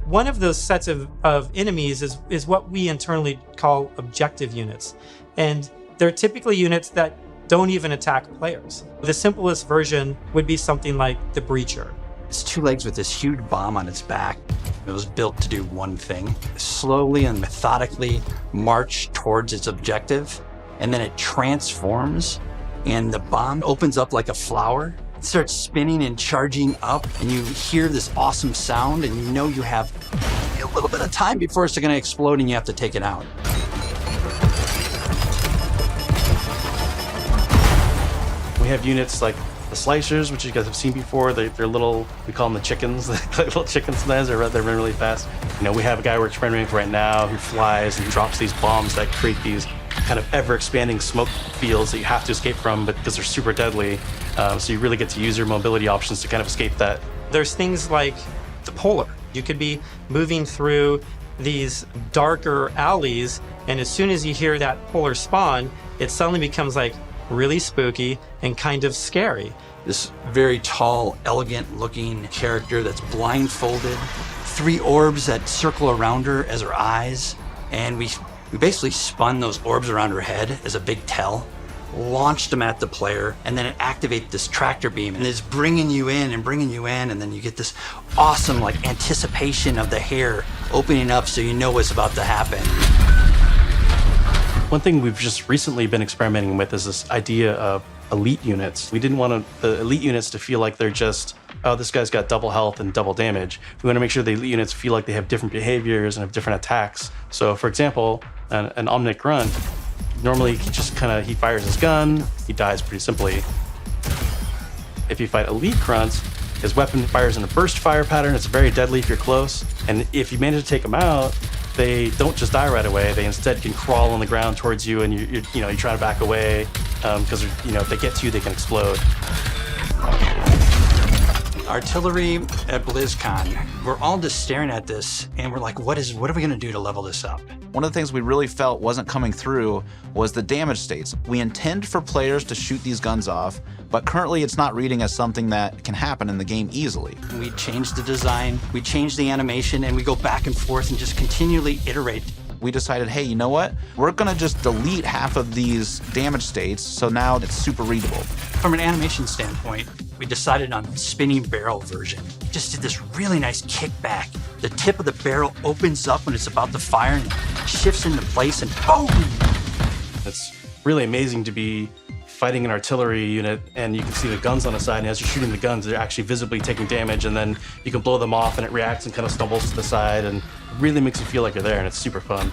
One of those sets of enemies is what we internally call objective units. And they're typically units that don't even attack players. The simplest version would be something like the Breacher. It's two legs with this huge bomb on its back. It was built to do one thing: slowly and methodically march towards its objective, and then it transforms, and the bomb opens up like a flower. It starts spinning and charging up, and you hear this awesome sound, and you know you have a little bit of time before it's gonna explode and you have to take it out. We have units like the slicers, which you guys have seen before. They're little, we call them the chickens. They're little chickens sometimes. They run really fast. You know, we have a guy we're experimenting with right now who flies and drops these bombs that create these kind of ever-expanding smoke fields that you have to escape from, but because they're super deadly. So you really get to use your mobility options to kind of escape that. There's things like the Polar. You could be moving through these darker alleys, and as soon as you hear that Polar spawn, it suddenly becomes like really spooky and kind of scary. This very tall, elegant looking character that's blindfolded, 3 orbs that circle around her as her eyes, and we basically spun those orbs around her head as a big tell, launched them at the player, and then it activates this tractor beam, and it's bringing you in, and then you get this awesome like anticipation of the hair opening up so you know what's about to happen. One thing we've just recently been experimenting with is this idea of elite units. We didn't want the elite units to feel like they're just, oh, this guy's got double health and double damage. We want to make sure the elite units feel like they have different behaviors and have different attacks. So for example, an Omnic Grunt, normally he fires his gun, he dies pretty simply. If you fight elite grunts, his weapon fires in a burst fire pattern. It's very deadly if you're close. And if you manage to take them out, they don't just die right away. They instead can crawl on the ground towards you, and you're trying to back away because if they get to you, they can explode. Artillery at BlizzCon, we're all just staring at this, and we're like, what are we gonna do to level this up? One of the things we really felt wasn't coming through was the damage states. We intend for players to shoot these guns off, but currently it's not reading as something that can happen in the game easily. We changed the design, we changed the animation, and we go back and forth and just continually iterate. We decided, hey, you know what? We're gonna just delete half of these damage states, so now it's super readable. From an animation standpoint, we decided on spinning barrel version. Just did this really nice kickback. The tip of the barrel opens up when it's about to fire and shifts into place, and boom! It's really amazing to be fighting an artillery unit, and you can see the guns on the side, and as you're shooting the guns, they're actually visibly taking damage, and then you can blow them off and it reacts and kind of stumbles to the side, and it really makes you feel like you're there, and it's super fun.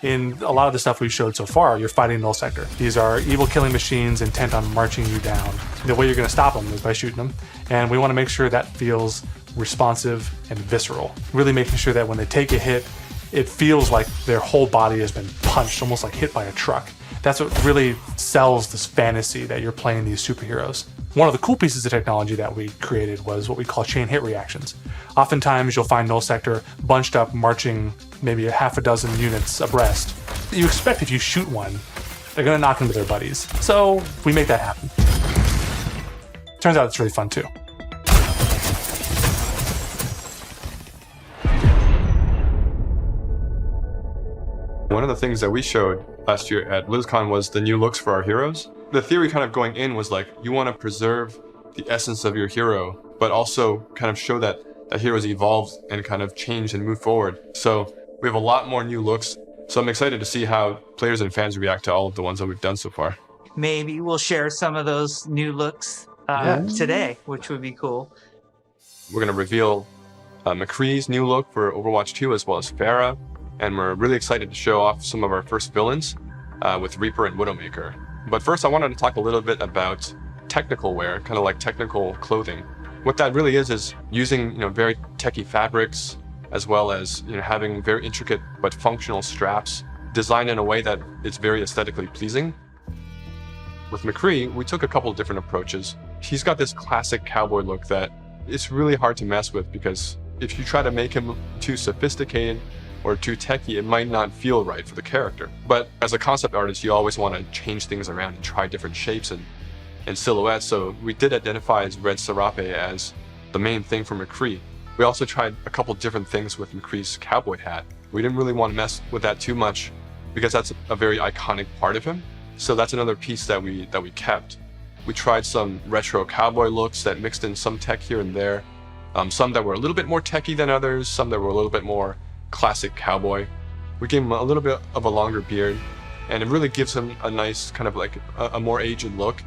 In a lot of the stuff we've showed so far, you're fighting null sector. These are evil killing machines intent on marching you down. The way you're going to stop them is by shooting them, and we want to make sure that feels responsive and visceral. Really making sure that when they take a hit, it feels like their whole body has been punched, almost like hit by a truck. That's what really sells this fantasy that you're playing these superheroes. One of the cool pieces of technology that we created was what we call chain hit reactions. Oftentimes you'll find null sector bunched up, marching maybe a half a dozen units abreast. You expect if you shoot one, they're gonna knock into their buddies. So we make that happen. Turns out it's really fun too. One of the things that we showed last year at BlizzCon was the new looks for our heroes. The theory kind of going in was like, you want to preserve the essence of your hero, but also kind of show that that hero's evolved and kind of changed and moved forward. So we have a lot more new looks. So I'm excited to see how players and fans react to all of the ones that we've done so far. Maybe we'll share some of those new looks today, which would be cool. We're going to reveal McCree's new look for Overwatch 2 as well as Pharah. And we're really excited to show off some of our first villains with Reaper and Widowmaker. But first, I wanted to talk a little bit about technical wear, kind of like technical clothing. What that really is using very techie fabrics, as well as having very intricate but functional straps, designed in a way that is very aesthetically pleasing. With McCree, we took a couple of different approaches. He's got this classic cowboy look that it's really hard to mess with, because if you try to make him too sophisticated or too techy, it might not feel right for the character. But as a concept artist, you always want to change things around and try different shapes and silhouettes. So we did identify as Red Serape as the main thing for McCree. We also tried a couple different things with McCree's cowboy hat. We didn't really want to mess with that too much because that's a very iconic part of him. So that's another piece that we kept. We tried some retro cowboy looks that mixed in some tech here and there. Some that were a little bit more techy than others, some that were a little bit more classic cowboy. We gave him a little bit of a longer beard, and it really gives him a nice kind of like a more aged look.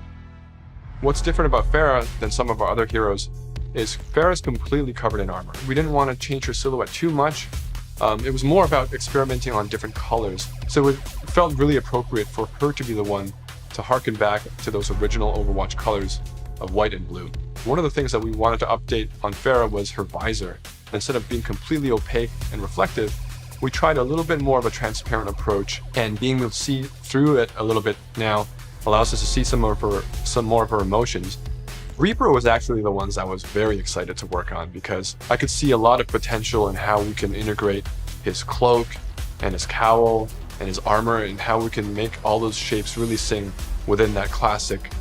What's different about Farah than some of our other heroes is Farah's completely covered in armor. We didn't want to change her silhouette too much. It was more about experimenting on different colors. So it felt really appropriate for her to be the one to harken back to those original Overwatch colors of white and blue. One of the things that we wanted to update on Farah was her visor. Instead of being completely opaque and reflective, we tried a little bit more of a transparent approach, and being able to see through it a little bit now allows us to see some more of her emotions. Reaper was actually the ones I was very excited to work on because I could see a lot of potential in how we can integrate his cloak and his cowl and his armor and how we can make all those shapes really sing within that classic,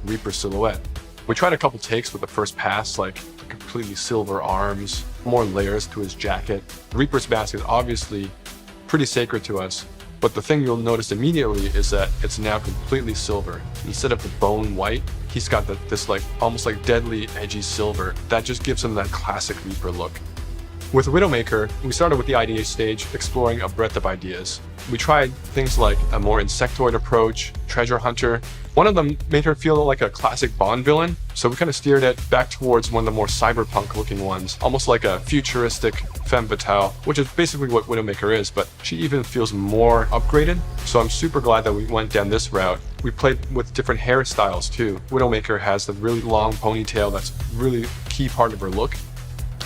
Reaper silhouette. We tried a couple takes with the first pass, like completely silver arms, more layers to his jacket. Reaper's mask is obviously pretty sacred to us, but the thing you'll notice immediately is that it's now completely silver. Instead of the bone white, he's got this like almost like deadly edgy silver that just gives him that classic Reaper look. With Widowmaker, we started with the idea stage, exploring a breadth of ideas. We tried things like a more insectoid approach, treasure hunter. One of them made her feel like a classic Bond villain, so we kind of steered it back towards one of the more cyberpunk looking ones, almost like a futuristic femme fatale, which is basically what Widowmaker is, but she even feels more upgraded. So I'm super glad that we went down this route. We played with different hairstyles too. Widowmaker has the really long ponytail that's really a key part of her look.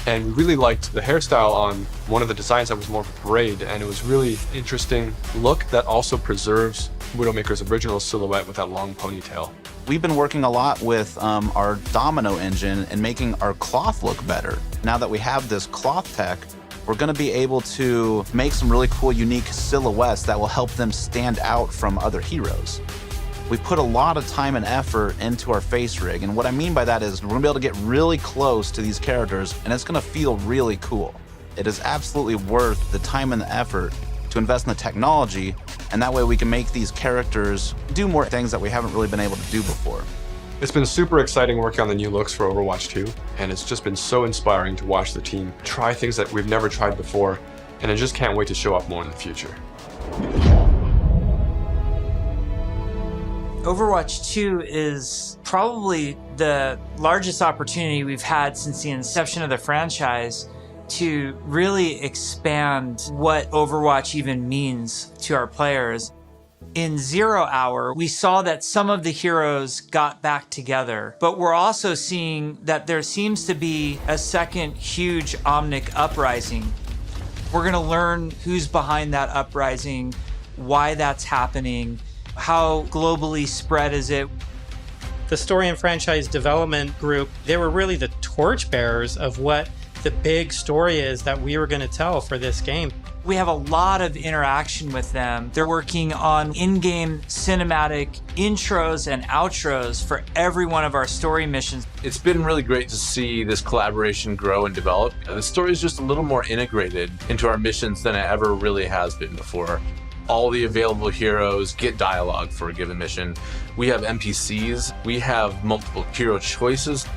And we really liked the hairstyle on one of the designs that was more of a braid, and it was really interesting look that also preserves Widowmaker's original silhouette with that long ponytail. We've been working a lot with our domino engine and making our cloth look better. Now that we have this cloth tech, we're going to be able to make some really cool, unique silhouettes that will help them stand out from other heroes. We put a lot of time and effort into our face rig, and what I mean by that is we're gonna be able to get really close to these characters, and it's gonna feel really cool. It is absolutely worth the time and the effort to invest in the technology, and that way we can make these characters do more things that we haven't really been able to do before. It's been super exciting working on the new looks for Overwatch 2, and it's just been so inspiring to watch the team try things that we've never tried before, and I just can't wait to show up more in the future. Overwatch 2 is probably the largest opportunity we've had since the inception of the franchise to really expand what Overwatch even means to our players. In 0 Hour, we saw that some of the heroes got back together, but we're also seeing that there seems to be a second huge Omnic uprising. We're gonna learn who's behind that uprising, why that's happening, how globally spread is it. The story and franchise development group, they were really the torchbearers of what the big story is that we were going to tell for this game. We have a lot of interaction with them. They're working on in-game cinematic intros and outros for every one of our story missions. It's been really great to see this collaboration grow and develop. The story is just a little more integrated into our missions than it ever really has been before. All the available heroes get dialogue for a given mission. We have NPCs, we have multiple hero choices.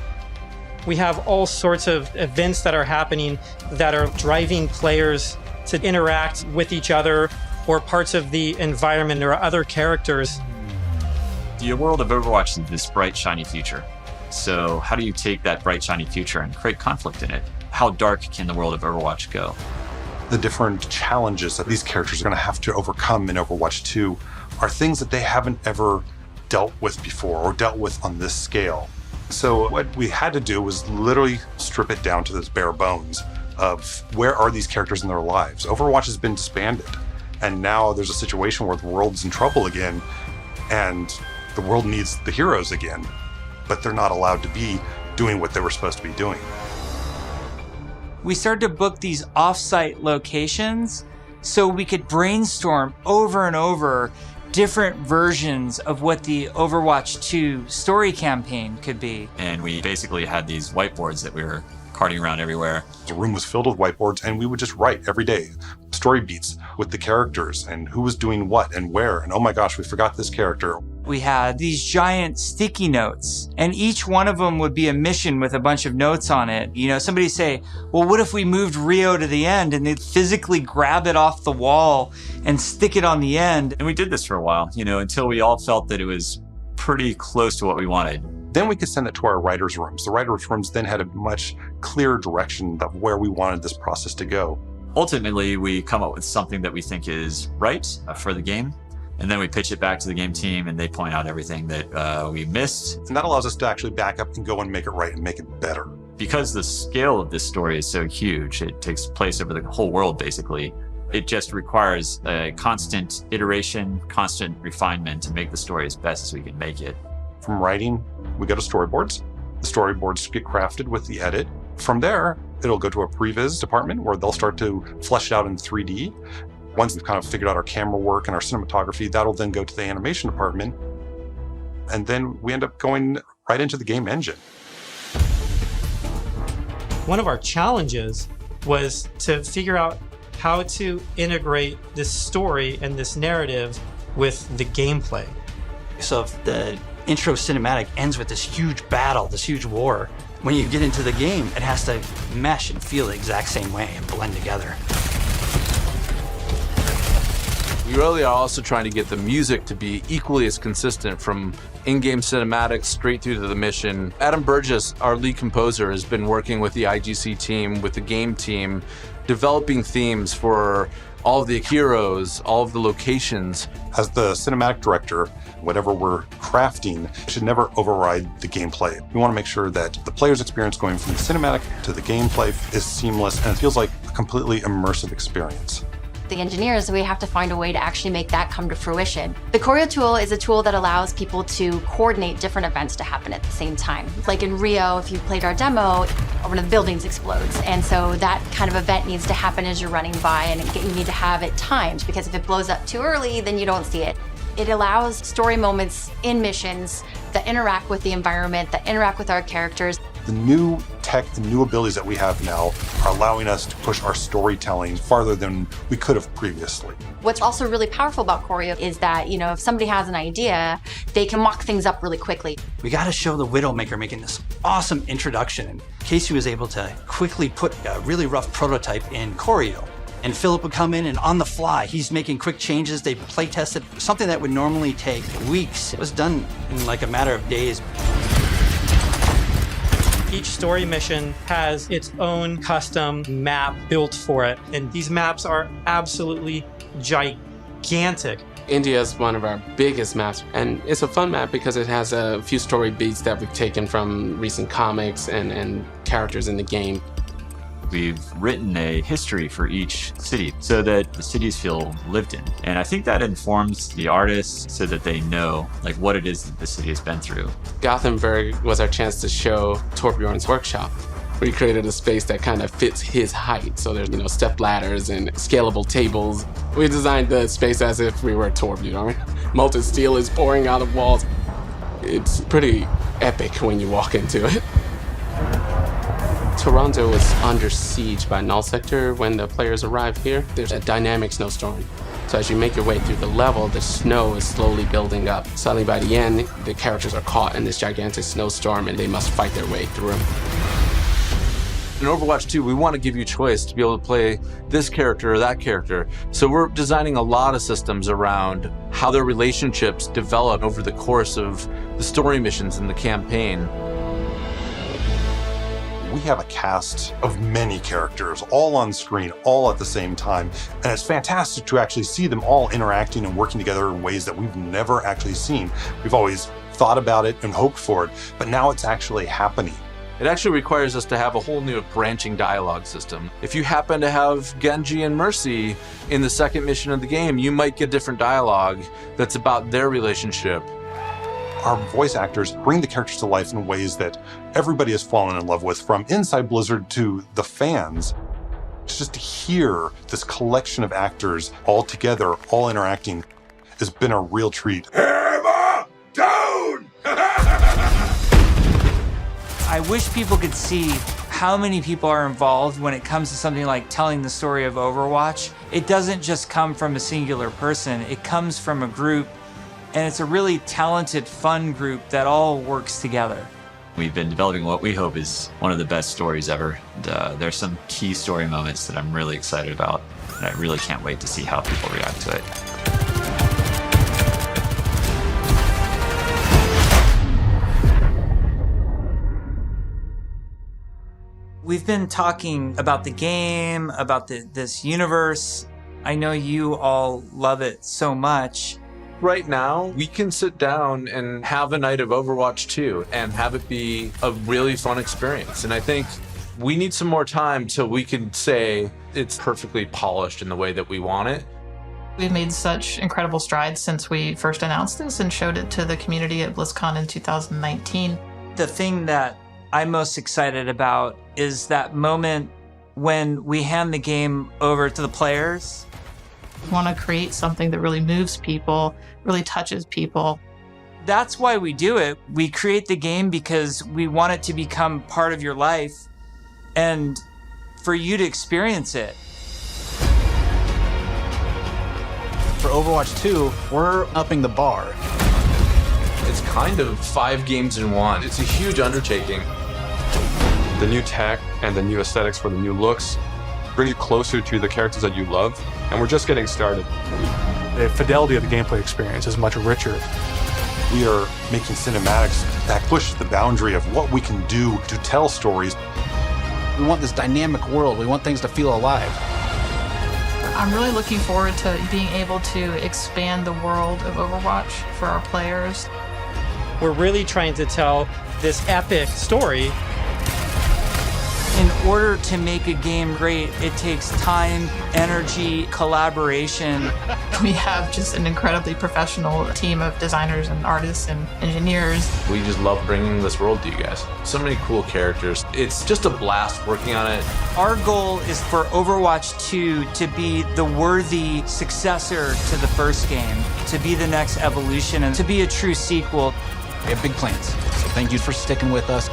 We have all sorts of events that are happening that are driving players to interact with each other or parts of the environment or other characters. The world of Overwatch is this bright, shiny future. So how do you take that bright, shiny future and create conflict in it? How dark can the world of Overwatch go? The different challenges that these characters are going to have to overcome in Overwatch 2 are things that they haven't ever dealt with before or dealt with on this scale. So what we had to do was literally strip it down to those bare bones of where are these characters in their lives. Overwatch has been disbanded, and now there's a situation where the world's in trouble again, and the world needs the heroes again, but they're not allowed to be doing what they were supposed to be doing. We started to book these off-site locations so we could brainstorm over and over different versions of what the Overwatch 2 story campaign could be. And we basically had these whiteboards that we were carting around everywhere. The room was filled with whiteboards, and we would just write every day story beats with the characters and who was doing what and where. And oh my gosh, we forgot this character. We had these giant sticky notes, and each one of them would be a mission with a bunch of notes on it. You know, somebody say, well, what if we moved Rio to the end? And they'd physically grab it off the wall and stick it on the end. And we did this for a while, you know, until we all felt that it was pretty close to what we wanted. Then we could send it to our writers' rooms. The writers' rooms then had a much clearer direction of where we wanted this process to go. Ultimately, we come up with something that we think is right for the game. And then we pitch it back to the game team, and they point out everything that we missed. And that allows us to actually back up and go and make it right and make it better. Because the scale of this story is so huge, it takes place over the whole world, basically. It just requires a constant iteration, constant refinement to make the story as best as we can make it. From writing, we go to storyboards. The storyboards get crafted with the edit. From there, it'll go to a previs department where they'll start to flesh it out in 3D. Once we've kind of figured out our camera work and our cinematography, that'll then go to the animation department. And then we end up going right into the game engine. One of our challenges was to figure out how to integrate this story and this narrative with the gameplay. So if the intro cinematic ends with this huge battle, this huge war, when you get into the game, it has to mesh and feel the exact same way and blend together. We really are also trying to get the music to be equally as consistent from in-game cinematics straight through to the mission. Adam Burgess, our lead composer, has been working with the IGC team, with the game team, developing themes for all of the heroes, all of the locations. As the cinematic director, whatever we're crafting should never override the gameplay. We want to make sure that the player's experience going from the cinematic to the gameplay is seamless and it feels like a completely immersive experience. The engineers, we have to find a way to actually make that come to fruition. The choreo tool is a tool that allows people to coordinate different events to happen at the same time. Like in Rio, if you played our demo, one of the buildings explodes. And so that kind of event needs to happen as you're running by, and you need to have it timed, because if it blows up too early, then you don't see it. It allows story moments in missions that interact with the environment, that interact with our characters. The new tech, the new abilities that we have now are allowing us to push our storytelling farther than we could have previously. What's also really powerful about choreo is that, you know, if somebody has an idea, they can mock things up really quickly. We got to show the Widowmaker making this awesome introduction. And Casey was able to quickly put a really rough prototype in choreo. And Philip would come in and on the fly, he's making quick changes. They play tested something that would normally take weeks. It was done in like a matter of days. Each story mission has its own custom map built for it. And these maps are absolutely gigantic. India is one of our biggest maps, and it's a fun map because it has a few story beats that we've taken from recent comics and characters in the game. We've written a history for each city so that the cities feel lived in. And I think that informs the artists so that they know like what it is that the city has been through. Gothenburg was our chance to show Torbjorn's workshop. We created a space that kind of fits his height. So there's, step ladders and scalable tables. We designed the space as if we were Torbjorn. Molten steel is pouring out of walls. It's pretty epic when you walk into it. Toronto was under siege by Null Sector when the players arrive here. There's a dynamic snowstorm. So as you make your way through the level, the snow is slowly building up. Suddenly by the end, the characters are caught in this gigantic snowstorm and they must fight their way through. In Overwatch 2, we want to give you choice to be able to play this character or that character. So we're designing a lot of systems around how their relationships develop over the course of the story missions in the campaign. We have a cast of many characters all on screen, all at the same time. And it's fantastic to actually see them all interacting and working together in ways that we've never actually seen. We've always thought about it and hoped for it, but now it's actually happening. It actually requires us to have a whole new branching dialogue system. If you happen to have Genji and Mercy in the second mission of the game, you might get different dialogue that's about their relationship. Our voice actors bring the characters to life in ways that everybody has fallen in love with, from inside Blizzard to the fans. Just to hear this collection of actors all together, all interacting, has been a real treat. I wish people could see how many people are involved when it comes to something like telling the story of Overwatch. It doesn't just come from a singular person, it comes from a group, and it's a really talented, fun group that all works together. We've been developing what we hope is one of the best stories ever. There's some key story moments that I'm really excited about, and I really can't wait to see how people react to it. We've been talking about the game, about this universe. I know you all love it so much. Right now, we can sit down and have a night of Overwatch 2 and have it be a really fun experience. And I think we need some more time till we can say it's perfectly polished in the way that we want it. We've made such incredible strides since we first announced this and showed it to the community at Blizzcon in 2019. The thing that I'm most excited about is that moment when we hand the game over to the players. We want to create something that really moves people, really touches people. That's why we do it. We create the game because we want it to become part of your life and for you to experience it. For Overwatch 2, we're upping the bar. It's kind of 5 games in one. It's a huge undertaking. The new tech and the new aesthetics for the new looks bring you closer to the characters that you love, and we're just getting started. The fidelity of the gameplay experience is much richer. We are making cinematics that push the boundary of what we can do to tell stories. We want this dynamic world. We want things to feel alive. I'm really looking forward to being able to expand the world of Overwatch for our players. We're really trying to tell this epic story. In order to make a game great, it takes time, energy, collaboration. We have just an incredibly professional team of designers and artists and engineers. We just love bringing this world to you guys. So many cool characters. It's just a blast working on it. Our goal is for Overwatch 2 to be the worthy successor to the first game, to be the next evolution, and to be a true sequel. We have big plans, so thank you for sticking with us.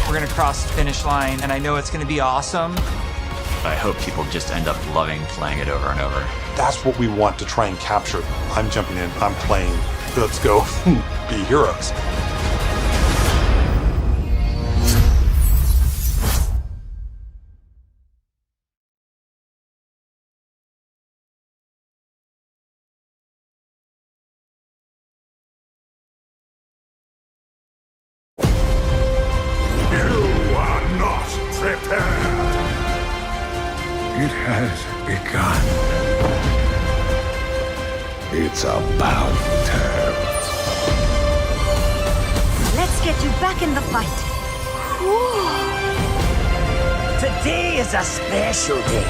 We're gonna cross the finish line, and I know it's gonna be awesome. I hope people just end up loving playing it over and over. That's what we want to try and capture. I'm jumping in, I'm playing, let's go be heroes. It has begun. It's about time. Let's get you back in the fight. Today is a special day.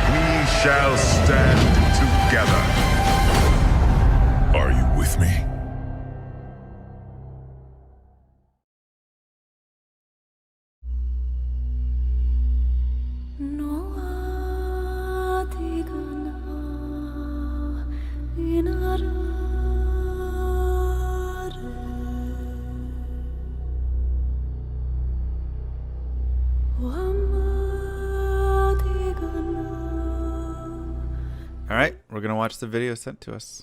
We shall stand together. Are you with me? All right, we're gonna watch the video sent to us.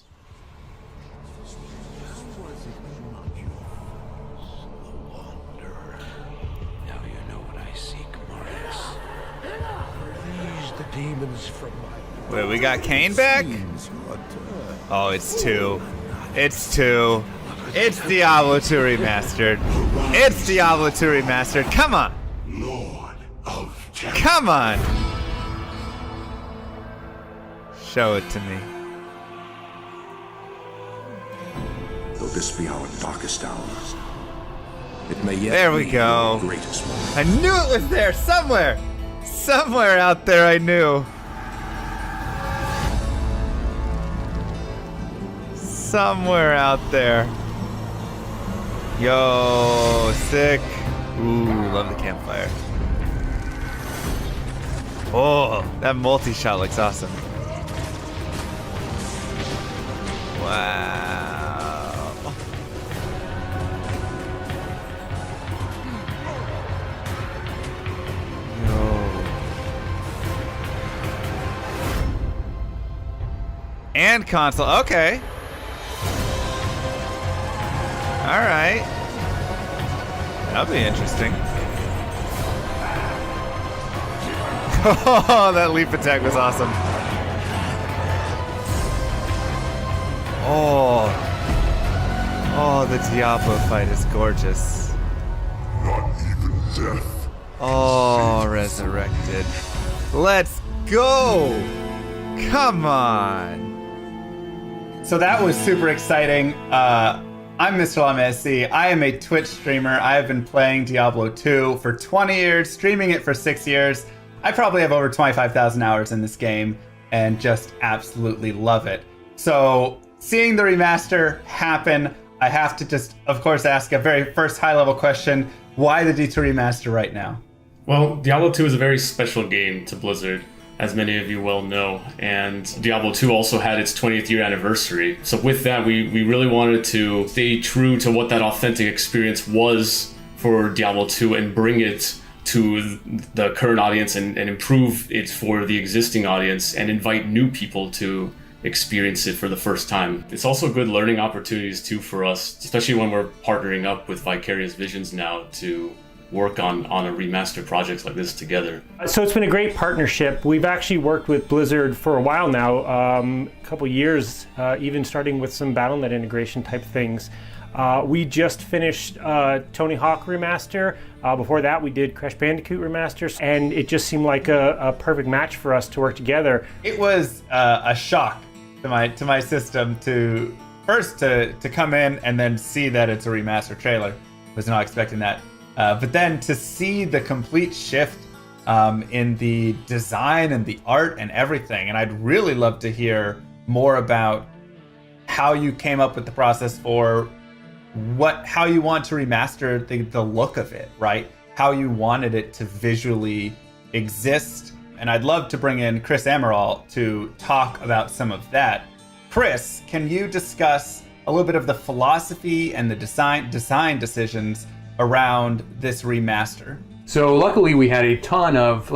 Now you know what I seek, Marius. Release the demons from my... Wait, we got Kane back? Oh, it's 2. It's 2. It's Diablo 2 remastered. It's Diablo 2 remastered. Come on. Lord of Come on. Show it to me. Though this be our darkest hours, it may yet There we be go. your greatest moment. I knew it was there somewhere. Somewhere out there I knew. Somewhere out there. Yo, sick. Ooh, love the campfire. Oh, that multi-shot looks awesome. Wow. And console. Okay. All right. That'll be interesting. Oh, that leap attack was awesome. Oh, the Diablo fight is gorgeous. Not even death. Oh, resurrected. Let's go! Come on! So that was super exciting. I'm Mr. LMSC. I am a Twitch streamer. I have been playing Diablo 2 for 20 years, streaming it for 6 years. I probably have over 25,000 hours in this game and just absolutely love it. So seeing the remaster happen, I have to just, of course, ask a very first high-level question. Why the D2 remaster right now? Well, Diablo 2 is a very special game to Blizzard, as many of you well know, and Diablo 2 also had its 20th year anniversary. So with that, we really wanted to stay true to what that authentic experience was for Diablo 2 and bring it to the current audience and improve it for the existing audience and invite new people to experience it for the first time. It's also good learning opportunities too for us, especially when we're partnering up with Vicarious Visions now to work on a remaster projects like this together. So it's been a great partnership. We've actually worked with Blizzard for a while now, a couple years, even starting with some BattleNet integration type things. We just finished Tony Hawk Remaster. Before that, we did Crash Bandicoot Remaster, and it just seemed like a perfect match for us to work together. It was a shock to my system to first to come in and then see that it's a remaster trailer. Was not expecting that, but then to see the complete shift in the design and the art and everything. And I'd really love to hear more about how you came up with the process for how you want to remaster the look of it, right? How you wanted it to visually exist. And I'd love to bring in Chris Amaral to talk about some of that. Chris, can you discuss a little bit of the philosophy and the design decisions around this remaster? So luckily we had a ton of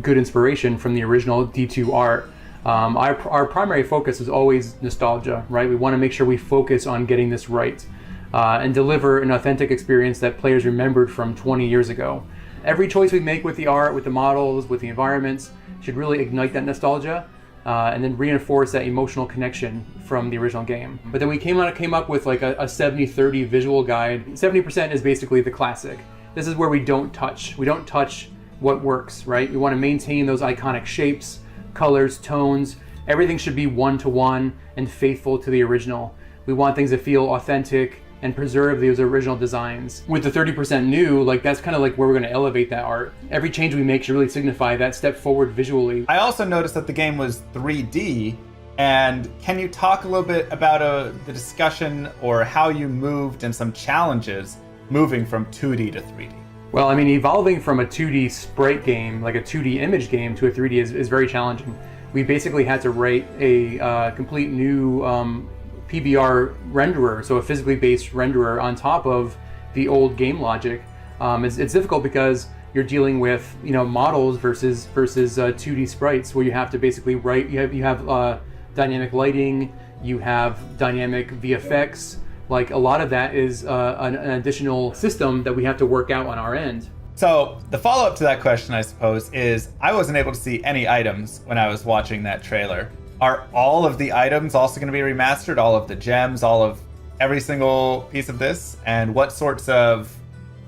good inspiration from the original D2 art. Our primary focus is always nostalgia, right? We want to make sure we focus on getting this right. And deliver an authentic experience that players remembered from 20 years ago. Every choice we make with the art, with the models, with the environments should really ignite that nostalgia and then reinforce that emotional connection from the original game. But then we came up with a 70-30 visual guide. 70% is basically the classic. This is where we don't touch. We don't touch what works, right? We want to maintain those iconic shapes, colors, tones. Everything should be one-to-one and faithful to the original. We want things that feel authentic and preserve those original designs. With the 30% new, that's kind of where we're going to elevate that art. Every change we make should really signify that step forward visually. I also noticed that the game was 3D, and can you talk a little bit about the discussion or how you moved and some challenges moving from 2D to 3D? Well, I mean, evolving from a 2D sprite game, like a 2D image game, to a 3D is very challenging. We basically had to write a complete new PBR renderer, so a physically based renderer on top of the old game logic. It's difficult because you're dealing with models versus 2D sprites, where you have to basically write. You have dynamic lighting, you have dynamic VFX. A lot of that is an additional system that we have to work out on our end. So the follow-up to that question, I suppose, is I wasn't able to see any items when I was watching that trailer. Are all of the items also going to be remastered? All of the gems, all of every single piece of this? And what sorts of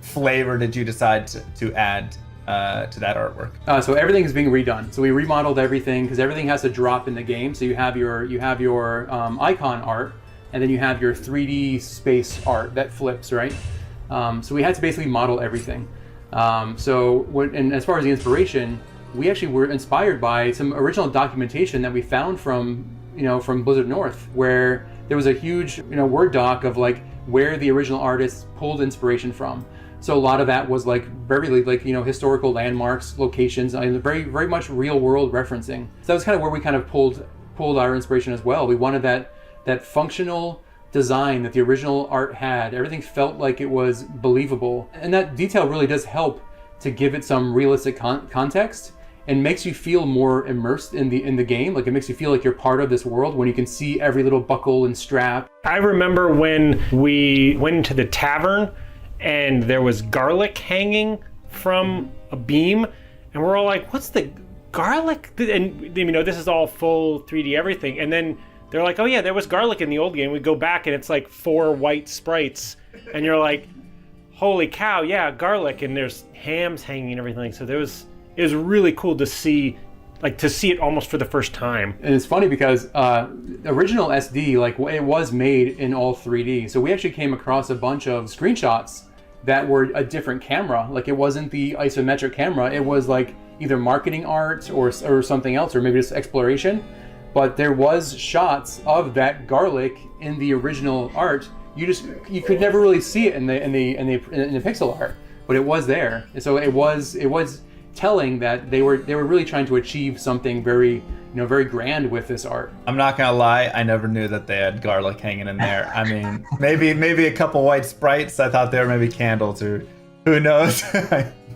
flavor did you decide to add to that artwork? So everything is being redone. So we remodeled everything because everything has to drop in the game. So you have your icon art, and then you have your 3D space art that flips, right? So we had to basically model everything. And as far as the inspiration, we actually were inspired by some original documentation that we found from Blizzard North, where there was a huge Word doc of where the original artists pulled inspiration from. So a lot of that was very historical landmarks, locations, and very very much real world referencing. So that was kind of where we kind of pulled our inspiration as well. We wanted that functional design that the original art had. Everything felt like it was believable, and that detail really does help to give it some realistic context and makes you feel more immersed in the game. Like, it makes you feel like you're part of this world when you can see every little buckle and strap. I remember when we went into the tavern and there was garlic hanging from a beam, and we're all like, what's the garlic? And you know, this is all full 3D everything. And then they're like, oh yeah, there was garlic in the old game. We go back and it's like 4 white sprites, and you're like, holy cow, yeah, garlic, and there's hams hanging and everything. So it was really cool to see it almost for the first time. And it's funny because original SD, like, it was made in all 3D. So we actually came across a bunch of screenshots that were a different camera. Like, it wasn't the isometric camera. It was like either marketing art or something else, or maybe just exploration. But there was shots of that garlic in the original art. You could never really see it in the pixel art, but it was there. And so it was telling that they were really trying to achieve something very grand with this art. I'm not gonna lie, I never knew that they had garlic hanging in there. I mean, maybe a couple white sprites. I thought they were maybe candles, or who knows?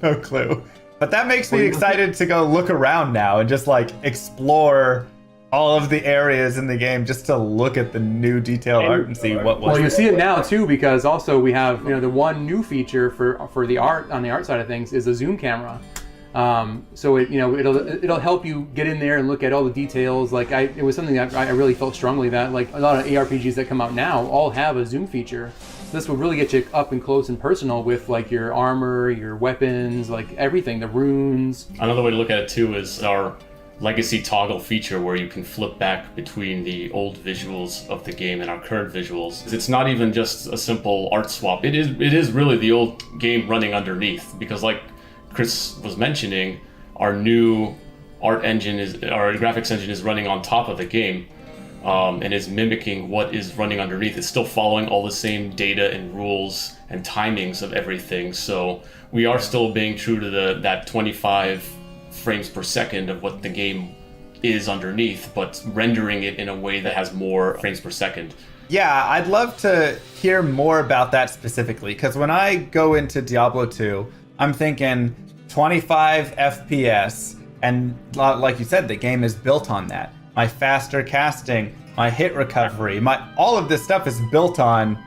No clue. But that makes me excited to go look around now and just like explore all of the areas in the game, just to look at the new detailed art and see what was. Well, you see it now too, because also we have, the one new feature for the art, on the art side of things, is a zoom camera. So it'll help you get in there and look at all the details. Like, it was something that I really felt strongly that, like, a lot of ARPGs that come out now all have a zoom feature. So this will really get you up and close and personal with, like, your armor, your weapons, like everything, the runes. Another way to look at it too is our legacy toggle feature, where you can flip back between the old visuals of the game and our current visuals. It's not even just a simple art swap. It is really the old game running underneath, because, like Chris was mentioning, our new our graphics engine is running on top of the game, and is mimicking what is running underneath. It's still following all the same data and rules and timings of everything. So we are still being true to that 25 frames per second of what the game is underneath, but rendering it in a way that has more frames per second. Yeah, I'd love to hear more about that specifically, because when I go into Diablo 2, I'm thinking 25 FPS, and like you said, the game is built on that. My faster casting, my hit recovery, all of this stuff is built on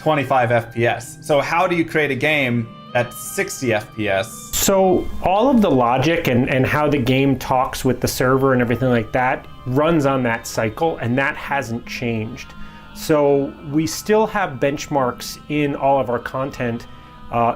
25 FPS. So how do you create a game that's 60 FPS? So all of the logic and how the game talks with the server and everything like that runs on that cycle, and that hasn't changed. So we still have benchmarks in all of our content,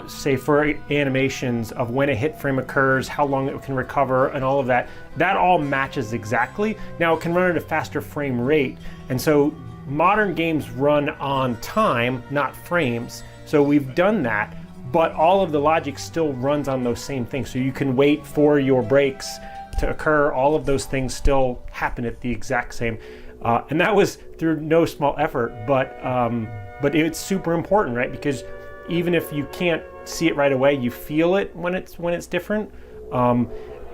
say for animations of when a hit frame occurs, how long it can recover, and all of that. That all matches exactly. Now it can run at a faster frame rate, and so modern games run on time, not frames. So we've done that, but all of the logic still runs on those same things. So you can wait for your breaks to occur. All of those things still happen at the exact same. And that was through no small effort, but it's super important, right? Because even if you can't see it right away, you feel it when it's different.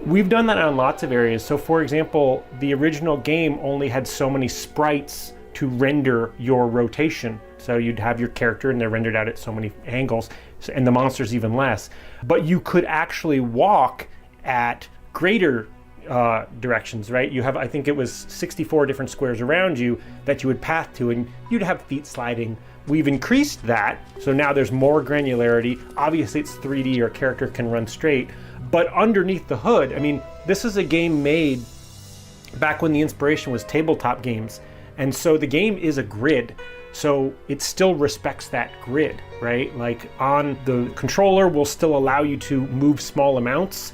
We've done that on lots of areas. So for example, the original game only had so many sprites to render your rotation. So you'd have your character and they're rendered out at so many angles, and the monsters even less. But you could actually walk at greater directions, right? You have, I think it was 64 different squares around you that you would path to, and you'd have feet sliding. We've increased that, so now there's more granularity. Obviously it's 3D, your character can run straight, but underneath the hood, I mean, this is a game made back when the inspiration was tabletop games, and so the game is a grid. So it still respects that grid, right? Like on the controller will still allow you to move small amounts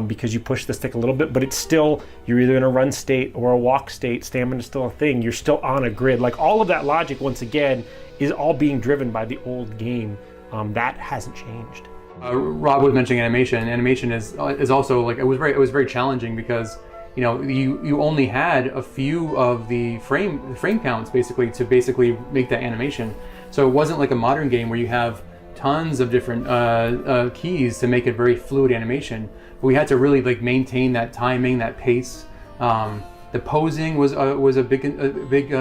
because you push the stick a little bit, but it's still, you're either in a run state or a walk state, stamina is still a thing, you're still on a grid. Like all of that logic, once again, is all being driven by the old game. That hasn't changed. Rob was mentioning animation. Animation is also like, it was very challenging because you only had a few of the frame counts to make that animation. So it wasn't like a modern game where you have tons of different keys to make it very fluid animation. But we had to really like maintain that timing, that pace. The posing was a big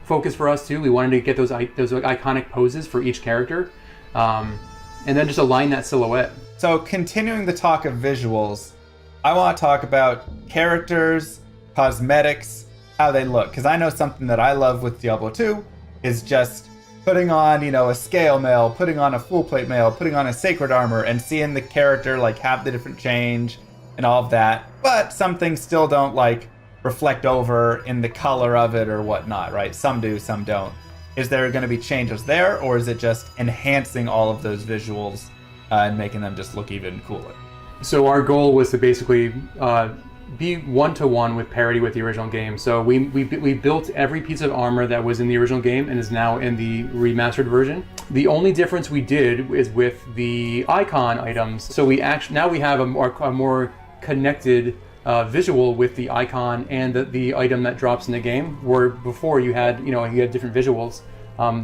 focus for us too. We wanted to get those iconic poses for each character, and then just align that silhouette. So continuing the talk of visuals, I want to talk about characters, cosmetics, how they look. Because I know something that I love with Diablo 2 is just putting on, a scale mail, putting on a full plate mail, putting on a sacred armor, and seeing the character have the different change and all of that. But some things still don't reflect over in the color of it or whatnot, right? Some do, some don't. Is there going to be changes there, or is it just enhancing all of those visuals and making them just look even cooler? So our goal was to basically be one-to-one with parity with the original game. So we built every piece of armor that was in the original game and is now in the remastered version. The only difference we did is with the icon items. So we now we have a more connected visual with the icon and the item that drops in the game, where before you had different visuals.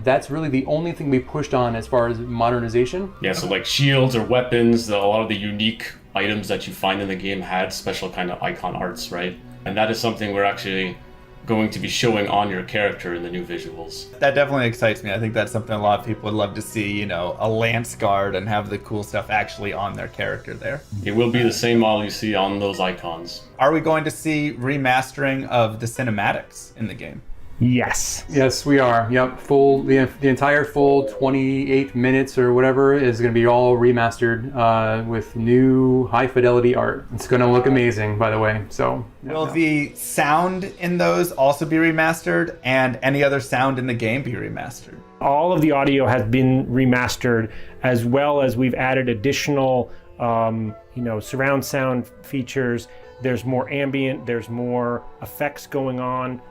That's really the only thing we pushed on as far as modernization. Yeah, so shields or weapons, a lot of the unique items that you find in the game had special kind of icon arts, right? And that is something we're actually going to be showing on your character in the new visuals. That definitely excites me. I think that's something a lot of people would love to see, a lance guard and have the cool stuff actually on their character there. It will be the same model you see on those icons. Are we going to see remastering of the cinematics in the game? Yes. Yes, we are. Yep. The entire full 28 minutes or whatever is going to be all remastered with new high fidelity art. It's going to look amazing, by the way. So will the sound in those also be remastered, and any other sound in the game be remastered? All of the audio has been remastered, as well as we've added additional surround sound features. There's more ambient, there's more effects going on.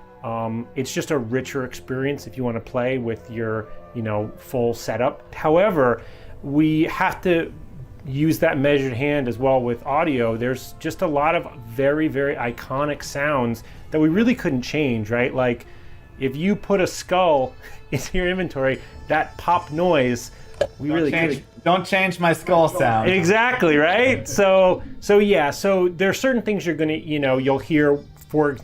It's just a richer experience if you want to play with your, full setup. However, we have to use that measured hand as well with audio. There's just a lot of very, very iconic sounds that we really couldn't change, right? Like if you put a skull into your inventory, that pop noise, don't change my skull sound. Exactly, right? So there are certain things you're gonna, you'll hear. For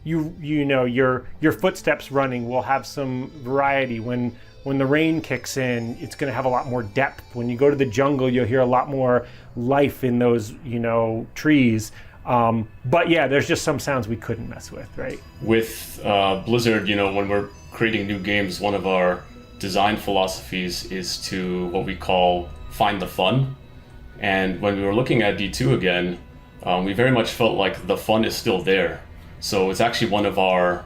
your footsteps running will have some variety. When the rain kicks in, it's going to have a lot more depth. When you go to the jungle, you'll hear a lot more life in those trees. But yeah, there's just some sounds we couldn't mess with, right? With Blizzard, when we're creating new games, one of our design philosophies is to what we call find the fun. And when we were looking at D2 again, we very much felt like the fun is still there. So it's actually one of our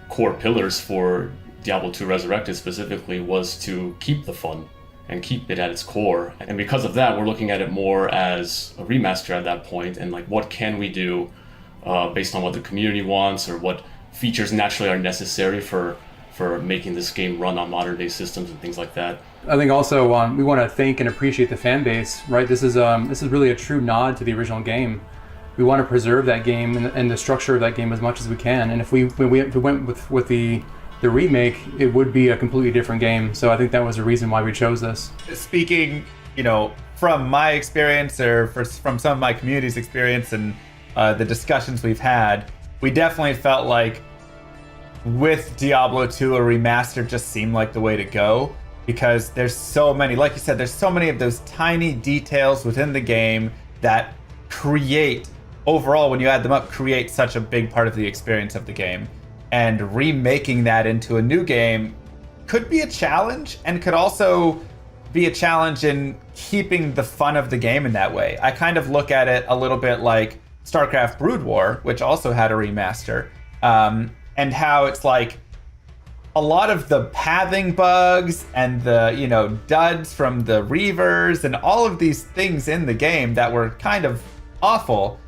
core pillars for Diablo 2 Resurrected specifically was to keep the fun and keep it at its core. And because of that, we're looking at it more as a remaster at that point, and what can we do based on what the community wants or what features naturally are necessary for making this game run on modern day systems and things like that. I think also we want to thank and appreciate the fan base, right? This is really a true nod to the original game. We want to preserve that game and the structure of that game as much as we can. And if we went with the remake, it would be a completely different game. So I think that was a reason why we chose this. Speaking, from my experience or from some of my community's experience and the discussions we've had, we definitely felt like with Diablo 2, a remaster just seemed like the way to go. Because there's so many, like you said, there's so many of those tiny details within the game that overall, when you add them up, create such a big part of the experience of the game. And remaking that into a new game could be a challenge, and could also be a challenge in keeping the fun of the game in that way. I kind of look at it a little bit like StarCraft Brood War, which also had a remaster, and how it's like a lot of the pathing bugs and the duds from the Reavers and all of these things in the game that were kind of awful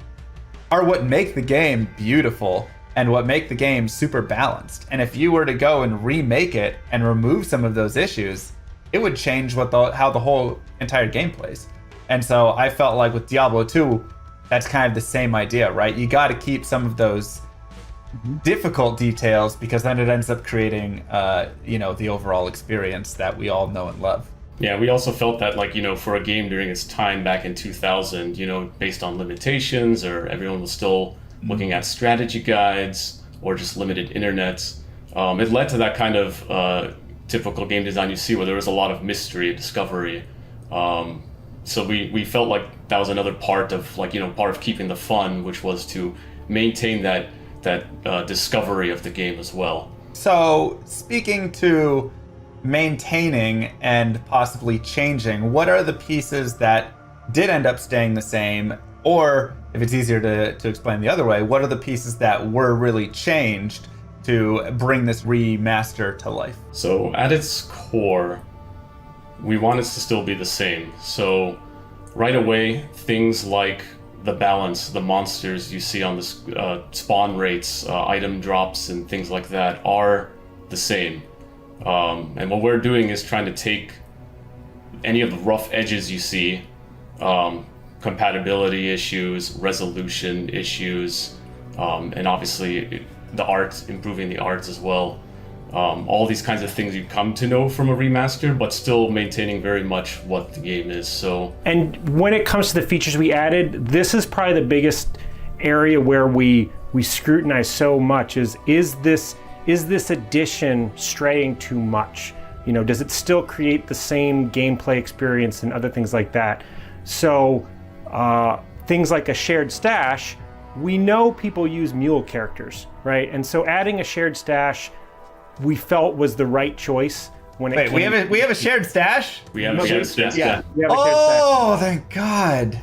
are what make the game beautiful and what make the game super balanced. And if you were to go and remake it and remove some of those issues, it would change how the whole entire game plays. And so I felt like with Diablo 2, that's kind of the same idea, right? You got to keep some of those difficult details, because then it ends up creating the overall experience that we all know and love. Yeah, we also felt that for a game during its time back in 2000, based on limitations, or everyone was still looking at strategy guides or just limited internet, it led to that kind of typical game design you see, where there was a lot of mystery, discovery, So we felt like that was another part of part of keeping the fun, which was to maintain that discovery of the game as well. So speaking to maintaining and possibly changing, what are the pieces that did end up staying the same? Or if it's easier to explain the other way, what are the pieces that were really changed to bring this remaster to life? So at its core, we want it to still be the same. So right away, things like the balance, the monsters you see on the spawn rates, item drops, and things like that are the same. And what we're doing is trying to take any of the rough edges you see, compatibility issues, resolution issues, and obviously the art, improving the arts as well. All these kinds of things you come to know from a remaster, but still maintaining very much what the game is. So, and when it comes to the features we added, this is probably the biggest area where we scrutinize so much is this addition straying too much? You know, does it still create the same gameplay experience and other things like that? So things like a shared stash, we know people use mule characters, right? And so adding a shared stash we felt was the right choice when it came. we have a shared stash? We have a shared stash. Yeah. We have a shared stash. Oh, thank God.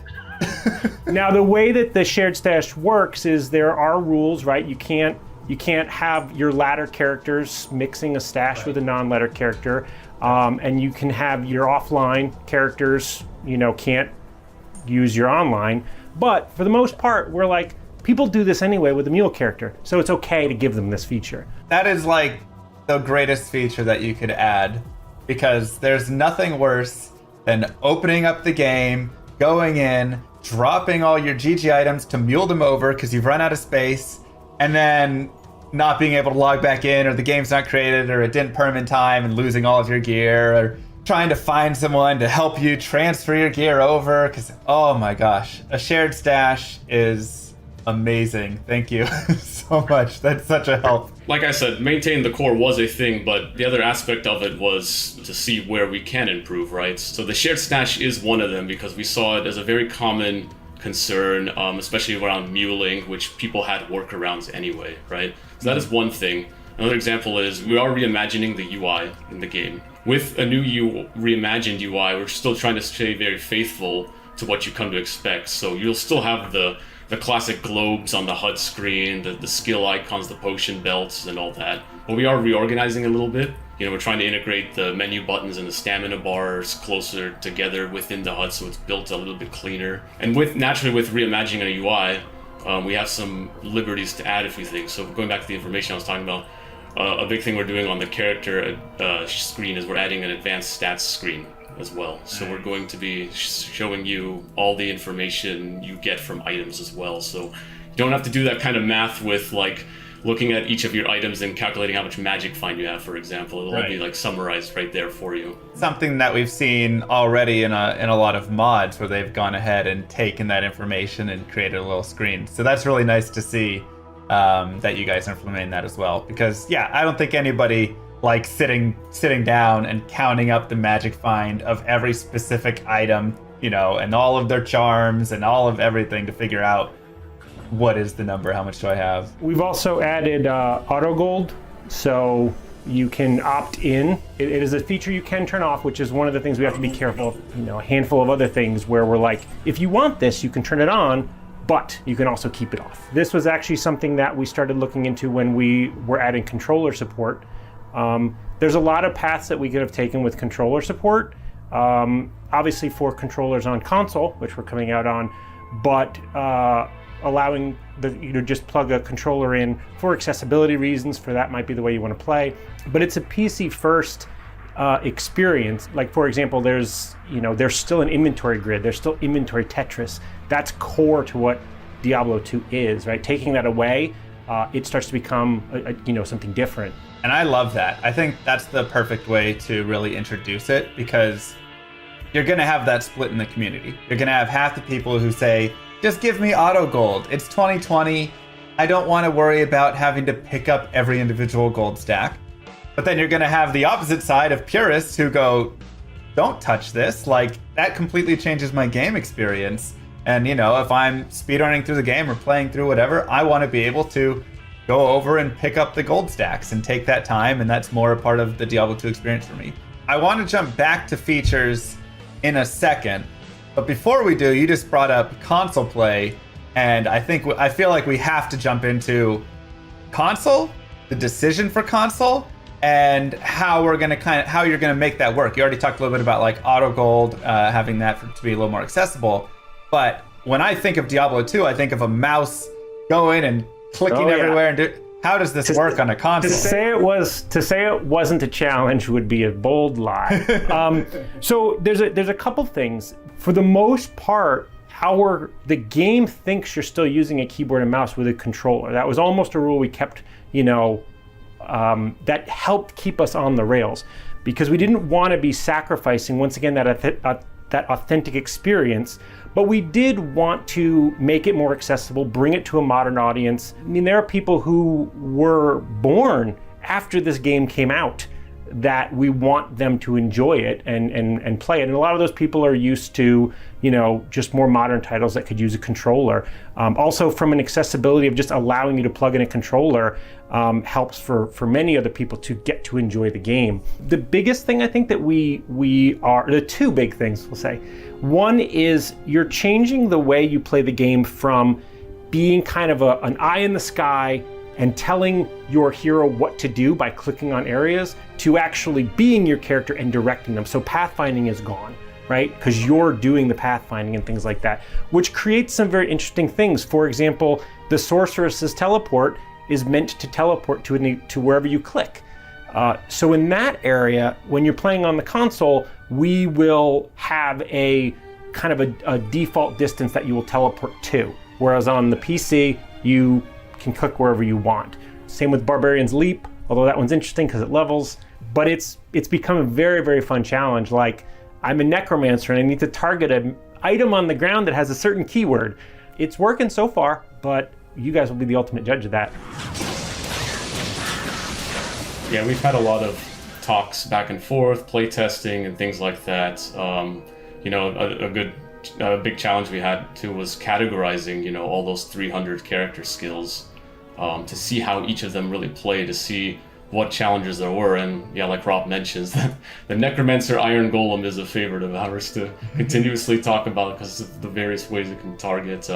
Now the way that the shared stash works is there are rules, right? You can't have your ladder characters mixing a stash with a non-ladder character, and you can have your offline characters, can't use your online. But for the most part, we're like, people do this anyway with a mule character, so it's okay to give them this feature. That is like the greatest feature that you could add, because there's nothing worse than opening up the game, going in, dropping all your GG items to mule them over because you've run out of space, and then not being able to log back in, or the game's not created, or it didn't perm in time, and losing all of your gear, or trying to find someone to help you transfer your gear over, because, oh my gosh, a shared stash is amazing. Thank you so much. That's such a help. Like I said, maintaining the core was a thing, but the other aspect of it was to see where we can improve, right? So the shared stash is one of them, because we saw it as a very common concern, especially around muling, which people had workarounds anyway, right? So that is one thing. Another example is we are reimagining the UI in the game. With a new reimagined UI, we're still trying to stay very faithful to what you come to expect. So you'll still have the classic globes on the HUD screen, the skill icons, the potion belts, and all that. But we are reorganizing a little bit. We're trying to integrate the menu buttons and the stamina bars closer together within the HUD, so it's built a little bit cleaner. And naturally with reimagining a UI, we have some liberties to add a few things. So going back to the information I was talking about, a big thing we're doing on the character screen is we're adding an advanced stats screen as well. So we're going to be showing you all the information you get from items as well. So you don't have to do that kind of math with like looking at each of your items and calculating how much magic find you have, for example. It'll all be like summarized right there for you. Something that we've seen already in a lot of mods where they've gone ahead and taken that information and created a little screen. So that's really nice to see that you guys are implementing that as well. Because I don't think anybody likes sitting down and counting up the magic find of every specific item, and all of their charms and all of everything to figure out what is the number, how much do I have. We've also added auto gold, so you can opt in. It is a feature you can turn off, which is one of the things we have to be careful of. A handful of other things where we're like, if you want this, you can turn it on, but you can also keep it off. This was actually something that we started looking into when we were adding controller support. There's a lot of paths that we could have taken with controller support, obviously for controllers on console, which we're coming out on, but allowing just plug a controller in for accessibility reasons, for that might be the way you want to play. But it's a PC first experience. Like, for example, there's still an inventory grid, there's still inventory Tetris. That's core to what Diablo 2 is, right? Taking that away, it starts to become something different. And I love that. I think that's the perfect way to really introduce it, because you're going to have that split in the community. You're going to have half the people who say, just give me auto gold. It's 2020. I don't want to worry about having to pick up every individual gold stack. But then you're going to have the opposite side of purists who go, don't touch this. Like, that completely changes my game experience. And, you know, if I'm speedrunning through the game or playing through whatever, I want to be able to go over and pick up the gold stacks and take that time, and that's more a part of the Diablo 2 experience for me. I want to jump back to features in a second, but before we do, you just brought up console play, and I feel like we have to jump into console, the decision for console, and how you're gonna make that work. You already talked a little bit about like auto gold, having that to be a little more accessible, but when I think of Diablo 2, I think of a mouse going and clicking everywhere and how does this work on a console? To say it wasn't a challenge would be a bold lie. So there's a couple things. For the most part, the game thinks you're still using a keyboard and mouse with a controller. That was almost a rule we kept, that helped keep us on the rails, because we didn't want to be sacrificing once again that authentic experience. But we did want to make it more accessible, bring it to a modern audience. I mean, there are people who were born after this game came out that we want them to enjoy it and play it. And a lot of those people are used to, just more modern titles that could use a controller. Also, from an accessibility of just allowing you to plug in a controller helps for many other people to get to enjoy the game. The biggest thing I think that the two big things we'll say. One is you're changing the way you play the game from being kind of an eye in the sky and telling your hero what to do by clicking on areas to actually being your character and directing them. So pathfinding is gone, right? Because you're doing the pathfinding and things like that, which creates some very interesting things. For example, the sorceress's teleport is meant to teleport to wherever you click. So in that area, when you're playing on the console, we will have a kind of a default distance that you will teleport to. Whereas on the PC, you can click wherever you want. Same with Barbarian's Leap, although that one's interesting because it levels, but it's become a very, very fun challenge. Like, I'm a necromancer and I need to target an item on the ground that has a certain keyword. It's working so far, but you guys will be the ultimate judge of that. Yeah, we've had a lot of talks back and forth, play testing and things like that. A big challenge we had too was categorizing, all those 300 character skills to see how each of them really play, to see what challenges there were. And yeah, like Rob mentions, the Necromancer Iron Golem is a favorite of ours to continuously talk about because of the various ways it can target.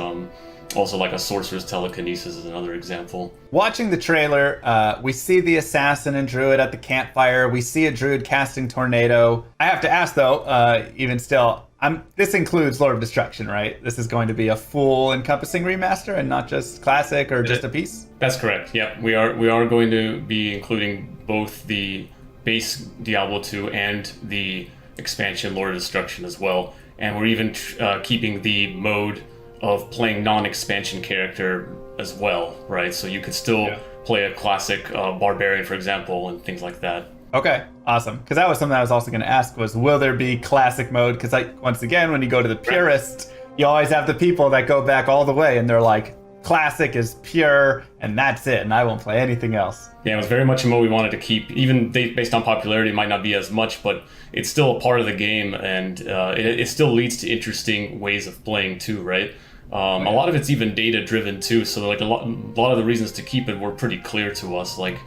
Also, like a Sorcerer's Telekinesis is another example. Watching the trailer, we see the assassin and druid at the campfire. We see a druid casting tornado. I have to ask though, even still, this includes Lord of Destruction, right? This is going to be a full encompassing remaster and not just classic or just a piece? That's correct. Yeah, we are going to be including both the base Diablo 2 and the expansion Lord of Destruction as well. And we're even keeping the mode of playing non-expansion character as well, right? So you could still play a classic barbarian, for example, and things like that. Okay, awesome. Because that was something I was also going to ask was, will there be classic mode? Because once again, when you go to the purist, you always have the people that go back all the way and they're like, classic is pure and that's it, and I won't play anything else. Yeah, it was very much a mode we wanted to keep. Even based on popularity, it might not be as much, but it's still a part of the game, and it still leads to interesting ways of playing too, right? A lot of it's even data driven too, so like a lot of the reasons to keep it were pretty clear to us. Like,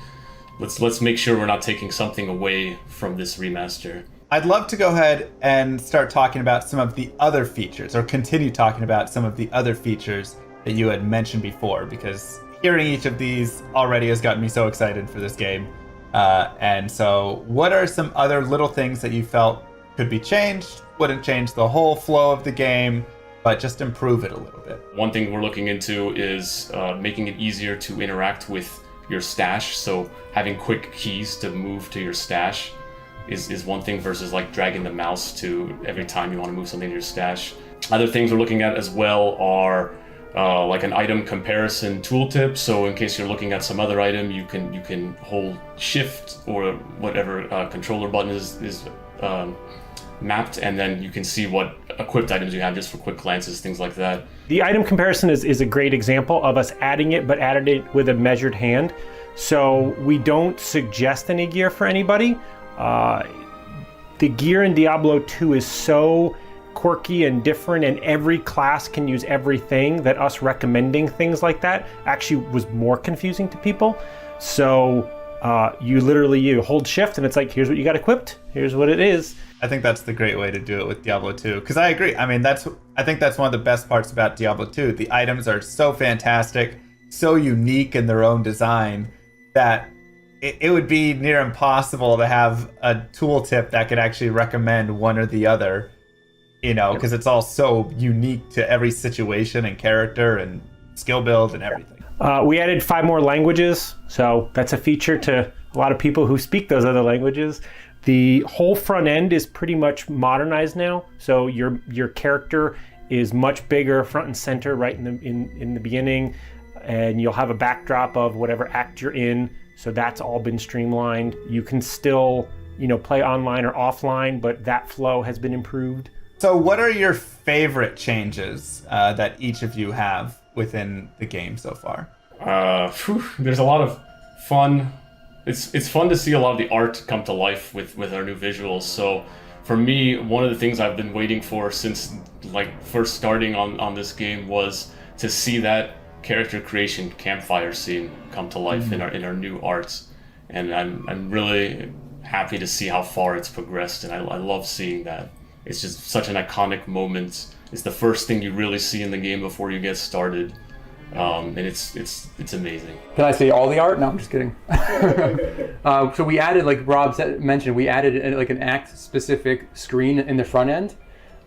let's make sure we're not taking something away from this remaster. I'd love to go ahead and start talking about some of the other features, or continue talking about some of the other features that you had mentioned before, because hearing each of these already has gotten me so excited for this game. And so what are some other little things that you felt could be changed, wouldn't change the whole flow of the game, but just improve it a little bit? One thing we're looking into is making it easier to interact with your stash. So having quick keys to move to your stash is one thing versus like dragging the mouse to every time you want to move something to your stash. Other things we're looking at as well are like an item comparison tooltip. So in case you're looking at some other item, you can hold shift or whatever controller button is mapped, and then you can see what equipped items you have just for quick glances, things like that. The item comparison is a great example of us adding it, but added it with a measured hand. So we don't suggest any gear for anybody. the gear in Diablo 2 is so quirky and different, and every class can use everything, that us recommending things like that actually was more confusing to people. So you hold shift and it's like, here's what you got equipped, here's what it is. I think that's the great way to do it with Diablo 2, because I agree. I mean, I think that's one of the best parts about Diablo 2. The items are so fantastic, so unique in their own design, that it would be near impossible to have a tooltip that could actually recommend one or the other, you know, because it's all so unique to every situation and character and skill build and everything. We added 5 more languages, so that's a feature to a lot of people who speak those other languages. The whole front end is pretty much modernized now, so your character is much bigger front and center right in the beginning, and you'll have a backdrop of whatever act you're in, so that's all been streamlined. You can still, play online or offline, but that flow has been improved. So what are your favorite changes that each of you have within the game so far? There's a lot of fun. It's fun to see a lot of the art come to life with our new visuals. So for me, one of the things I've been waiting for since first starting on this game was to see that character creation campfire scene come to life in our new arts. And I'm really happy to see how far it's progressed, and I love seeing that. It's just such an iconic moment. It's the first thing you really see in the game before you get started. And it's amazing. Can I say all the art? No, I'm just kidding. So we added, like Rob mentioned, we added an act-specific screen in the front end,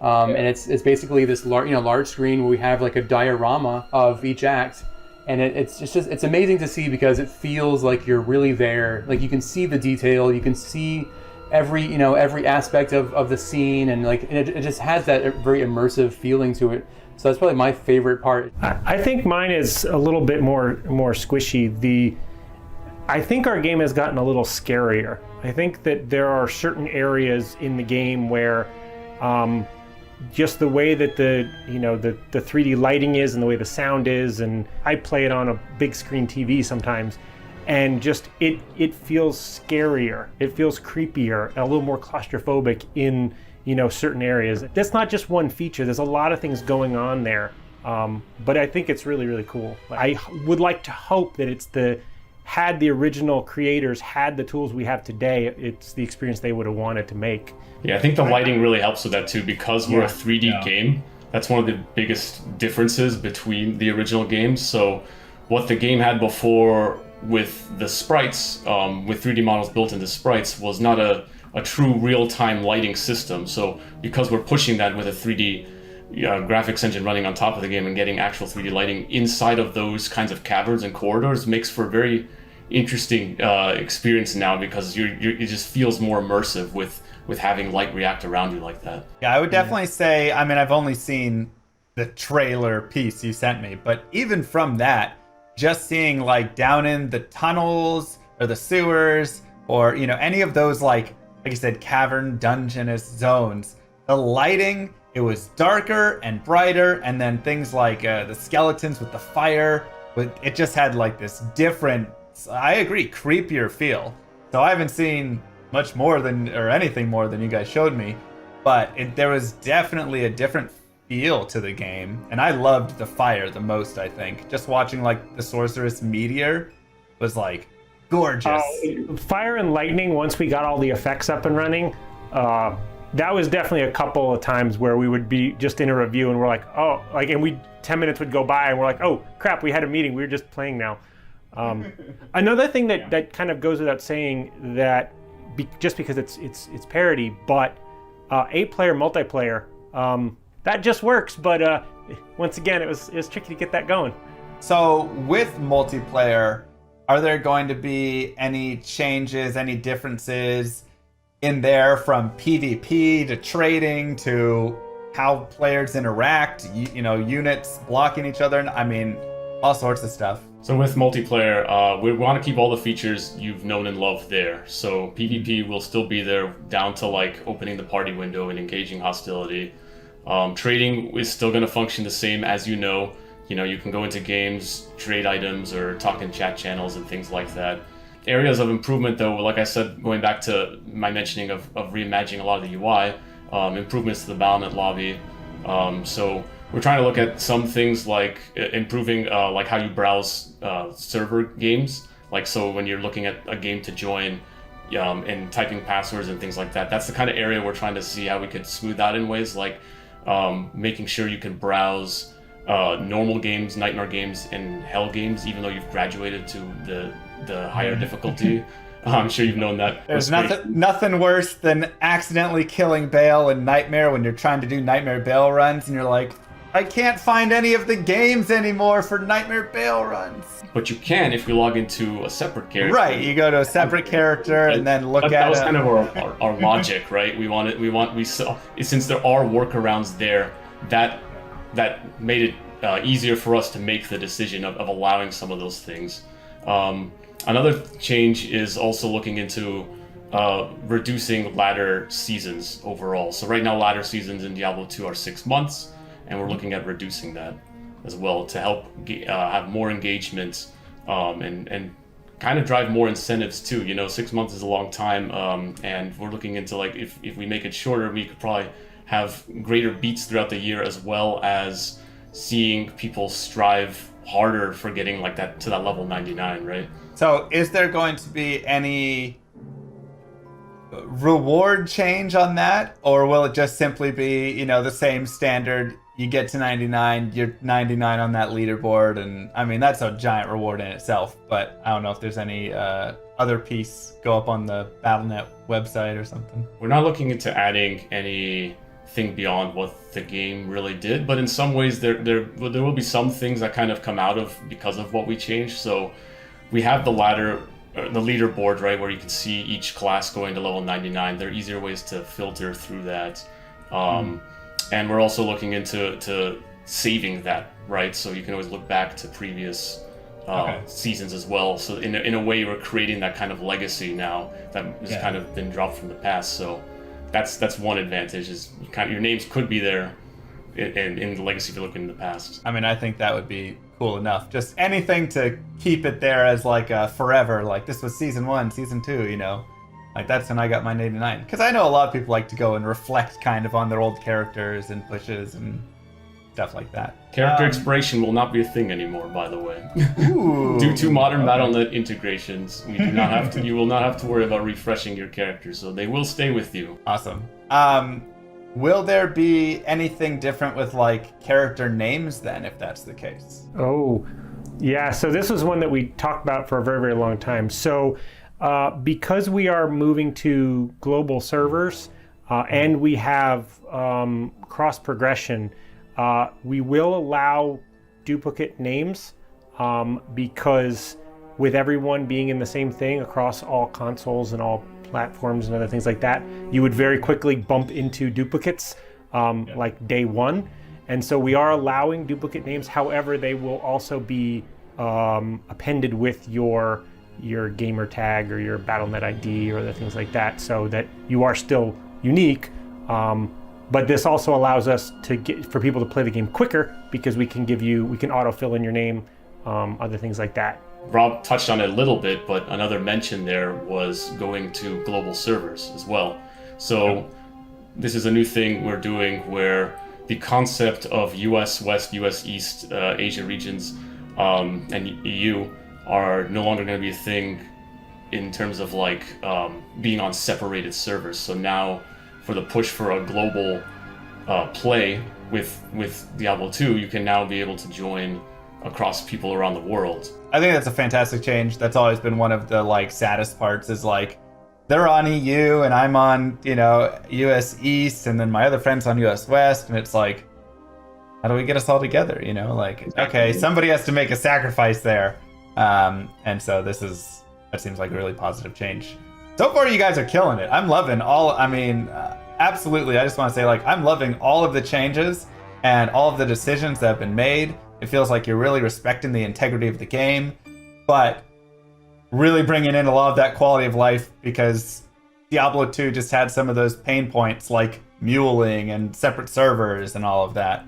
and it's basically this large screen where we have like a diorama of each act, and it's amazing to see because it feels like you're really there. Like you can see the detail, you can see every aspect of the scene, and it just has that very immersive feeling to it. So that's probably my favorite part. I think mine is a little bit more squishy. I think our game has gotten a little scarier. I think that there are certain areas in the game where just the way that the 3D lighting is and the way the sound is, and I play it on a big screen TV sometimes, and just it feels scarier. It feels creepier, a little more claustrophobic in certain areas. That's not just one feature. There's a lot of things going on there, but I think it's really, really cool. I would like to hope that had the original creators had the tools we have today, it's the experience they would have wanted to make. Yeah, I think the lighting really helps with that too, because we're a 3D game. That's one of the biggest differences between the original games. So what the game had before with the sprites, with 3D models built into sprites, was not a true real-time lighting system. So because we're pushing that with a 3D graphics engine running on top of the game and getting actual 3D lighting inside of those kinds of caverns and corridors makes for a very interesting experience now, because it just feels more immersive with having light react around you like that. Yeah, I would definitely say, I mean, I've only seen the trailer piece you sent me, but even from that, just seeing down in the tunnels or the sewers or any of those like you said, cavern dungeonous zones, the lighting, it was darker and brighter, and then things like the skeletons with the fire, it just had this different, I agree, creepier feel. So I haven't seen much more than, or anything more than you guys showed me, but there was definitely a different feel to the game, and I loved the fire the most. I think just watching the sorceress meteor was gorgeous. Fire and lightning, once we got all the effects up and running, that was definitely a couple of times where we would be just in a review and we're and 10 minutes would go by and we're like, oh crap, we had a meeting, we were just playing now. Another thing that kind of goes without saying, that just because it's parody, but 8-player multiplayer, that just works, but once again, it was tricky to get that going. So with multiplayer, are there going to be any changes, any differences in there from PvP to trading to how players interact, units blocking each other? I mean, all sorts of stuff. So with multiplayer, we want to keep all the features you've known and loved there. So PvP will still be there, down to opening the party window and engaging hostility. Trading is still going to function the same as you can go into games, trade items, or talk in chat channels and things like that. Areas of improvement, though, like I said, going back to my mentioning of reimagining a lot of the UI, improvements to the battlement lobby. So we're trying to look at some things like improving like how you browse server games. Like, so when you're looking at a game to join and typing passwords and things like that, that's the kind of area we're trying to see how we could smooth out in ways like making sure you can browse normal games, Nightmare games, and Hell games, even though you've graduated to the higher difficulty. I'm sure you've known that. There's nothing worse than accidentally killing Bale in Nightmare when you're trying to do Nightmare Bale runs and you're like, I can't find any of the games anymore for Nightmare Bale runs. But you can if you log into a separate character. Right, you go to a separate character and then look at it. That was kind of our logic, right? Since there are workarounds there, that made it easier for us to make the decision of allowing some of those things. Another change is also looking into reducing ladder seasons overall. So right now, ladder seasons in Diablo 2 are 6 months, and we're looking at reducing that as well to help have more engagement and kind of drive more incentives too. 6 months is a long time, and we're looking into like if we make it shorter, we could probably have greater beats throughout the year, as well as seeing people strive harder for getting like that to that level 99, right? So is there going to be any reward change on that, or will it just simply be, the same standard? You get to 99, you're 99 on that leaderboard, and I mean that's a giant reward in itself. But I don't know if there's any other piece go up on the Battle.net website or something. We're not looking into adding anything beyond what the game really did, but in some ways there will be some things that kind of come out of because of what we changed. So we have the leaderboard, right, where you can see each class going to level 99. There are easier ways to filter through that. And we're also looking into saving that, right? So you can always look back to previous seasons as well. So in a way, we're creating that kind of legacy now that has kind of been dropped from the past. So that's one advantage, is your names could be there in the legacy if you look in the past. I mean, I think that would be cool enough. Just anything to keep it there as like a forever, like this was season 1, season 2, like that's when I got my 89. Because I know a lot of people like to go and reflect kind of on their old characters and pushes and stuff like that. Character expiration will not be a thing anymore, by the way. Ooh, Due to modern Battle.net integrations, we do not have to. You will not have to worry about refreshing your characters, so they will stay with you. Awesome. Will there be anything different with like character names then, if that's the case? Oh, yeah. So this was one that we talked about for a very, very long time. So because we are moving to global servers and we have cross progression, we will allow duplicate names because with everyone being in the same thing across all consoles and all platforms and other things like that, you would very quickly bump into duplicates like day one. And so we are allowing duplicate names. However, they will also be appended with your gamer tag or your Battle.net ID or other things like that, so that you are still unique. But this also allows us for people to play the game quicker, because we can autofill in your name, other things like that. Rob touched on it a little bit, but another mention there was going to global servers as well. So this is a new thing we're doing, where the concept of US West, US East, Asia regions, and EU are no longer going to be a thing in terms of like being on separated servers. So now, for the push for a global play with Diablo 2, you can now be able to join across people around the world. I think that's a fantastic change. That's always been one of the like saddest parts, is like they're on EU and I'm on, US East, and then my other friend's on US West, and it's like, how do we get us all together? Okay, somebody has to make a sacrifice there. And so that seems like a really positive change. So far, you guys are killing it. I'm loving absolutely. I just want to say, I'm loving all of the changes and all of the decisions that have been made. It feels like you're really respecting the integrity of the game, but really bringing in a lot of that quality of life, because Diablo 2 just had some of those pain points like muling and separate servers and all of that.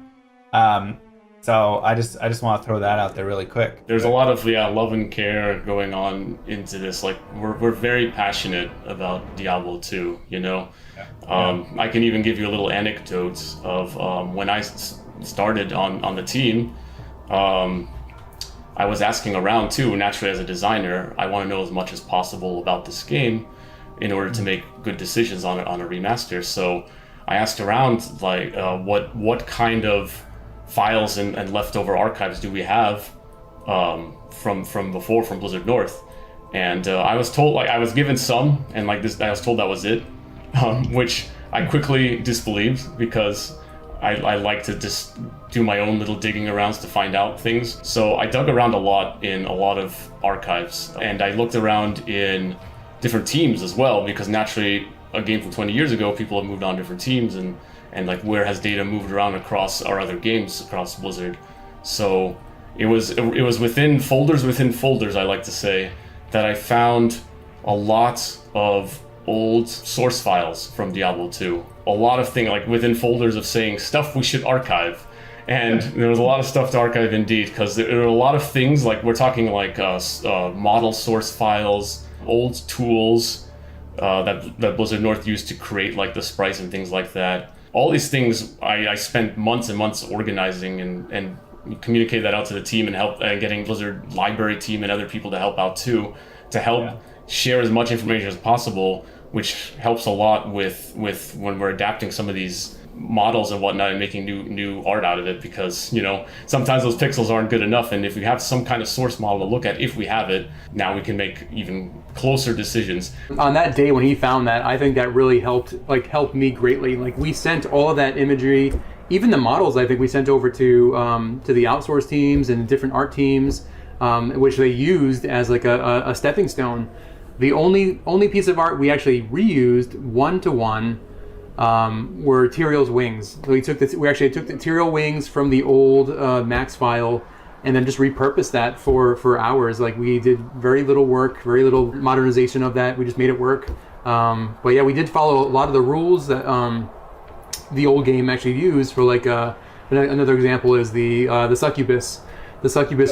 So I just want to throw that out there really quick. There's a lot of love and care going on into this. Like we're very passionate about Diablo 2. You know, I can even give you a little anecdote of when I started on the team. I was asking around too. Naturally, as a designer, I want to know as much as possible about this game in order to make good decisions on a remaster. So I asked around like what kind of files and leftover archives do we have from before from Blizzard North, and I was told, like, I was given some, and like this, I was told that was it, which I quickly disbelieved because I like to just do my own little digging arounds to find out things. So I dug around a lot in a lot of archives, and I looked around in different teams as well, because naturally a game from 20 years ago, people have moved on different teams, and like where has data moved around across our other games across Blizzard. So it was within folders, I like to say, that I found a lot of old source files from Diablo 2. A lot of things, like within folders of saying stuff we should archive. And there was a lot of stuff to archive indeed, because there are a lot of things, like we're talking like model source files, old tools that Blizzard North used to create like the sprites and things like that. All these things I spent months and months organizing and communicate that out to the team and help, and getting Blizzard library team and other people to help out too, to help share as much information as possible, which helps a lot with when we're adapting some of these models and whatnot and making new art out of it, because, you know, sometimes those pixels aren't good enough, and if we have some kind of source model to look at, if we have it, now we can make even closer decisions. On that day when he found that, I think that really helped me greatly. Like, we sent all of that imagery, even the models, I think we sent over to the outsource teams and different art teams, which they used as like a stepping stone. The only piece of art we actually reused one-to-one were Tyrael's wings. So we actually took the Tyrael wings from the old Max file and then just repurposed that for hours. Like, we did very little work, very little modernization of that. We just made it work. But yeah, we did follow a lot of the rules that the old game actually used. For like another example is the succubus,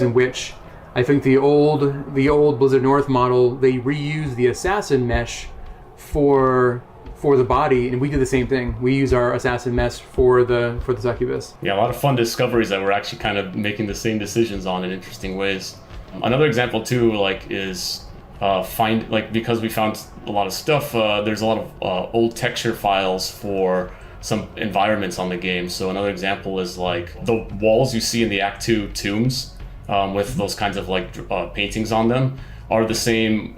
in which I think the old Blizzard North model, they reused the assassin mesh for the body, and we did the same thing. We use our assassin mesh for the succubus. Yeah, a lot of fun discoveries that we're actually kind of making the same decisions on in interesting ways. Another example too, like, is because we found a lot of stuff. There's a lot of old texture files for some environments on the game. So another example is like the walls you see in the Act 2 tombs with those kinds of like paintings on them are the same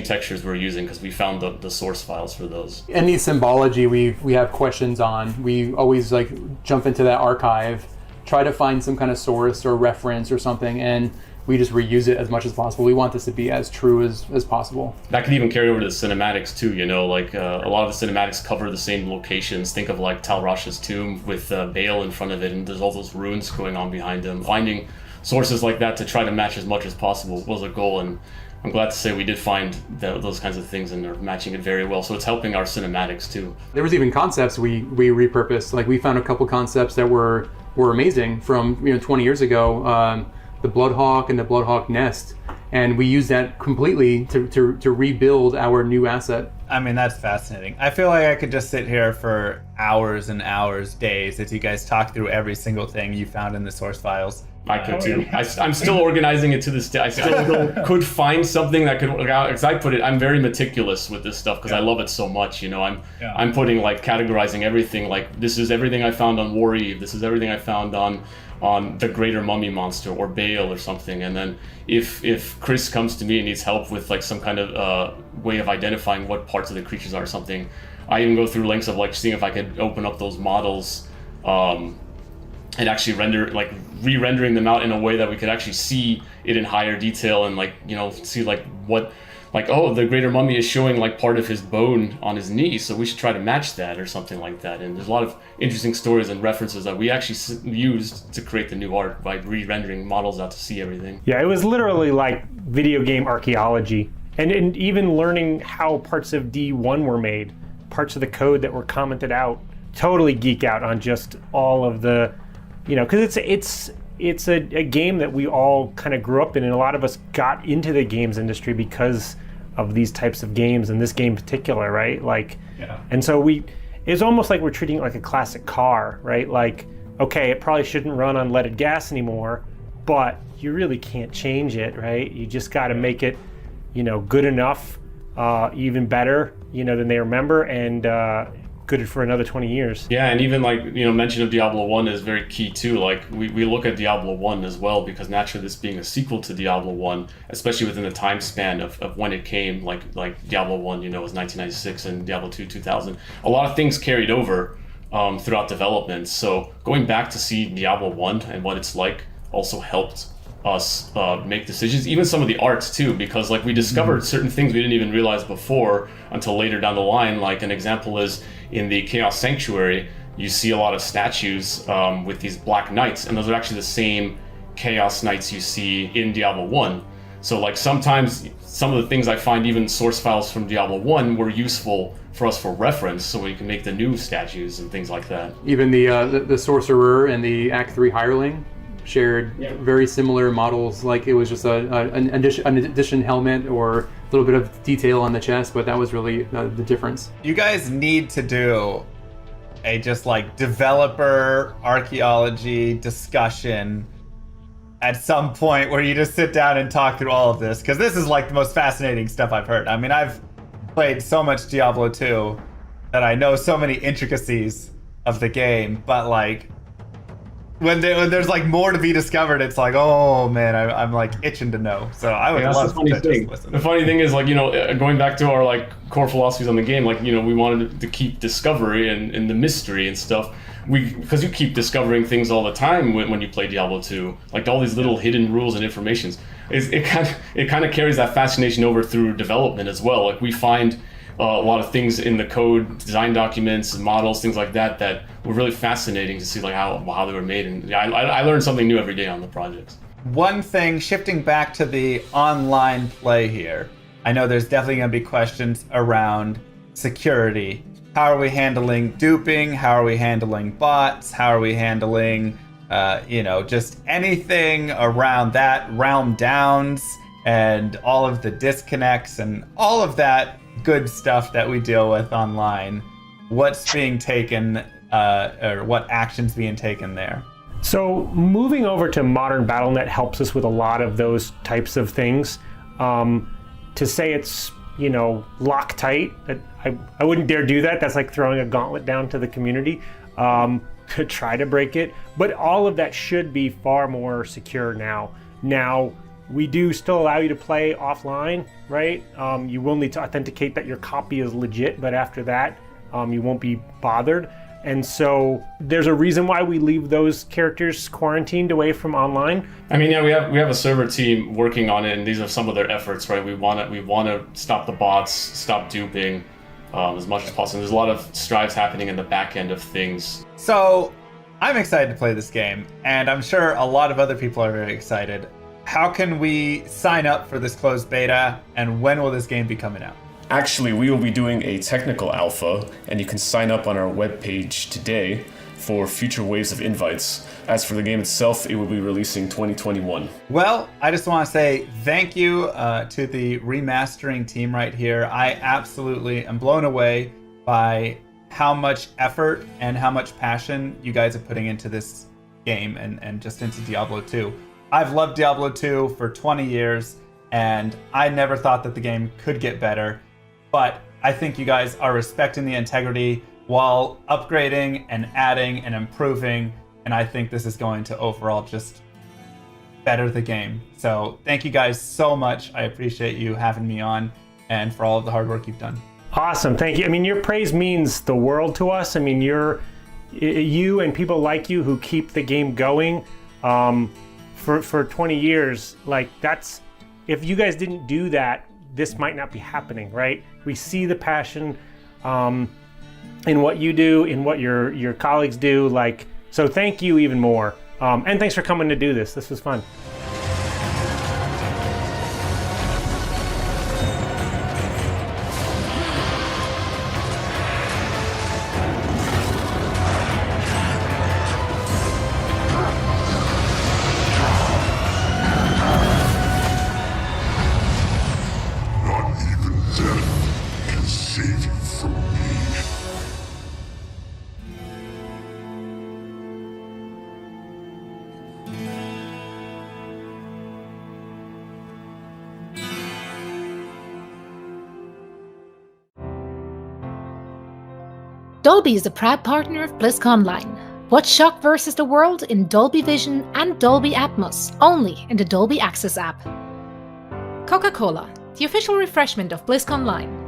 textures we're using, because we found the source files for those. Any symbology we have questions on, we always like jump into that archive, try to find some kind of source or reference or something, and we just reuse it as much as possible. We want this to be as true as possible. That can even carry over to the cinematics too, you know, like a lot of the cinematics cover the same locations. Think of like Tal Rasha's tomb with Baal in front of it, and there's all those runes going on behind him. Finding sources like that to try to match as much as possible was a goal, and I'm glad to say we did find those kinds of things, and they're matching it very well. So it's helping our cinematics too. There was even concepts we repurposed. Like, we found a couple concepts that were amazing from 20 years ago. The Bloodhawk and the Bloodhawk Nest, and we used that completely to rebuild our new asset. I mean, that's fascinating. I feel like I could just sit here for hours and hours, days, as you guys talk through every single thing you found in the source files. I could too. I'm still organizing it to this day. I still could find something that could, as I put it, I'm very meticulous with this stuff because I love it so much. You know, I'm putting, like, categorizing everything. Like, this is everything I found on War Eve. This is everything I found on the Greater Mummy Monster or Baal or something. And then if Chris comes to me and needs help with like some kind of way of identifying what parts of the creatures are or something, I even go through lengths of like seeing if I could open up those models and actually re-rendering them out in a way that we could actually see it in higher detail, and see the Greater Mummy is showing like part of his bone on his knee, so we should try to match that or something like that. And there's a lot of interesting stories and references that we actually used to create the new art by re-rendering models out to see everything. Yeah, it was literally like video game archaeology, and even learning how parts of D1 were made, parts of the code that were commented out. Totally geek out on just all of the, because it's a game that we all kind of grew up in, and a lot of us got into the games industry because of these types of games, and this game in particular, right? Like, and so it's almost like we're treating it like a classic car, right? Like, okay, it probably shouldn't run on leaded gas anymore, but you really can't change it, right? You just got to make it, good enough, even better, than they remember, and good for another 20 years. Yeah, and even mention of Diablo 1 is very key too. Like we look at Diablo 1 as well, because naturally this being a sequel to Diablo 1, especially within the time span of when it came, like Diablo 1, was 1996 and Diablo 2, 2000. A lot of things carried over throughout development. So going back to see Diablo 1 and what it's like also helped us make decisions, even some of the arts too, because we discovered certain things we didn't even realize before until later down the line. Like an example is in the Chaos Sanctuary, you see a lot of statues with these black knights, and those are actually the same Chaos Knights you see in Diablo 1. So sometimes some of the things I find, even source files from Diablo 1, were useful for us for reference, so we can make the new statues and things like that. Even the Sorcerer and the Act 3 Hireling shared very similar models. Like it was just an addition helmet or a little bit of detail on the chest, but that was really the difference. You guys need to do a developer archaeology discussion at some point where you just sit down and talk through all of this, because this is the most fascinating stuff I've heard. I mean, I've played so much Diablo 2 that I know so many intricacies of the game, but when there's more to be discovered, it's oh man, I'm itching to know. So I would love to just listen. The funny thing is, going back to our core philosophies on the game, we wanted to keep discovery and the mystery and stuff. Because you keep discovering things all the time when you play Diablo 2, all these little hidden rules and informations. It kind of carries that fascination over through development as well. We find a lot of things in the code, design documents, models, things like that were really fascinating to see how they were made. And I learned something new every day on the projects. One thing, shifting back to the online play here, I know there's definitely going to be questions around security. How are we handling duping? How are we handling bots? How are we handling, just anything around that, realm downs, and all of the disconnects and all of that good stuff that we deal with online? What's being taken, or what actions being taken there? So moving over to modern BattleNet helps us with a lot of those types of things. To say it's Loctite, I wouldn't dare do that. That's like throwing a gauntlet down to the community to try to break it. But all of that should be far more secure now. Now, we do still allow you to play offline, right? You will need to authenticate that your copy is legit, but after that, you won't be bothered. And so there's a reason why we leave those characters quarantined away from online. I mean, yeah, we have a server team working on it, and these are some of their efforts, right? We want to stop the bots, stop duping as much as possible. There's a lot of strides happening in the back end of things. So I'm excited to play this game, and I'm sure a lot of other people are very excited. How can we sign up for this closed beta, and when will this game be coming out? Actually, we will be doing a technical alpha, and you can sign up on our webpage today for future waves of invites. As for the game itself, it will be releasing 2021. Well, I just want to say thank you to the remastering team right here. I absolutely am blown away by how much effort and how much passion you guys are putting into this game and just into Diablo 2. I've loved Diablo 2 for 20 years, and I never thought that the game could get better. But I think you guys are respecting the integrity while upgrading and adding and improving. And I think this is going to overall just better the game. So thank you guys so much. I appreciate you having me on and for all of the hard work you've done. Awesome. Thank you. I mean, your praise means the world to us. I mean, you and people like you who keep the game going for 20 years. Like, that's, if you guys didn't do that, this might not be happening, right? We see the passion in what you do, in what your colleagues do. Like, so thank you even more. And thanks for coming to do this. This was fun. Dolby is a proud partner of Blizzconline. Watch Shock vs. the World in Dolby Vision and Dolby Atmos, only in the Dolby Access app. Coca-Cola, the official refreshment of Blizzconline.